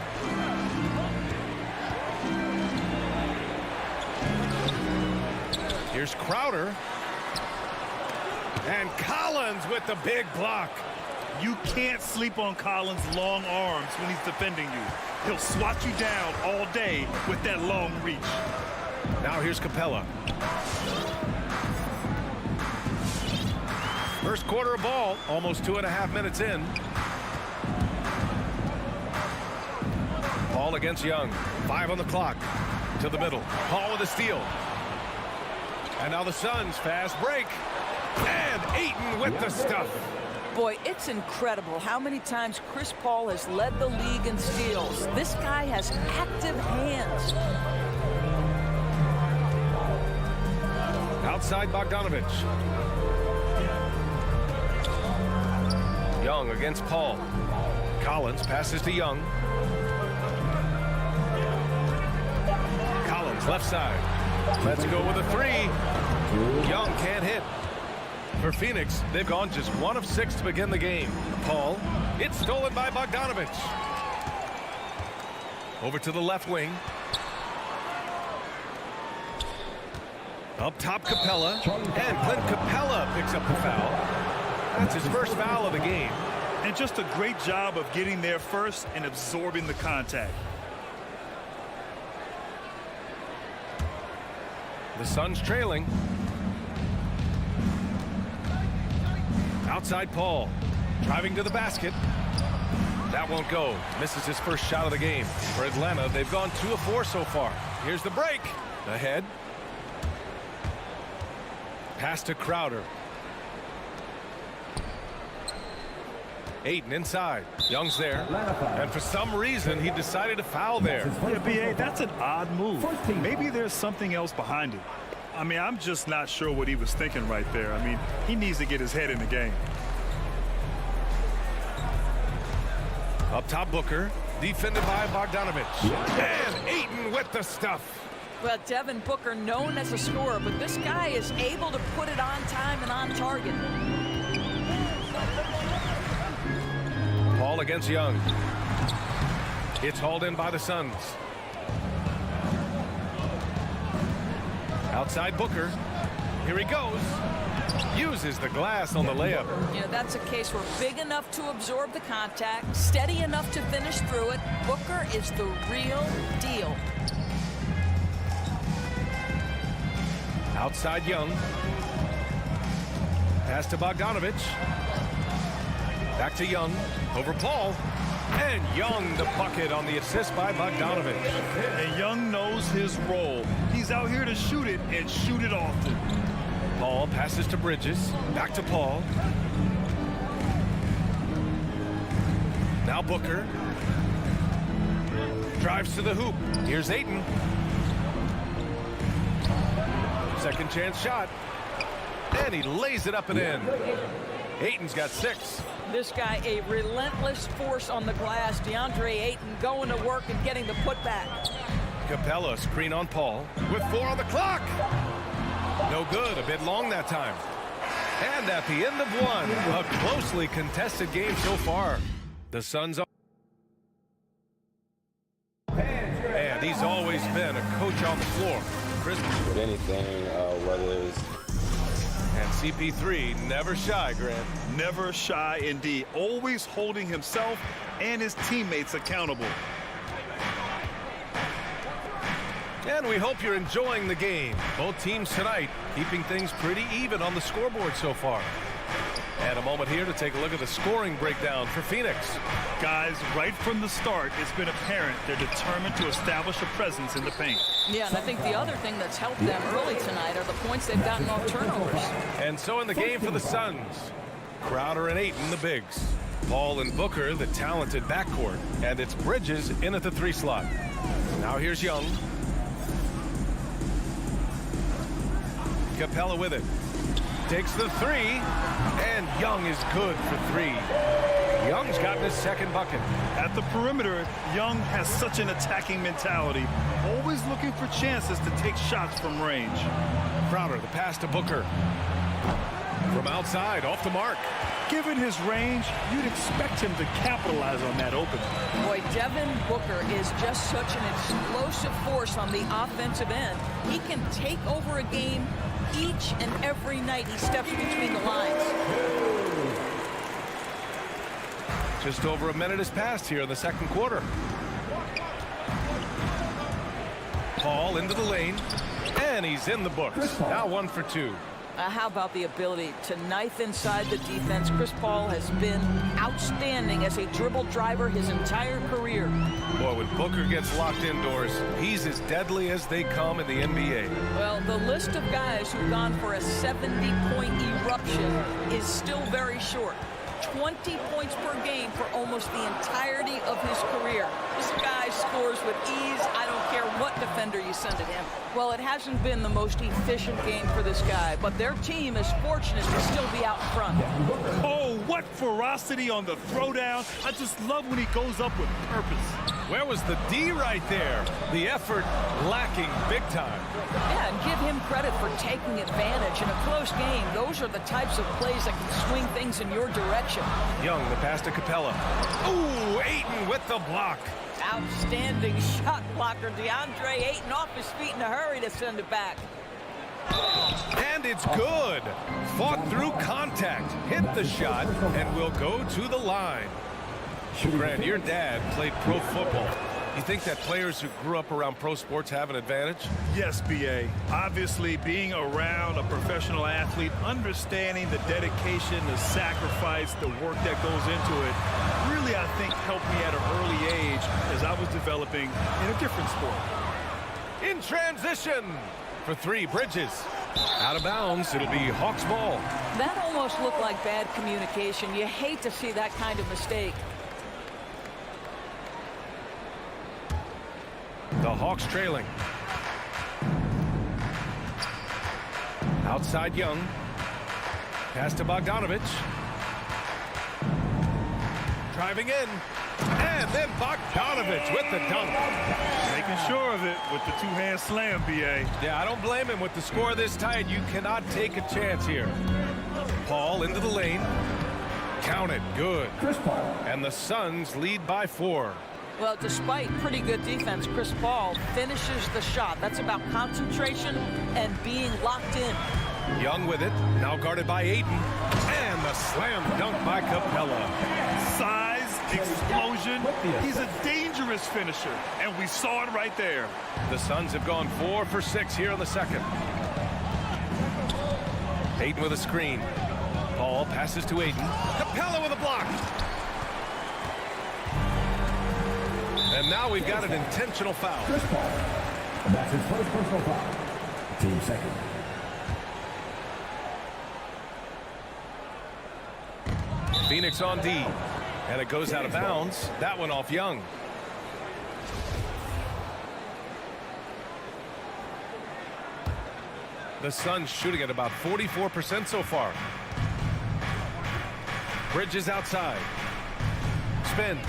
Here's Crowder. And Collins with the big block. You can't sleep on Collins' long arms when he's defending you. He'll swat you down all day with that long reach. Now here's Capella. First quarter of ball, almost 2.5 minutes in. Paul against Young. 5 on the clock. To the middle. Paul with a steal. And now the Suns fast break. And Ayton with the stuff. Boy, it's incredible how many times Chris Paul has led the league in steals. This guy has active hands. Outside Bogdanovich. Young against Paul. Collins passes to Young. Collins left side. Let's go with a 3. Young can't hit. For Phoenix, they've gone just 1 of 6 to begin the game. Paul, it's stolen by Bogdanovich. Over to the left wing. Up top, Capella. And Clint Capella picks up the foul. That's his first foul of the game. And just a great job of getting there first and absorbing the contact. The Suns trailing. Outside Paul. Driving to the basket. That won't go. Misses his first shot of the game. For Atlanta, they've gone 2 of 4 so far. Here's the break. Ahead. Pass to Crowder. Ayton inside. Young's there. And for some reason, he decided to foul there. Yeah, B.A., that's an odd move. Maybe there's something else behind it. I mean, I'm just not sure what he was thinking right there. I mean, he needs to get his head in the game. Up top, Booker. Defended by Bogdanovich. And Ayton with the stuff. Well, Devin Booker, known as a scorer, but this guy is able to put it on time and on target. Paul against Young. It's hauled in by the Suns. Outside Booker. Here he goes. Uses the glass on the layup. You know, that's a case where big enough to absorb the contact, steady enough to finish through it. Booker is the real deal. Outside Young. Pass to Bogdanovich. Back to Young. Over Paul. And Young the bucket on the assist by Bogdanovich. And Young knows his role. He's out here to shoot it and shoot it often. Paul passes to Bridges. Back to Paul. Now Booker. Drives to the hoop. Here's Ayton. Second chance shot. And he lays it up and in. Ayton's got 6. This guy, a relentless force on the glass. DeAndre Ayton going to work and getting the putback. Capella screen on Paul with 4 on the clock. No good. A bit long that time. And at the end of one, a closely contested game so far. The Suns are. And he's always been a coach on the floor. Chris. With anything, whether it's. And CP3 never shy, Grant. Never shy indeed. Always holding himself and his teammates accountable. And we hope you're enjoying the game. Both teams tonight keeping things pretty even on the scoreboard so far. And a moment here to take a look at the scoring breakdown for Phoenix. Guys, right from the start, it's been apparent they're determined to establish a presence in the paint. Yeah, and I think the other thing that's helped them early tonight are the points they've gotten off turnovers. And so in the game for the Suns, Crowder and Ayton, the bigs. Paul and Booker, the talented backcourt. And it's Bridges in at the 3 slot. Now here's Young. Capella with it. Takes the 3, and Young is good for 3. Young's gotten his second bucket. At the perimeter, Young has such an attacking mentality, always looking for chances to take shots from range. Crowder, the pass to Booker. From outside, off the mark. Given his range, you'd expect him to capitalize on that opening. Boy, Devin Booker is just such an explosive force on the offensive end. He can take over a game each and every night he steps between the lines. Just over a minute has passed here in the second quarter. Paul into the lane, and he's in the books. Now 1 for 2. How about the ability to knife inside the defense? Chris Paul has been outstanding as a dribble driver his entire career. Boy, when Booker gets locked indoors, he's as deadly as they come in the NBA. Well, the list of guys who've gone for a 70-point eruption is still very short. 20 points per game for almost the entirety of his career. This guy scores with ease. I don't care what defender you send at him. Well, it hasn't been the most efficient game for this guy, but their team is fortunate to still be out in front. Oh, what ferocity on the throwdown. I just love when he goes up with purpose. Where was the D right there? The effort lacking big time. Yeah, and give him credit for taking advantage. In a close game, those are the types of plays that can swing things in your direction. Young, the pass to Capella. Ooh, Ayton with the block. Outstanding shot blocker. DeAndre Ayton off his feet in a hurry to send it back. And it's good. Fought through contact, hit the shot, and will go to the line. Grant, your dad played pro football. You think that players who grew up around pro sports have an advantage? Yes, B.A. Obviously, being around a professional athlete, understanding the dedication, the sacrifice, the work that goes into it, really, I think, helped me at an early age as I was developing in a different sport. In transition for 3, Bridges. Out of bounds, it'll be Hawks ball. That almost looked like bad communication. You hate to see that kind of mistake. The Hawks trailing. Outside Young. Pass to Bogdanovich. Driving in. And then Bogdanovich with the dunk. Making sure of it with the two-hand slam, B.A. Yeah, I don't blame him. With the score this tight, you cannot take a chance here. Paul into the lane. Counted. Good. And the Suns lead by 4. Well, despite pretty good defense, Chris Paul finishes the shot. That's about concentration and being locked in. Young with it, now guarded by Ayton. And the slam dunk by Capella. Size, explosion. He's a dangerous finisher, and we saw it right there. The Suns have gone 4 for 6 here in the second. Ayton with a screen. Paul passes to Ayton. Capella with a block. And now we've got an intentional foul. Chris Paul. And that's his first personal foul. Team second. Phoenix on D. And it goes out of bounds. That one off Young. The Suns shooting at about 44% so far. Bridges outside. Spins.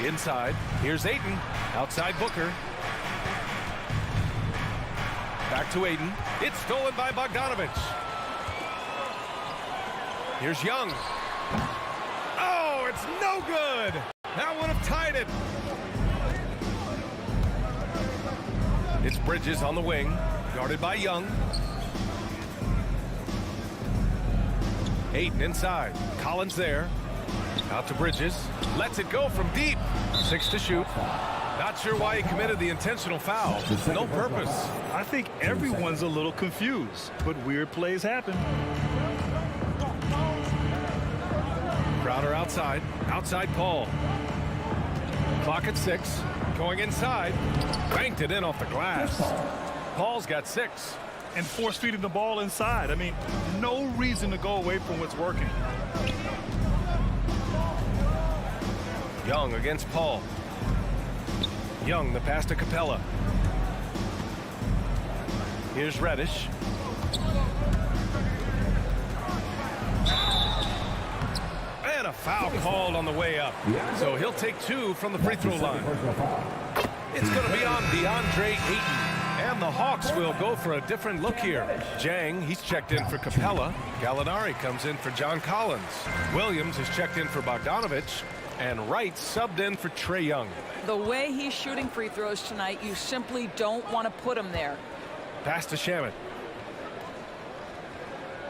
Inside. Here's Ayton. Outside Booker. Back to Ayton. It's stolen by Bogdanovich. Here's Young. Oh, it's no good. That would have tied it. It's Bridges on the wing. Guarded by Young. Ayton inside. Collins there. Out to Bridges. Lets it go from deep. 6 to shoot. Not sure why he committed the intentional foul. No purpose. I think everyone's a little confused, but weird plays happen. Crowder outside. Outside Paul. Clock at 6. Going inside. Banked it in off the glass. Paul's got 6. And force feeding the ball inside. I mean, no reason to go away from what's working. Young against Paul. Young, the pass to Capella. Here's Reddish. And a foul called on the way up. So he'll take 2 from the free throw line. It's going to be on DeAndre Ayton. And the Hawks will go for a different look here. Jang, he's checked in for Capella. Gallinari comes in for John Collins. Williams is checked in for Bogdanovich. And Wright subbed in for Trae Young. The way he's shooting free throws tonight, you simply don't want to put him there. Pass to Shamet.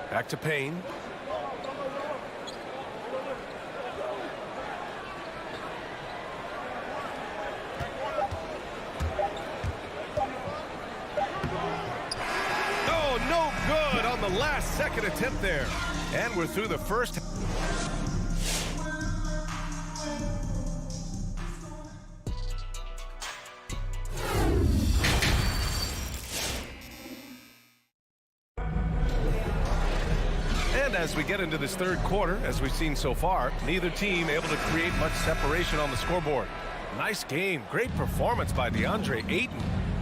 Back to Payne. Oh, no good on the last second attempt there. And we're through the first. As we get into this third quarter, as we've seen so far, neither team able to create much separation on the scoreboard. Nice game. Great performance by DeAndre Ayton.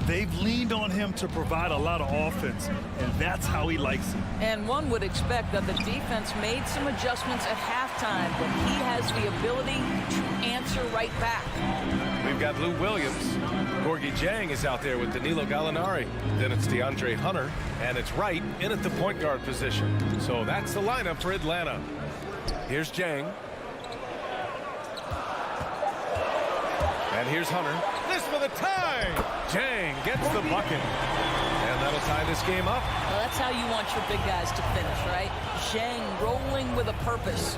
They've leaned on him to provide a lot of offense, and that's how he likes it. And one would expect that the defense made some adjustments at halftime, but he has the ability to answer right back. We've got Lou Williams. Gorgie Jang is out there with Danilo Gallinari. Then it's DeAndre Hunter, and it's Wright in at the point guard position. So that's the lineup for Atlanta. Here's Jang. And here's Hunter. This for the tie. Jang gets the bucket. And that'll tie this game up. Well, that's how you want your big guys to finish, right? Jang rolling with a purpose.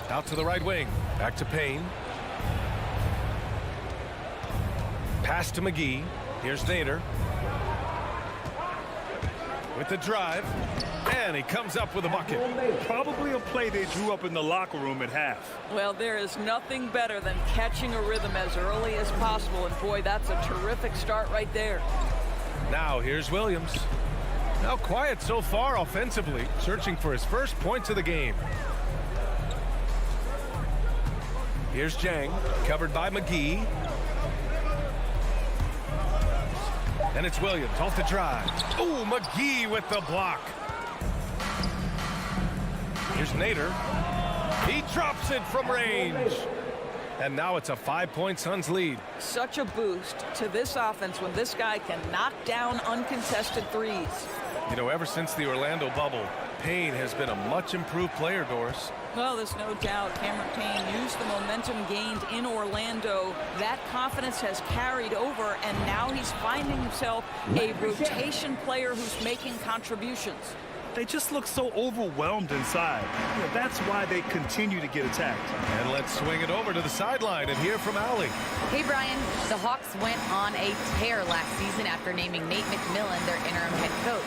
Out to the right wing. Back to Payne. Pass to McGee. Here's Nader. With the drive. And he comes up with a bucket. Probably a play they drew up in the locker room at half. Well, there is nothing better than catching a rhythm as early as possible. And boy, that's a terrific start right there. Now here's Williams. Now quiet so far offensively. Searching for his first points of the game. Here's Jang. Covered by McGee. And it's Williams off the drive. Oh, McGee with the block. Here's Nader. He drops it from range. And now it's a 5-point Suns lead. Such a boost to this offense when this guy can knock down uncontested threes. You know, ever since the Orlando bubble, Payne has been a much improved player, Doris. Well, there's no doubt Cameron Payne used the momentum gained in Orlando. That confidence has carried over, and now he's finding himself a rotation player who's making contributions. They just look so overwhelmed inside. Yeah, that's why they continue to get attacked. And let's swing it over to the sideline and hear from Allie. Hey, Brian, the Hawks went on a tear last season after naming Nate McMillan their interim head coach.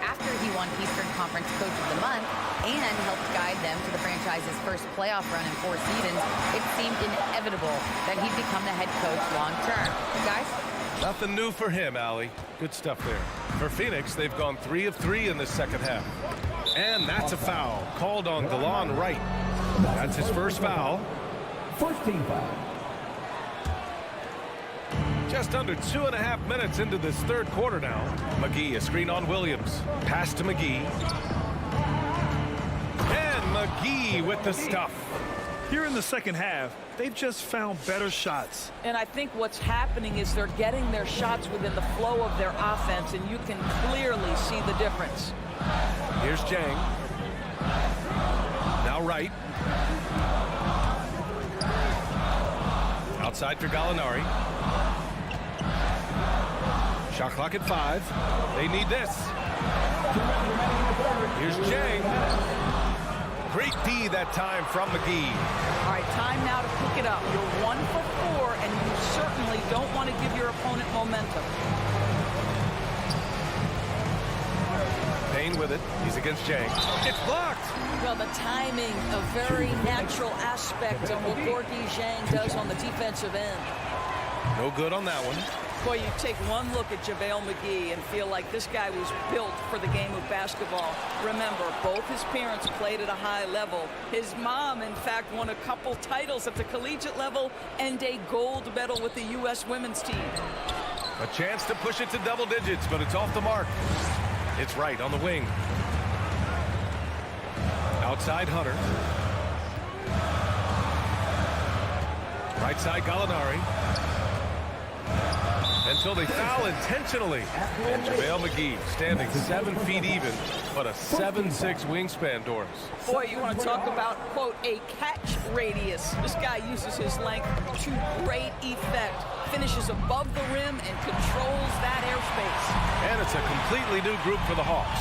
After after he won Eastern Conference Coach of the Month and helped guide them to the franchise's first playoff run in 4 seasons, it seemed inevitable that he'd become the head coach long-term. Guys? Nothing new for him, Allie. Good stuff there. For Phoenix, they've gone 3 of 3 in the second half. And that's a foul called on Galan Wright. That's his first foul. First team foul. Just under 2.5 minutes into this third quarter now. McGee, a screen on Williams. Pass to McGee. And McGee with the stuff. Here in the second half, they've just found better shots. And I think what's happening is they're getting their shots within the flow of their offense, and you can clearly see the difference. Here's Jang. Now Wright. Outside for Gallinari. Shot clock at 5. They need this. Here's Jang. Great D that time from McGee. All right, time now to pick it up. You're 1 for 4, and you certainly don't want to give your opponent momentum. Payne with it. He's against Jang. It's blocked. Well, the timing, a very natural aspect of what Gorgui Zhang does on the defensive end. No good on that one. Boy, you take one look at JaVale McGee and feel like this guy was built for the game of basketball. Remember, both his parents played at a high level. His mom, in fact, won a couple titles at the collegiate level and a gold medal with the U.S. women's team. A chance to push it to double digits, but it's off the mark. It's Wright on the wing. Outside Hunter. Right side Gallinari. Until they foul intentionally. And JaVale McGee standing 7 feet even, but a 7'6" wingspan, Doris. Boy, you want to talk about, quote, a catch radius. This guy uses his length to great effect. Finishes above the rim and controls that airspace. And it's a completely new group for the Hawks.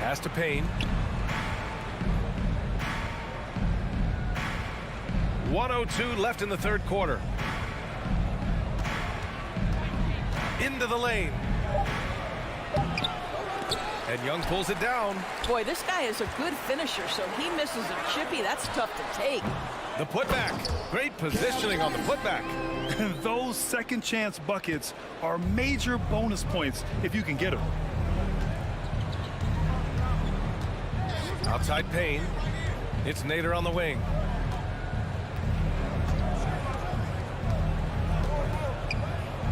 Pass to Payne. 1:02 left in the third quarter. Into the lane. And Young pulls it down. Boy, this guy is a good finisher, so he misses a chippy. That's tough to take. The putback. Great positioning on the putback. Those second chance buckets are major bonus points if you can get them. Outside Payne. It's Nader on the wing.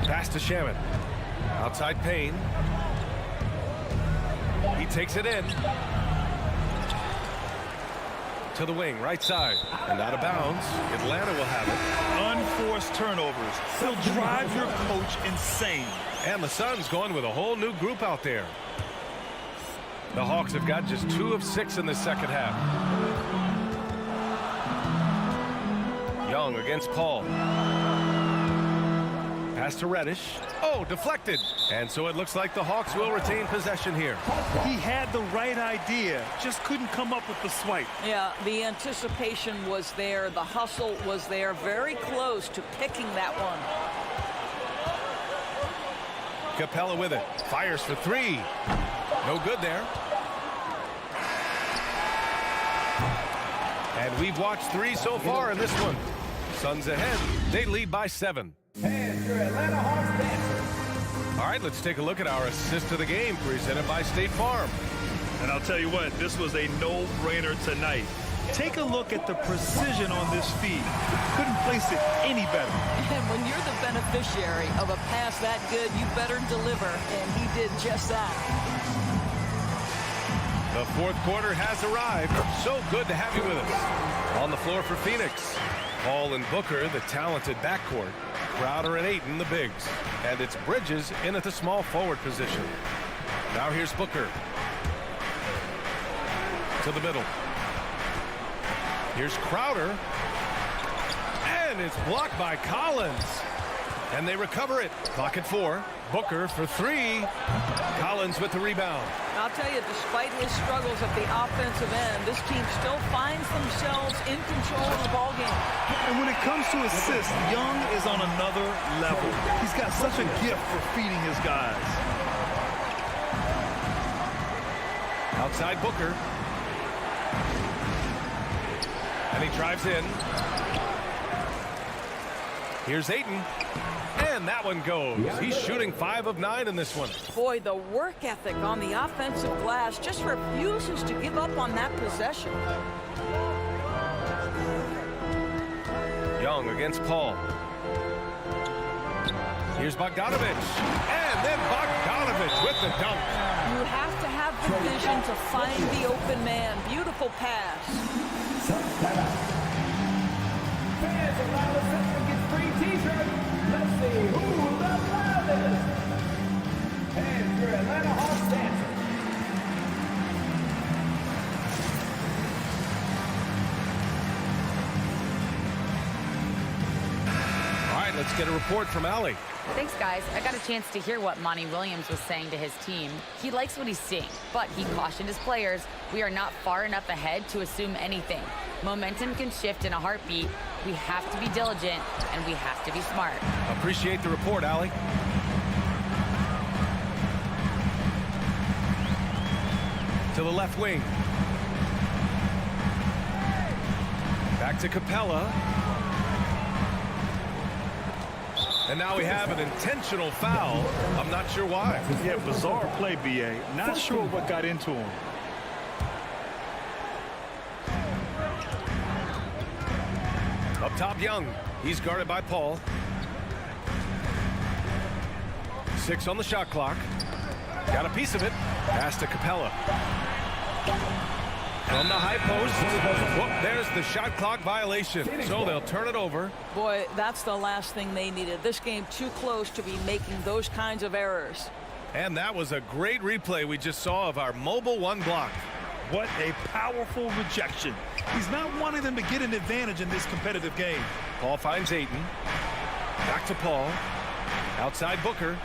Pass to Shaman. Outside Payne. He takes it in. To the wing, right side. And out of bounds. Atlanta will have it. Unforced turnovers. They'll drive your coach insane. And the Suns going with a whole new group out there. The Hawks have got just 2 of 6 in the second half. Young against Paul. Pass to Reddish. Oh, deflected. And so it looks like the Hawks will retain possession here. He had the right idea, just couldn't come up with the swipe. Yeah, the anticipation was there. The hustle was there. Very close to picking that one. Capella with it. Fires for 3. No good there. And we've watched 3 so far in this one. Suns ahead. They lead by 7. And your Atlanta Hawks dancers. All right, let's take a look at our assist of the game presented by State Farm. And I'll tell you what, this was a no-brainer tonight. Take a look at the precision on this feed. Couldn't place it any better. And when you're the beneficiary of a pass that good, you better deliver, and he did just that. The fourth quarter has arrived. So good to have you with us. On the floor for Phoenix, Paul and Booker, the talented backcourt. Crowder and Ayton, the bigs. And it's Bridges in at the small forward position. Now here's Booker. To the middle. Here's Crowder. And it's blocked by Collins. And they recover it. Clock at 4. Booker for 3. Collins with the rebound. I'll tell you, despite his struggles at the offensive end, this team still finds themselves in control of the ballgame. And when it comes to assists, Young is on another level. He's got such a gift for feeding his guys. Outside Booker. And he drives in. Here's Ayton. And that one goes. He's shooting 5 of 9 in this one. Boy, the work ethic on the offensive glass just refuses to give up on that possession. Young against Paul. Here's Bogdanovich. And then Bogdanovich with the dunk. You have to have the vision to find the open man. Beautiful pass. Fans around the system get free t-shirts. Let's see who's the loudest. And your Atlanta Hawks dancer. All right, let's get a report from Allie. Thanks, guys. I got a chance to hear what Monty Williams was saying to his team. He likes what he's seeing, but he cautioned his players, we are not far enough ahead to assume anything. Momentum can shift in a heartbeat. We have to be diligent, and we have to be smart. Appreciate the report, Allie. To the left wing. Back to Capella. And now we have an intentional foul. I'm not sure why. Yeah, bizarre play, B.A. Not sure what got into him. Up top, Young. He's guarded by Paul. 6 on the shot clock. Got a piece of it. Pass to Capella. From the high post. Whoop, there's the shot clock violation. So they'll turn it over. Boy, that's the last thing they needed. This game too close to be making those kinds of errors. And that was a great replay we just saw of our mobile one block. What a powerful rejection. He's not wanting them to get an advantage in this competitive game. Paul finds Ayton. Back to Paul. Outside Booker.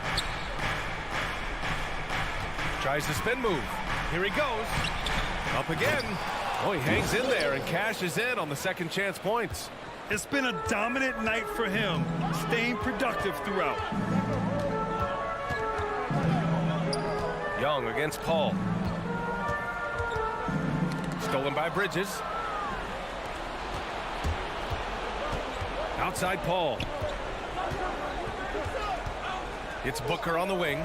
Tries the spin move. Here he goes. Up again. Oh, he hangs in there and cashes in on the second chance points. It's been a dominant night for him, staying productive throughout. Young against Paul. Stolen by Bridges. Outside Paul. It's Booker on the wing.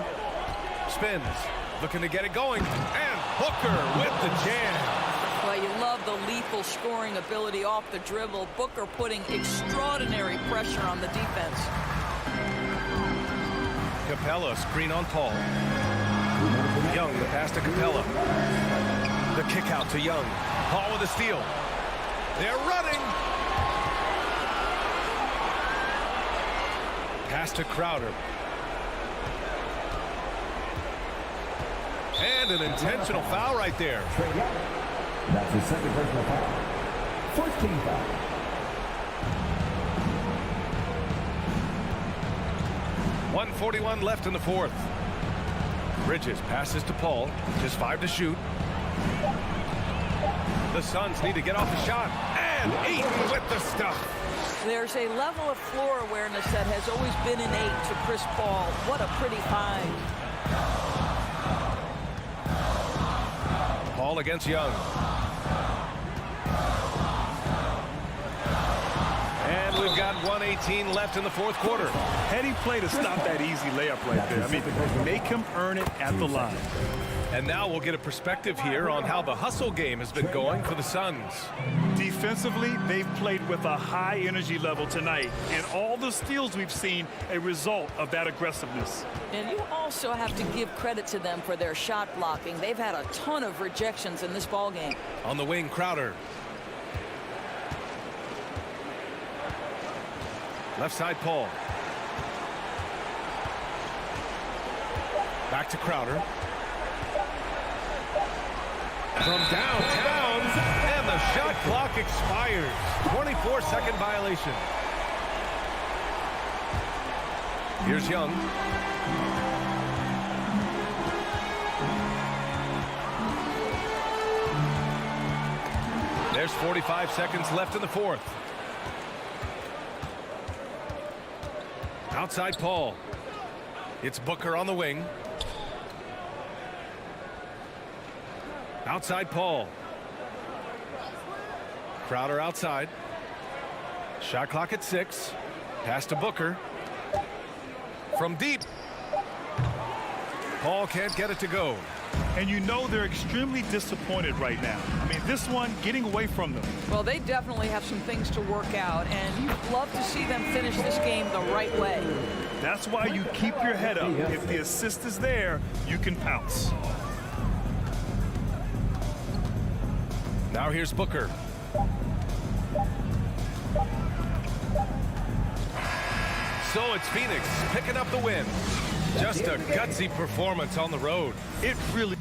Spins. Looking to get it going. And Booker with the jam. Well, you love the lethal scoring ability off the dribble. Booker putting extraordinary pressure on the defense. Capella screen on Paul. Young, the pass to Capella. The kick out to Young. Paul with a steal. They're running. Pass to Crowder. And an intentional foul right there. That's his second personal foul. First team foul. .141 left in the fourth. Bridges passes to Paul. Just 5 to shoot. The Suns need to get off the shot. And Ayton with the stuff. There's a level of floor awareness that has always been innate to Chris Paul. What a pretty find. Paul against Young. And we've got 1:18 left in the fourth quarter. Heady play to stop that easy layup right there. I mean, make him earn it at the line. And now we'll get a perspective here on how the hustle game has been going for the Suns. Defensively, they've played with a high energy level tonight, and all the steals we've seen a result of that aggressiveness. And you also have to give credit to them for their shot blocking. They've had a ton of rejections in this ball game. On the wing, Crowder. Left side, Paul. Back to Crowder. From downtown, and the shot clock expires. 24-second violation. Here's Young. There's 45 seconds left in the fourth. Outside Paul. It's Booker on the wing. Outside Paul. Crowder outside. Shot clock at 6. Pass to Booker. From deep. Paul can't get it to go. And you know they're extremely disappointed right now. I mean, this one getting away from them. Well, they definitely have some things to work out, and you'd love to see them finish this game the right way. That's why you keep your head up. If the assist is there, you can pounce. Now here's Booker. So it's Phoenix picking up the win. Just a gutsy performance on the road. It really...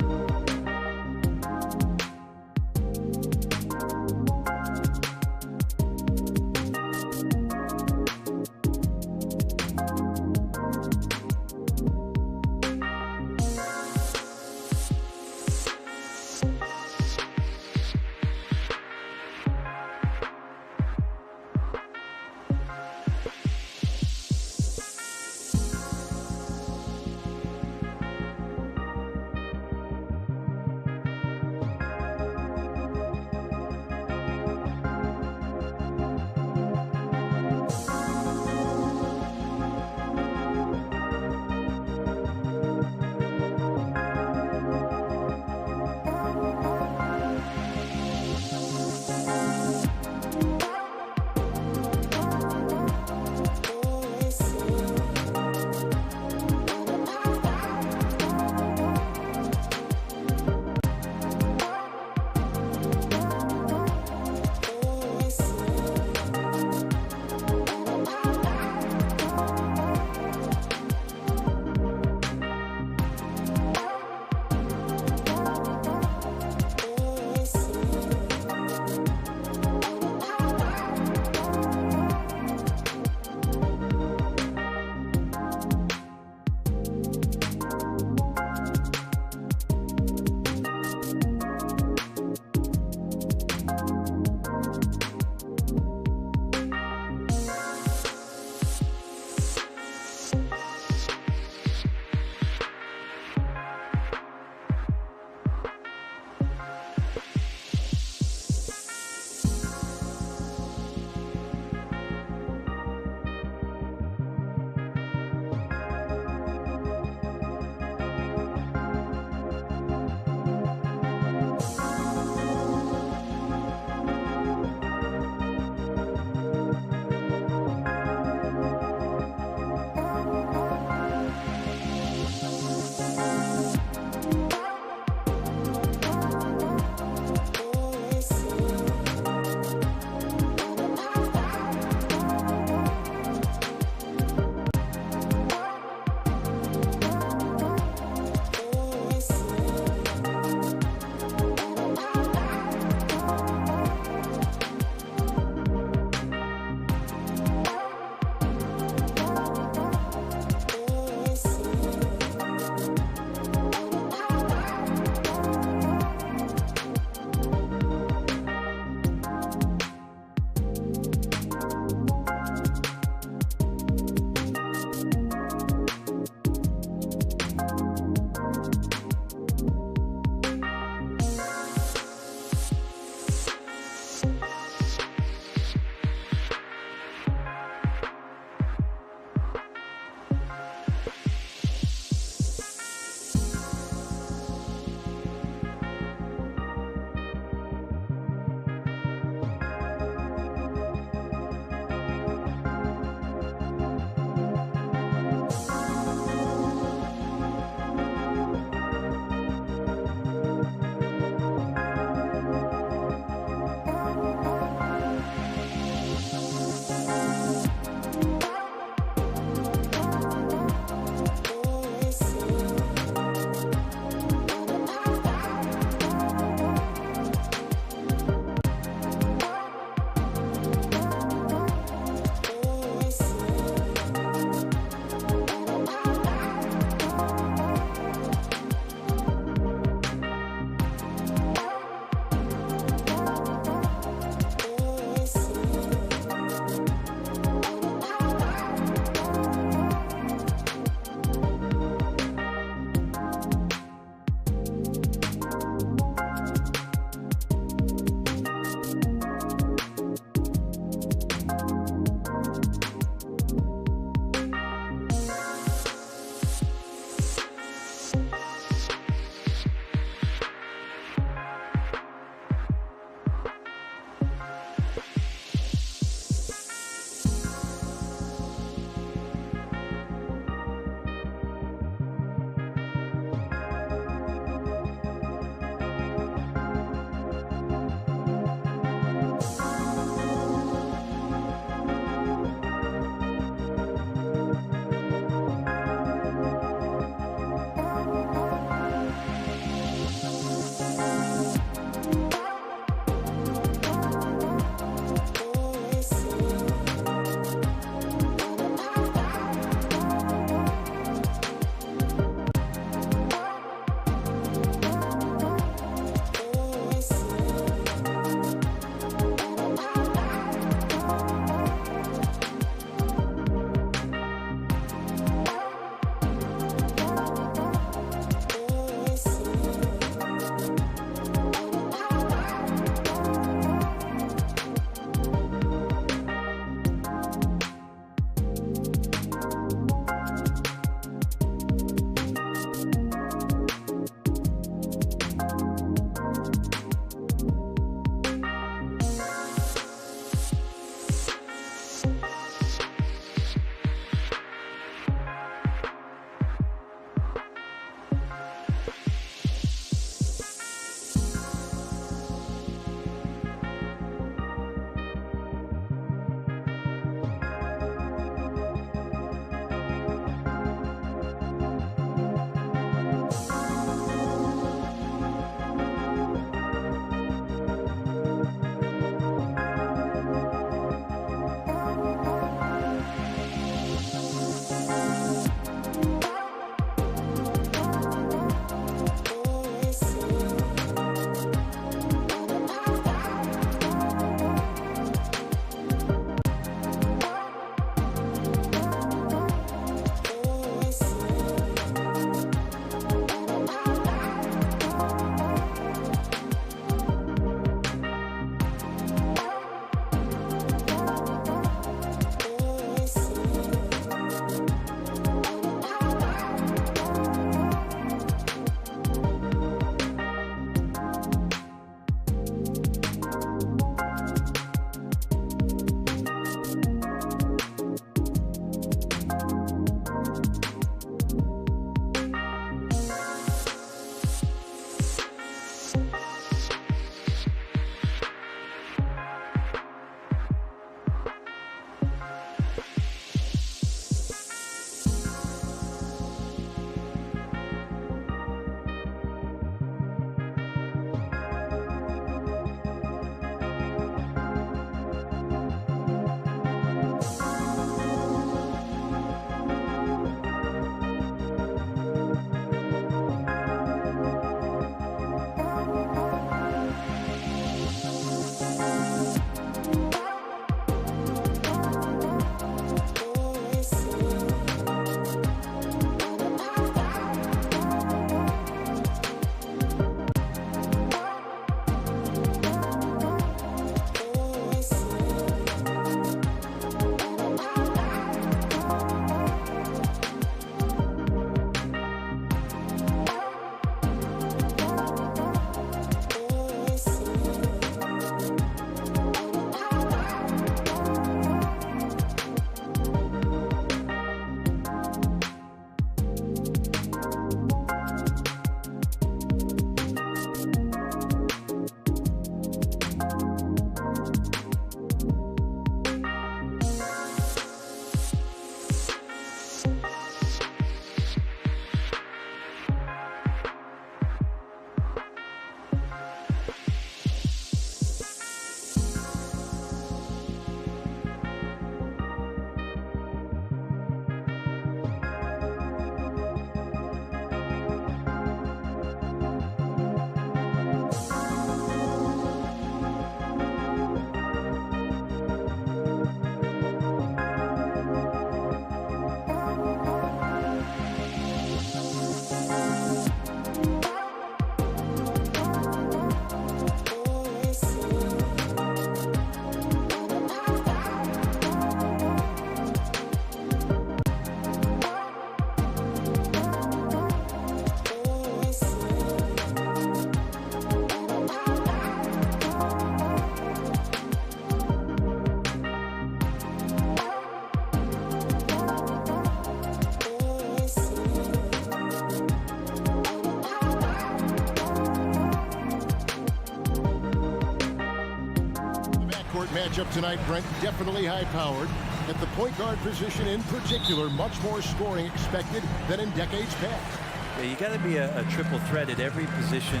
Matchup tonight, Brent, definitely high-powered. At the point guard position in particular, much more scoring expected than in decades past. Yeah, you got to be a triple threat at every position,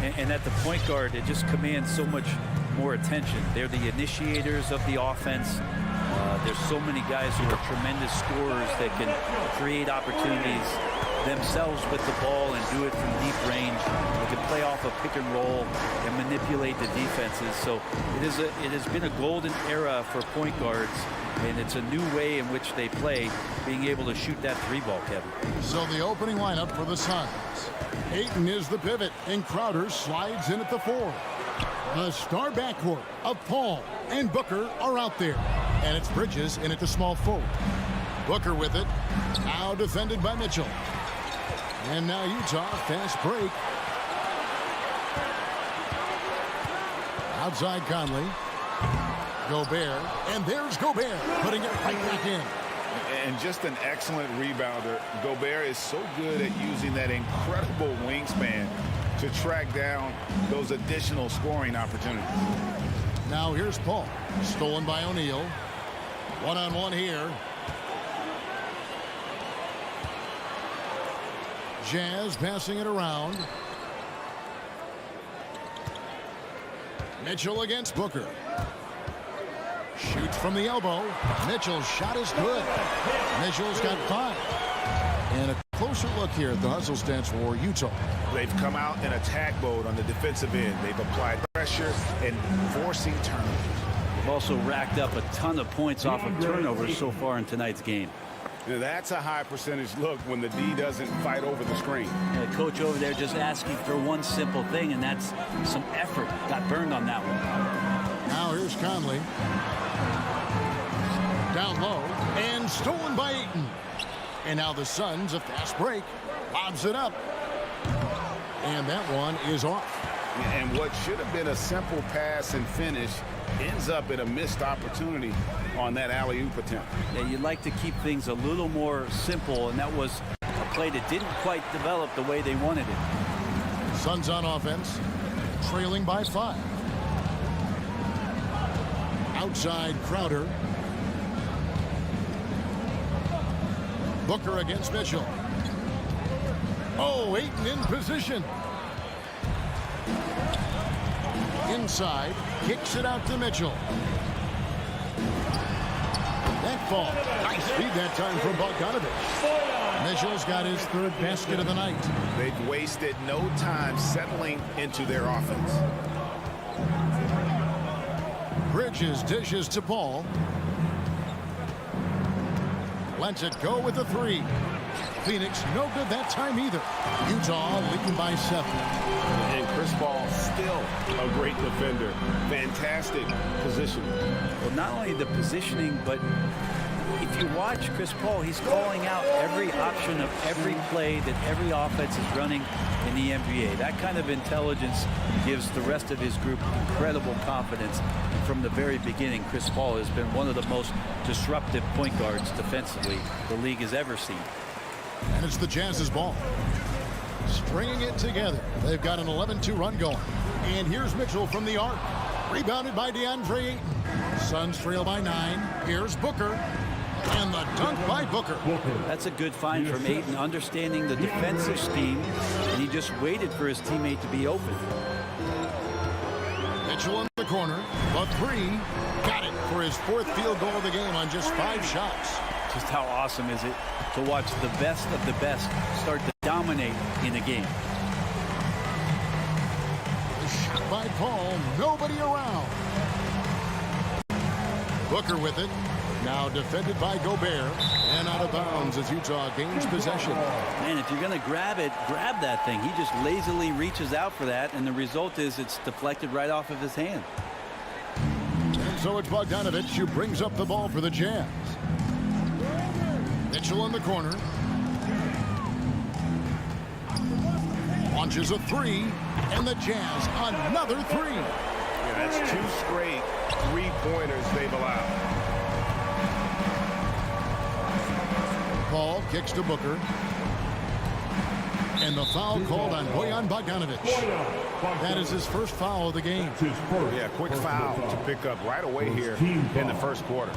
and at the point guard, it just commands so much more attention. They're the initiators of the offense. There's so many guys who are tremendous scorers that can create opportunities themselves with the ball and do it from deep range. They can play off a pick and roll and manipulate the defenses. So it has been a golden era for point guards, and it's a new way in which they play, being able to shoot that three ball, Kevin. So the opening lineup for the Suns. Ayton is the pivot, and Crowder slides in at the 4. The star backcourt of Paul and Booker are out there. And it's Bridges in at the small forward. Booker with it. Now defended by Mitchell. And now Utah, fast break. Outside Conley. Gobert. And there's Gobert, putting it right back in. And just an excellent rebounder. Gobert is so good at using that incredible wingspan to track down those additional scoring opportunities. Now here's Paul. Stolen by O'Neal. One-on-one here. Jazz passing it around. Mitchell against Booker. Shoots from the elbow. Mitchell's shot is good. Mitchell's got 5. And a closer look here at the hustle stats for Utah. They've come out in attack mode on the defensive end. They've applied pressure and forcing turnovers. They've also racked up a ton of points off of turnovers so far in tonight's game. That's a high percentage look when the D doesn't fight over the screen. The coach over there just asking for one simple thing, and that's some effort. Got burned on that one. Now here's Conley. Down low and stolen by Ayton. And now the Suns, a fast break, lobs it up. And that one is off. And what should have been a simple pass and finish ends up in a missed opportunity on that alley-oop attempt. Yeah, you'd like to keep things a little more simple, and that was a play that didn't quite develop the way they wanted it. Suns on offense, trailing by 5. Outside Crowder. Booker against Mitchell. Oh, Ayton in position. Inside, kicks it out to Mitchell. That ball, nice feed that time from Bogdanovich. Mitchell's got his 3rd basket of the night. They've wasted no time settling into their offense. Bridges dishes to Paul. Lets it go with the 3. Phoenix no good that time either. Utah leading by 7. And Chris Paul still a great defender. Fantastic positioning. Well, not only the positioning, but if you watch Chris Paul, he's calling out every option of every play that every offense is running in the NBA. That kind of intelligence gives the rest of his group incredible confidence. And from the very beginning, Chris Paul has been one of the most disruptive point guards defensively the league has ever seen. And it's the Jazz's ball. Stringing it together. They've got an 11-2 run going. And here's Mitchell from the arc. Rebounded by DeAndre Ayton. Suns trail by 9. Here's Booker. And the dunk by Booker. That's a good find from Ayton, understanding the defensive scheme, and he just waited for his teammate to be open. Mitchell in the corner. A 3. Got it for his 4th field goal of the game on just 5 shots. Just how awesome is it to watch the best of the best start to dominate in a game. Shot by Paul. Nobody around. Booker with it. Now defended by Gobert. And out of bounds as Utah gains possession. Man, if you're going to grab it, grab that thing. He just lazily reaches out for that, and the result is it's deflected right off of his hand. And so it's Bogdanovich who brings up the ball for the Jazz. Mitchell in the corner. Launches a 3. And the Jazz another 3. Yeah, that's 2 straight 3-pointers they've allowed. Paul kicks to Booker. And the foul called on Bojan Bogdanovic. That is his first foul of the game. Yeah, quick foul to pick up right away here in the first quarter.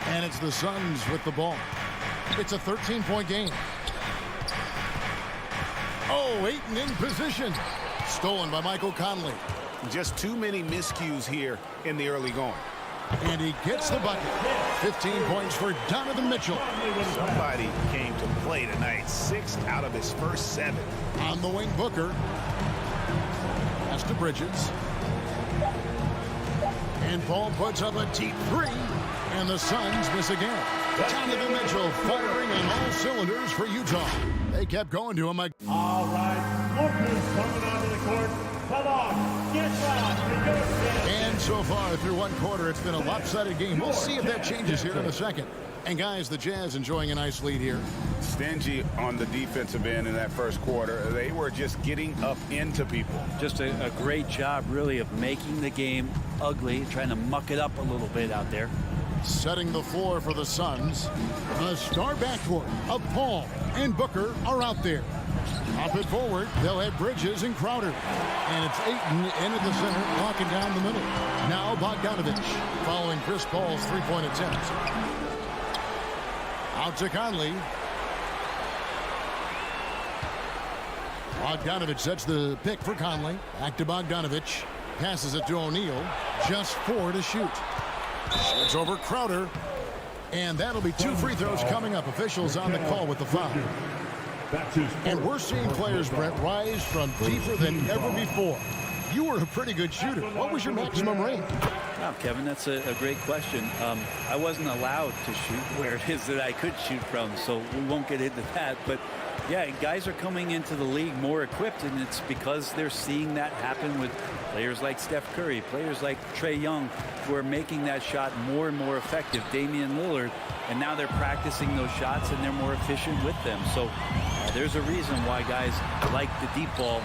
And it's the Suns with the ball. It's a 13-point game. Oh, Ayton in position. Stolen by Michael Conley. Just too many miscues here in the early going. And he gets the bucket. 15 points for Donovan Mitchell. Somebody came to play tonight. 6 out of his first 7. On the wing, Booker. Pass to Bridges. And Paul puts up a deep 3. And the Suns miss again. Donovan Mitchell firing on all cylinders for Utah. They kept going to him. All right, Booker's coming onto the court. Come on, get loud. And so far through one quarter, it's been a lopsided game. We'll see if that changes here in a second. And guys, the Jazz enjoying a nice lead here. Stingy on the defensive end in that first quarter. They were just getting up into people. Just a great job, really, of making the game ugly, trying to muck it up a little bit out there. Setting the floor for the Suns. The star backcourt of Paul and Booker are out there. Up and forward, they'll have Bridges and Crowder. And it's Ayton into the center, locking down the middle. Now Bogdanovic, following Chris Paul's three-point attempt. Out to Conley. Bogdanovic sets the pick for Conley. Back to Bogdanovic. Passes it to O'Neal. Just 4 to shoot. It's over Crowder. And that'll be 2 free throws coming up. Officials on the call with the foul. And we're seeing players, Brett, rise from deeper than ever before. You were a pretty good shooter. What was your maximum range? Wow, Kevin, that's a great question. I wasn't allowed to shoot where it is that I could shoot from, so we won't get into that. But, yeah, guys are coming into the league more equipped, and it's because they're seeing that happen with players like Steph Curry, players like Trae Young, who are making that shot more and more effective, Damian Lillard, and now they're practicing those shots, and they're more efficient with them. So there's a reason why guys like the deep ball,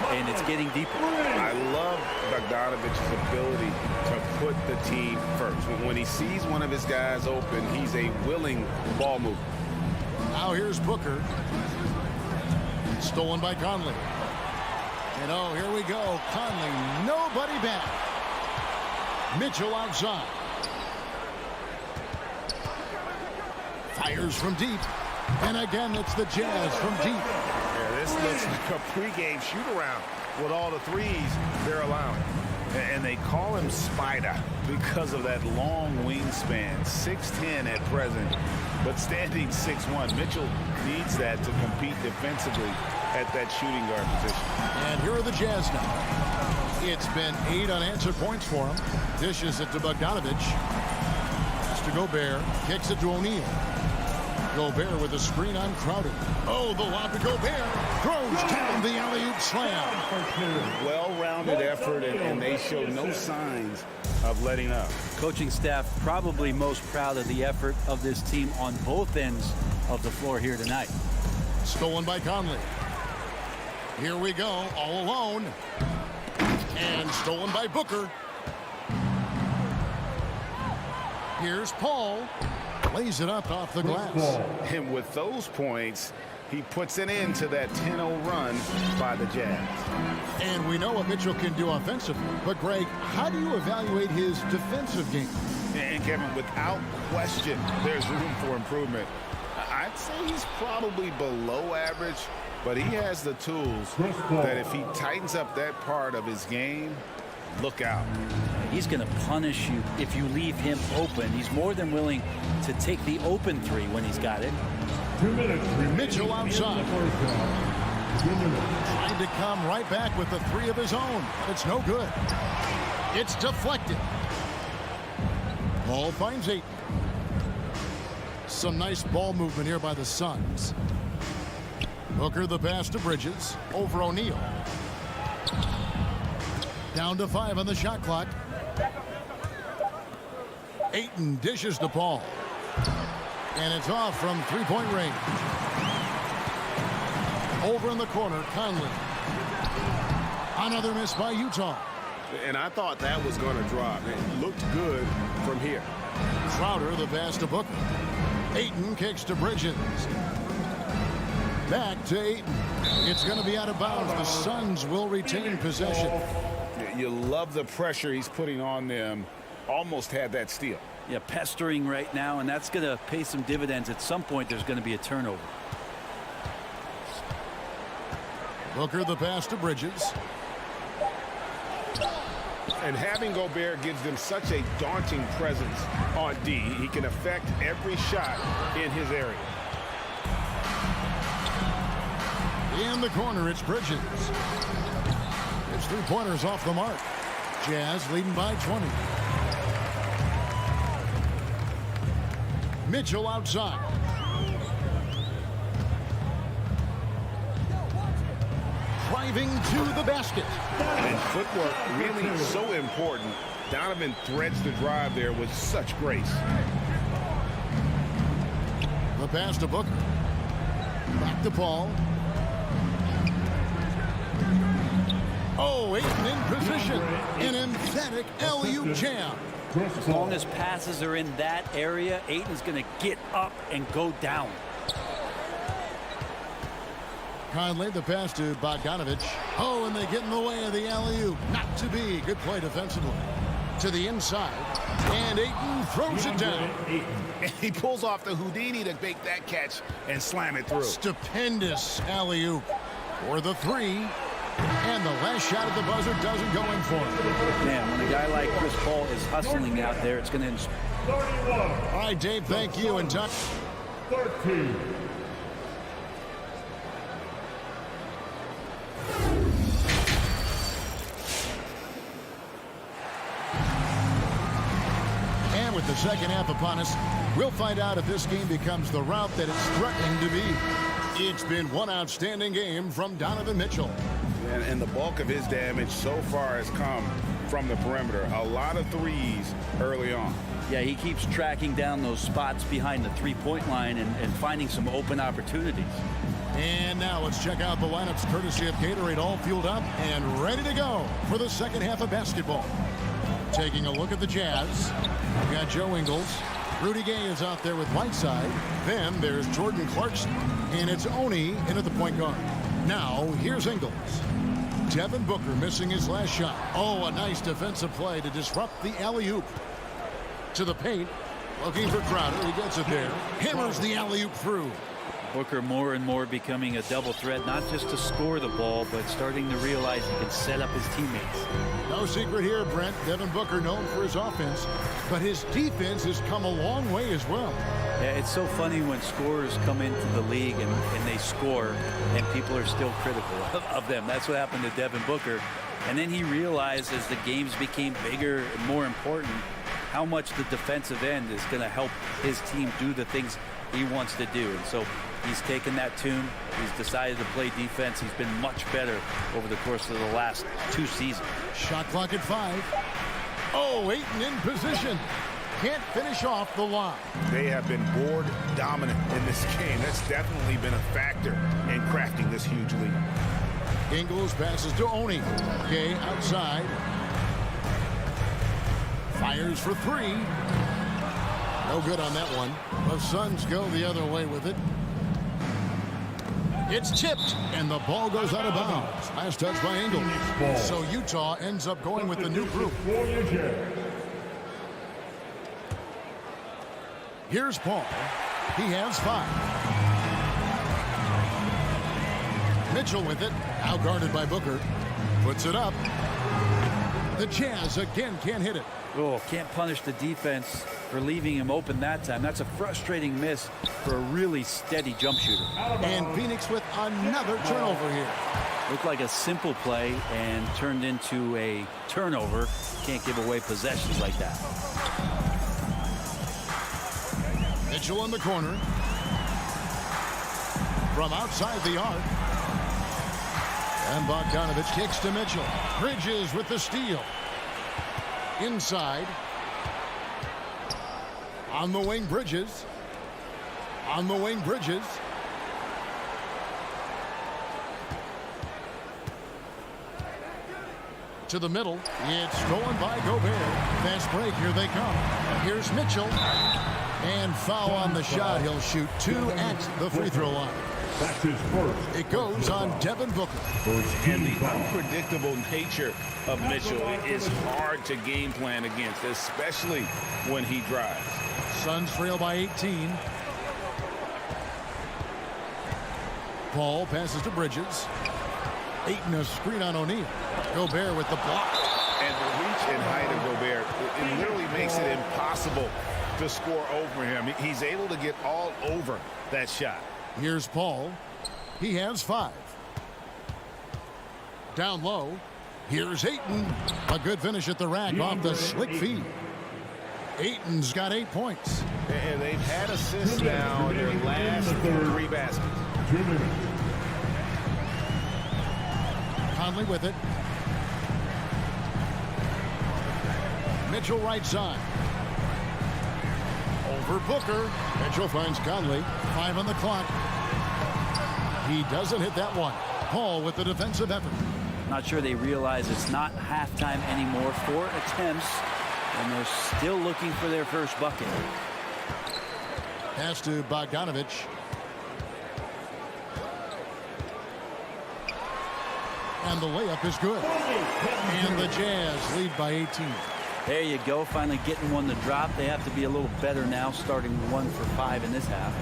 and it's getting deeper. I love Bogdanovic's ability to put the team first. When he sees one of his guys open, he's a willing ball mover. Now here's Booker. Stolen by Conley. And oh, here we go. Conley, nobody back. Mitchell outside. Fires from deep. And again, it's the Jazz from deep. Yeah, this looks like a pregame shoot-around with all the threes they're allowing. And they call him Spider because of that long wingspan, 6'10" at present, but standing 6'1". Mitchell needs that to compete defensively at that shooting guard position. And here are the Jazz now. It's been 8 unanswered points for him. Dishes it to Bogdanovic. Pass to Gobert. Kicks it to O'Neal. Gobert with a screen on Crowder. Oh, the lob to Gobert. Throws down the alley-oop slam. Well-rounded effort, and they show no signs of letting up. Coaching staff probably most proud of the effort of this team on both ends of the floor here tonight. Stolen by Conley. Here we go, all alone. And stolen by Booker. Here's Paul. Lays it up off the glass. And with those points, he puts an end to that 10-0 run by the Jazz. And we know what Mitchell can do offensively. But, Greg, how do you evaluate his defensive game? And, Kevin, without question, there's room for improvement. I'd say he's probably below average, but he has the tools that if he tightens up that part of his game, look out. He's going to punish you if you leave him open. He's more than willing to take the open 3 when he's got it. 2 minutes. Mitchell outside. Trying to come right back with the 3 of his own. It's no good. It's deflected. Ball finds 8. Some nice ball movement here by the Suns. Booker the pass to Bridges. Over O'Neal. Down to 5 on the shot clock. Ayton dishes to Paul. And it's off from 3-point range. Over in the corner, Conley. Another miss by Utah. And I thought that was going to drop. It looked good from here. Crowder the pass to Booker. Ayton kicks to Bridges. Back to Ayton. It's going to be out of bounds. The Suns will retain possession. You love the pressure he's putting on them. Almost had that steal. Yeah, pestering right now, and that's going to pay some dividends. At some point, there's going to be a turnover. Booker the pass to Bridges. And having Gobert gives them such a daunting presence on D. He can affect every shot in his area. In the corner, it's Bridges. It's 3-pointers off the mark. Jazz leading by 20. Mitchell outside. Driving to the basket. And footwork really so important. Donovan threads the drive there with such grace. The pass to Booker. Back to Paul. Oh, Ayton in position. An emphatic alley-oop jam. As long as passes are in that area, Ayton's going to get up and go down. Conley, the pass to Bogdanovich. Oh, and they get in the way of the alley-oop. Not to be. Good play defensively. To the inside. And Ayton throws it down. He pulls off the Houdini to make that catch and slam it through. Stupendous alley-oop for the three. And the last shot at the buzzer doesn't go in for him. Man, when a guy like Chris Paul is hustling out there, it's going to inspire. All right, Dave, thank you. And touch. 13. And with the second half upon us, we'll find out if this game becomes the route that it's threatening to be. It's been one outstanding game from Donovan Mitchell. And the bulk of his damage so far has come from the perimeter. A lot of threes early on. Yeah, he keeps tracking down those spots behind the three-point line and finding some open opportunities. And now let's check out the lineups courtesy of Gatorade, all fueled up and ready to go for the second half of basketball. Taking a look at the Jazz. We've got Joe Ingles. Rudy Gay is out there with Whiteside. Then there's Jordan Clarkson. And it's Oni in at the point guard. Now, here's Ingles. Devin Booker missing his last shot. Oh, a nice defensive play to disrupt the alley-oop. To the paint. Looking for Crowder. He gets it there. Hammers the alley-oop through. Booker more and more becoming a double threat, not just to score the ball, but starting to realize he can set up his teammates. No secret here, Brent. Devin Booker known for his offense, but his defense has come a long way as well. Yeah, it's so funny when scorers come into the league and they score and people are still critical of them. That's what happened to Devin Booker. And then he realized as the games became bigger and more important, how much the defensive end is going to help his team do the things he wants to do. And so he's taken that tune. He's decided to play defense. He's been much better over the course of the last 2 seasons. Shot clock at 5. Oh, Ayton in position. Can't finish off the line. They have been board dominant in this game. That's definitely been a factor in crafting this huge lead. Ingles passes to Oni. Gay outside. Fires for 3. No good on that one. The Suns go the other way with it. It's tipped, and the ball goes out of bounds. Last touch by Ingles. So Utah ends up going with the new group. Here's Paul. He has 5. Mitchell with it. Now guarded by Booker. Puts it up. The Jazz again can't hit it. Oh, can't punish the defense for leaving him open that time. That's a frustrating miss for a really steady jump shooter. And Phoenix with another turnover here. Looked like a simple play and turned into a turnover. Can't give away possessions like that. Mitchell in the corner. From outside the arc. And Bogdanovich kicks to Mitchell. Bridges with the steal. Inside. On the wing, Bridges. On the wing, Bridges. To the middle. It's stolen by Gobert. Fast break. Here they come. Here's Mitchell. And foul on the shot. He'll shoot 2 at the free throw line. That's his first. It goes on Devin Booker. And the unpredictable nature of Mitchell is hard to game plan against, especially when he drives. Suns trail by 18. Paul passes to Bridges. Ayton a screen on O'Neal. Gobert with the block. And the reach and height of Gobert, it literally makes it impossible to score over him. He's able to get all over that shot. Here's Paul. He has 5. Down low. Here's Ayton. A good finish at the rack off the slick feed. Ayton's got 8 points. And they've had assists now in their last 3 baskets. 2 minutes. Conley with it. Mitchell right side. Over Booker. Mitchell finds Conley. 5 on the clock. He doesn't hit that one. Paul with the defensive effort. Not sure they realize it's not halftime anymore. 4 attempts, and they're still looking for their first bucket. Pass to Bogdanovich. And the layup is good. And the Jazz lead by 18. There you go, finally getting one to drop. They have to be a little better now, starting 1 for 5 in this half.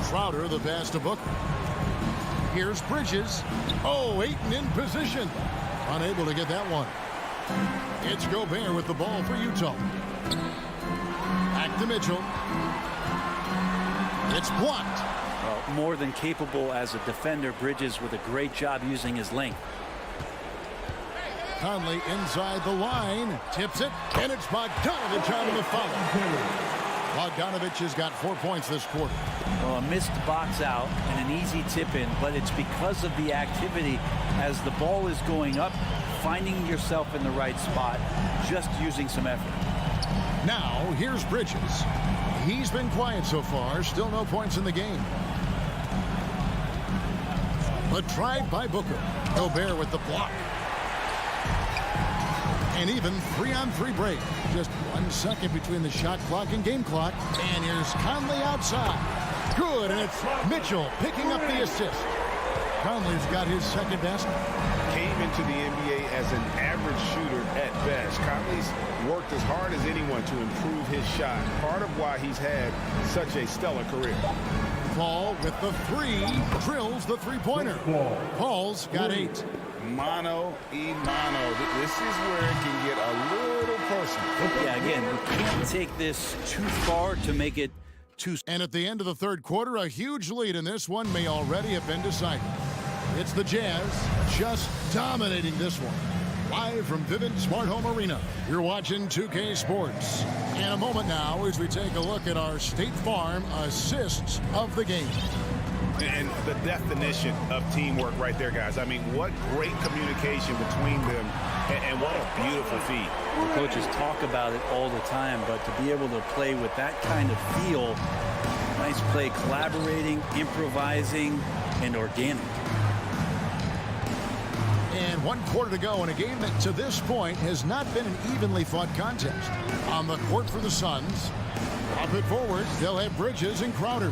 Crowder the pass to Booker. Here's Bridges. Oh, Ayton in position. Unable to get that one. It's Gobert with the ball for Utah. Back to Mitchell. It's blocked. Well, more than capable as a defender, Bridges with a great job using his length. Conley inside the line. Tips it. And it's Bogdanovich on the foul. Bogdanovich has got 4 points this quarter. Well, a missed box out and an easy tip in, but it's because of the activity as the ball is going up, finding yourself in the right spot, just using some effort. Now, here's Bridges. He's been quiet so far. Still no points in the game. But tried by Booker. Gobert with the block. And even 3-on-3 break. Just 1 second between the shot clock and game clock. And here's Conley outside. Good, and it's Mitchell picking up the assist. Conley's got his second basket. Came into the NBA as an average shooter at best. Conley's worked as hard as anyone to improve his shot. Part of why he's had such a stellar career. Paul with the 3. Drills the three-pointer. Paul's got 8. Mano y mano. This is where it can get a little personal. Yeah, again, you can't take this too far to make it too. And at the end of the third quarter, a huge lead in this one may already have been decided. It's the Jazz just dominating this one. Live from Vivint Smart Home Arena, you're watching 2K Sports. In a moment now as we take a look at our State Farm assists of the game. And the definition of teamwork right there, guys. I mean, what great communication between them, and what a beautiful feed. The coaches talk about it all the time, but to be able to play with that kind of feel, nice play, collaborating, improvising, and organic. And 1 quarter to go in a game that to this point has not been an evenly fought contest. On the court for the Suns, up it forward, they'll have Bridges and Crowder.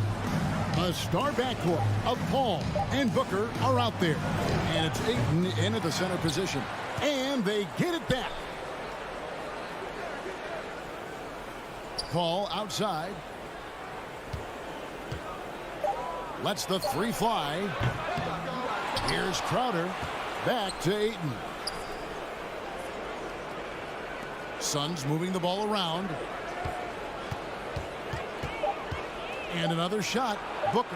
A star backcourt of Paul and Booker are out there. And it's Ayton in at the center position. And they get it back. Paul outside. Lets the 3 fly. Here's Crowder. Back to Ayton. Suns moving the ball around. And another shot. Booker.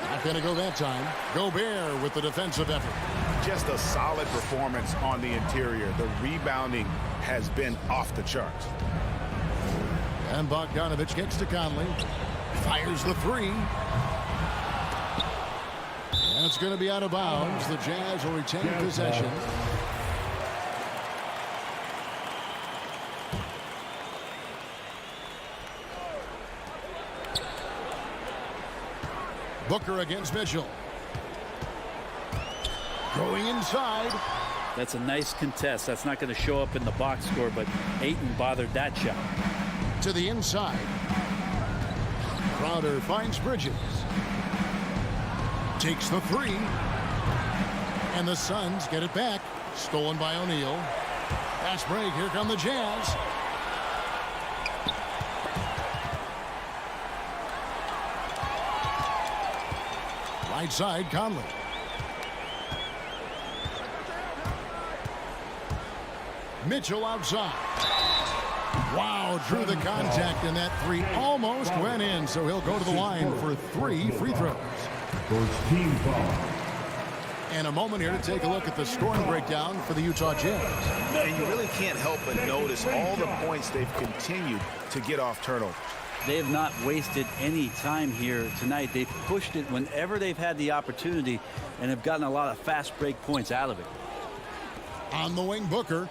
Not going to go that time. Gobert with the defensive effort. Just a solid performance on the interior. The rebounding has been off the charts. And Bogdanovich gets to Conley. Fires the 3. That's going to be out of bounds. The Jazz will retain possession. Booker against Mitchell. Going inside. That's a nice contest. That's not going to show up in the box score, but Ayton bothered that shot. To the inside. Crowder finds Bridges. Takes the three. And the Suns get it back. Stolen by O'Neal. Fast break. Here come the Jazz. Right side, Conley. Mitchell outside. Wow, drew the contact, and that three almost went in, so he'll go to the line for 3 free throws. First team foul. And a moment here to take a look at the scoring breakdown for the Utah Jazz. And you really can't help but notice all the points they've continued to get off turnovers. They have not wasted any time here tonight. They've pushed it whenever they've had the opportunity and have gotten a lot of fast break points out of it. On the wing, Booker.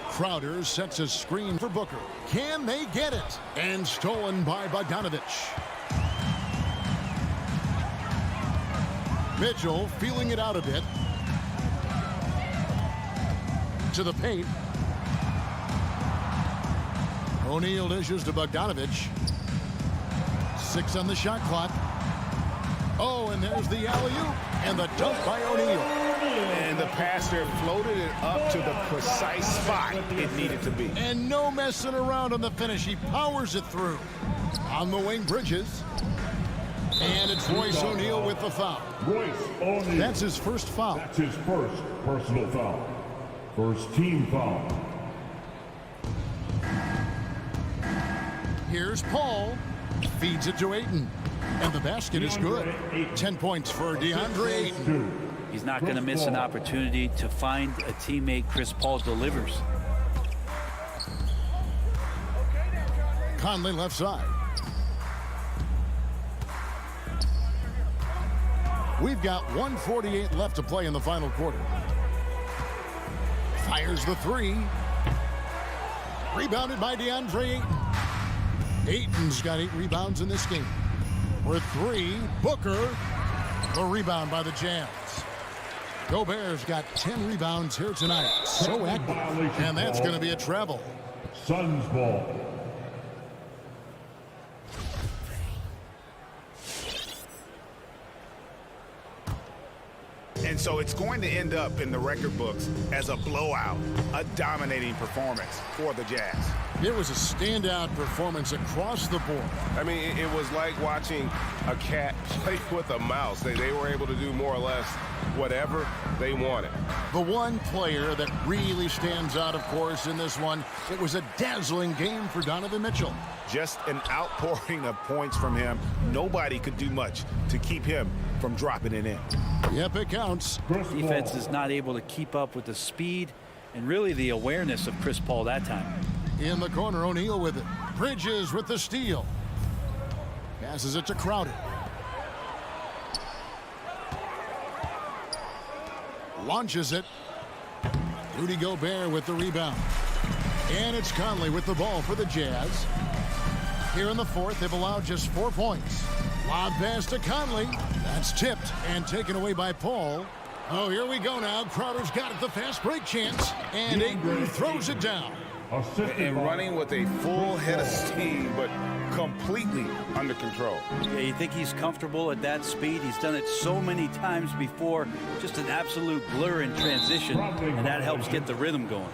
Crowder sets a screen for Booker. Can they get it? And stolen by Bogdanovich. Mitchell feeling it out a bit. To the paint. O'Neal dishes to Bogdanovich. 6 on the shot clock. Oh, and there's the alley-oop. And the dunk by O'Neal. And the passer floated it up to the precise spot it needed to be. And no messing around on the finish. He powers it through. On the wing, Bridges. And it's Royce O'Neal with the foul. Royce O'Neal. That's his first foul. That's his first personal foul. First team foul. Here's Paul. Feeds it to Ayton. And the basket is good. 10 points for DeAndre Ayton. He's not going to miss an opportunity to find a teammate. Chris Paul delivers. Conley left side. We've got 1:48 left to play in the final quarter. Fires the three. Rebounded by DeAndre Ayton. Ayton's got 8 rebounds in this game. With 3, Booker. The rebound by the Jazz. Gobert's got 10 rebounds here tonight. So active. And that's going to be a travel. Suns ball. And so it's going to end up in the record books as a blowout, a dominating performance for the Jazz. It was a standout performance across the board. I mean, it was like watching a cat play with a mouse. They were able to do more or less whatever they wanted. The one player that really stands out, of course, in this one, it was a dazzling game for Donovan Mitchell. Just an outpouring of points from him. Nobody could do much to keep him from dropping it in. Yep, it counts. Defense is not able to keep up with the speed and really the awareness of Chris Paul that time. In the corner, O'Neal with it. Bridges with the steal. Passes it to Crowder. Launches it. Rudy Gobert with the rebound. And it's Conley with the ball for the Jazz. Here in the fourth, they've allowed just 4 points. Lob pass to Conley. That's tipped and taken away by Paul. Oh, here we go now. Crowder's got it, the fast break chance. And Ayton throws it down. And running with a full head of steam, but completely under control. Yeah, you think he's comfortable at that speed? He's done it so many times before. Just an absolute blur in transition, and that helps get the rhythm going.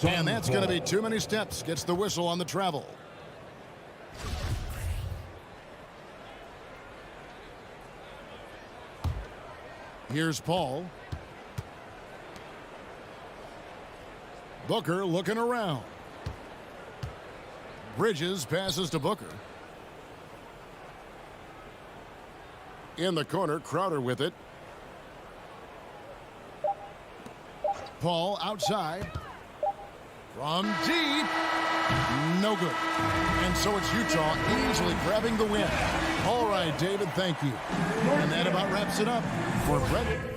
And that's going to be too many steps. Gets the whistle on the travel. Here's Paul. Booker looking around. Bridges passes to Booker. In the corner, Crowder with it. Paul outside. From deep. No good. And so it's Utah easily grabbing the win. All right, David, thank you. And that about wraps it up for Brett.